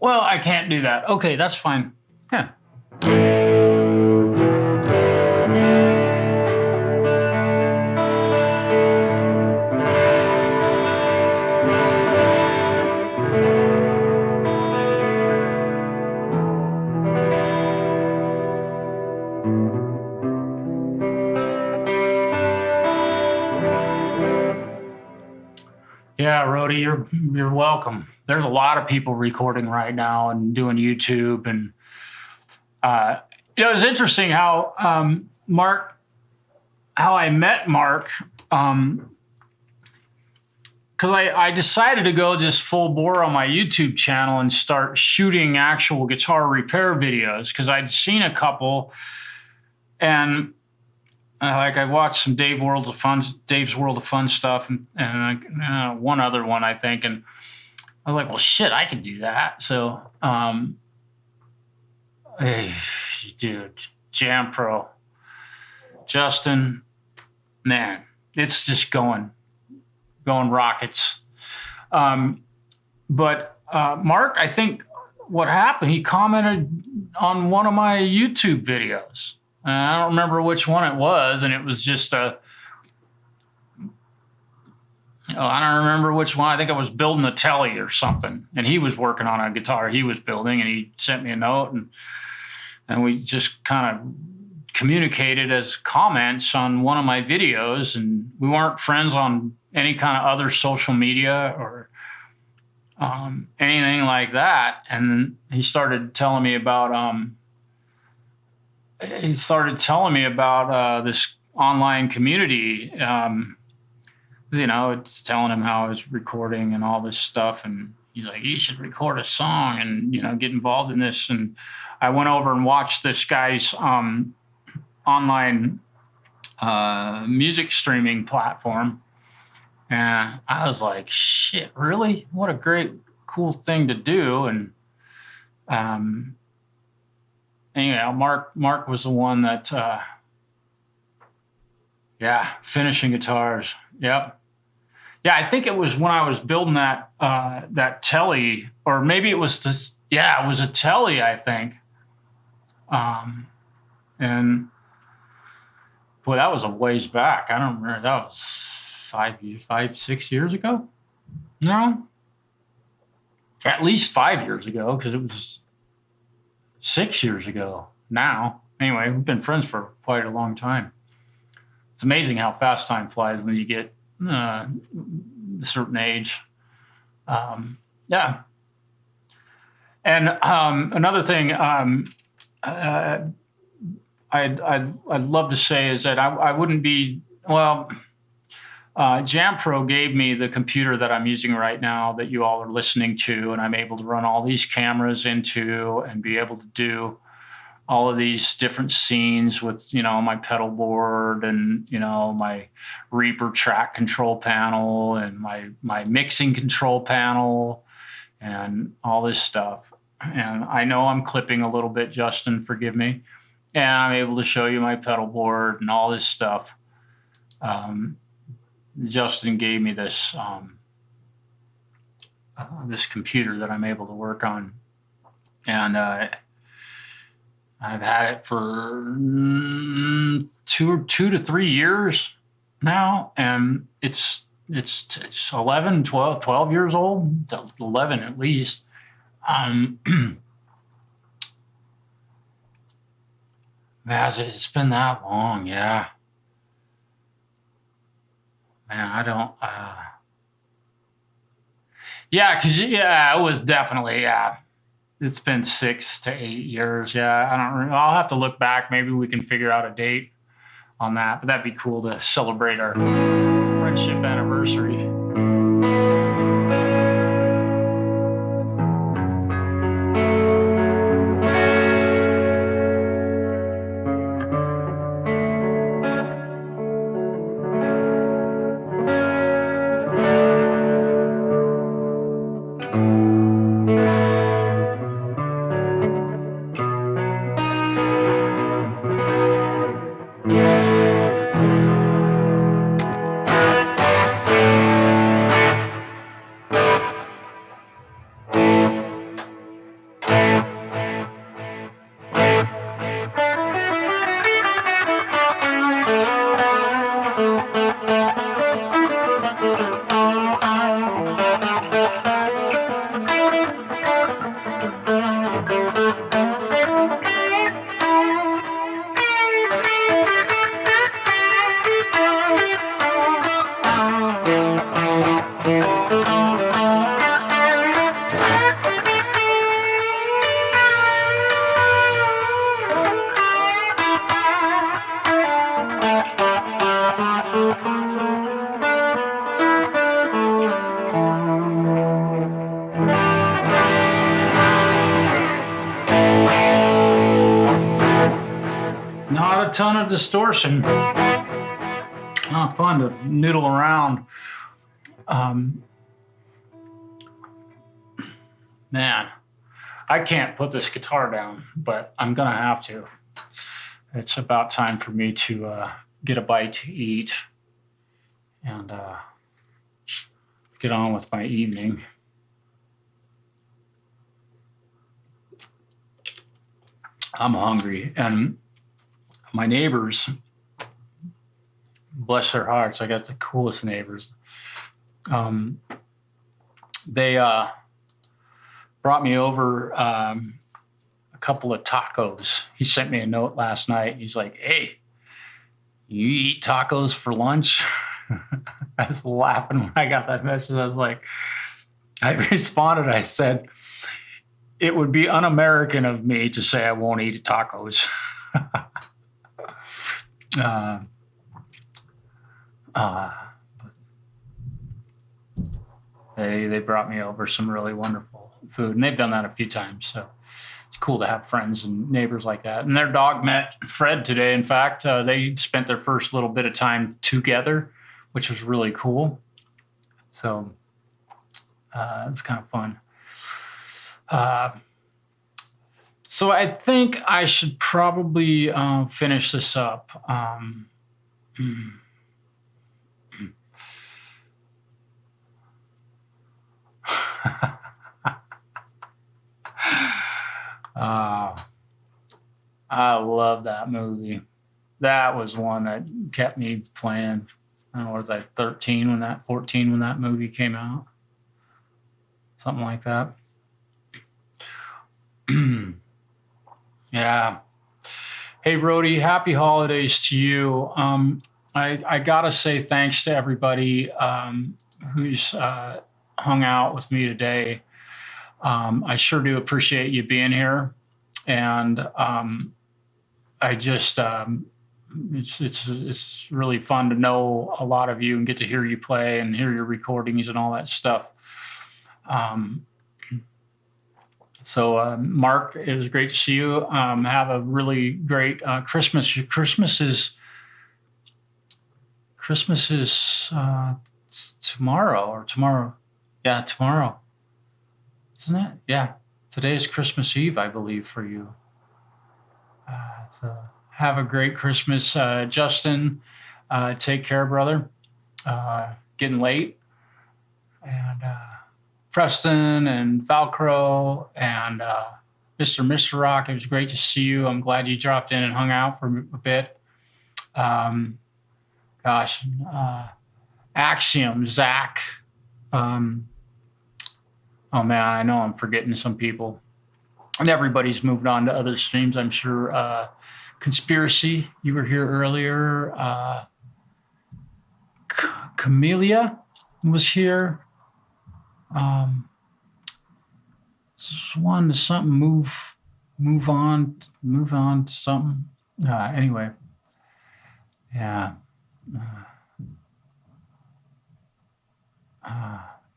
Well, I can't do that. Okay, that's fine. Yeah. Yeah, Rody, you're welcome. There's a lot of people recording right now and doing YouTube, and it's interesting how how I met Mark, because I decided to go just full bore on my YouTube channel and start shooting actual guitar repair videos because I'd seen a couple, and I watched some Dave's World of Fun stuff, and one other one I think, and I was like, well, shit, I could do that. So, hey, dude, Jam Pro, Justin, man, it's just going rockets. But Mark, I think what happened, he commented on one of my YouTube videos. I don't remember which one it was, and it was just I don't remember which one. I think I was building a telly or something, and he was working on a guitar he was building, and he sent me a note, and we just kind of communicated as comments on one of my videos, and we weren't friends on any kind of other social media or anything like that. And then he started telling me about this online community. It's telling him how I was recording and all this stuff. And he's like, you should record a song and, get involved in this. And I went over and watched this guy's online music streaming platform. And I was like, shit, really? What a great, cool thing to do. And anyway, Mark was the one that, finishing guitars. Yep. Yeah, I think it was when I was building that telly, or maybe it was this. Yeah, it was a telly, I think. And boy, that was a ways back. I don't remember. That was 6 years ago. No, at least 5 years ago, because it was 6 years ago now. Anyway, we've been friends for quite a long time. It's amazing how fast time flies when you get a certain age. Yeah. And another thing I'd love to say is that I wouldn't be, Jam Pro gave me the computer that I'm using right now that you all are listening to, and I'm able to run all these cameras into and be able to do all of these different scenes with, my pedal board and, my Reaper track control panel and my mixing control panel and all this stuff. And I know I'm clipping a little bit, Justin, forgive me. And I'm able to show you my pedal board and all this stuff. Justin gave me this this computer that I'm able to work on, and I've had it for 2 to 3 years now, and it's 11, 12 years old, 11 at least. It's been that long, yeah. Man, I don't. It was definitely, it's been 6 to 8 years. Yeah, I don't. I'll have to look back. Maybe we can figure out a date on that. But that'd be cool to celebrate our friendship anniversary. Not a ton of distortion. Not fun to noodle around. Man, I can't put this guitar down, but I'm gonna have to. It's about time for me to get a bite to eat and get on with my evening. I'm hungry, and my neighbors, bless their hearts, I got the coolest neighbors. They brought me over a couple of tacos. He sent me a note last night. He's like, "Hey, you eat tacos for lunch?" I was laughing when I got that message. I responded, I said, "It would be un-American of me to say I won't eat tacos." They brought me over some really wonderful food, and they've done that a few times. So it's cool to have friends and neighbors like that. And their dog met Fred today. In fact, they spent their first little bit of time together, which was really cool. So it's kind of fun. So I think I should probably finish this up. I love that movie. That was one that kept me playing. I don't know, was I 14 when that movie came out? Something like that. Yeah. Hey, Rody, happy holidays to you. I gotta say thanks to everybody who's hung out with me today. I sure do appreciate you being here, and I just it's really fun to know a lot of you and get to hear you play and hear your recordings and all that stuff. So, Mark, it was great to see you. Have a really great Christmas. Christmas is tomorrow or tomorrow. Yeah, tomorrow, isn't it? Yeah, today is Christmas Eve, I believe, for you. So have a great Christmas, Justin. Take care, brother. Getting late, and Preston and Valcro and Mr. Rock. It was great to see you. I'm glad you dropped in and hung out for a bit. Gosh, Axiom, Zach. Oh man, I know I'm forgetting some people. And everybody's moved on to other streams, I'm sure. Conspiracy, you were here earlier. Camellia was here. Just wanted to something move on to something. Anyway, yeah.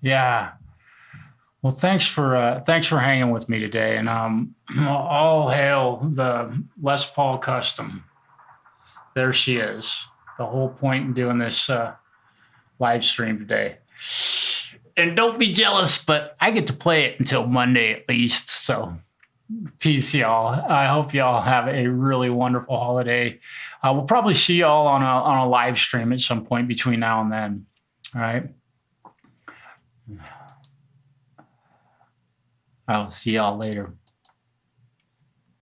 Yeah. Well, thanks for hanging with me today, and all hail the Les Paul Custom. There she is. The whole point in doing this live stream today. And don't be jealous, but I get to play it until Monday at least. So, peace, y'all. I hope y'all have a really wonderful holiday. We'll probably see y'all on a live stream at some point between now and then. All right. I'll see y'all later.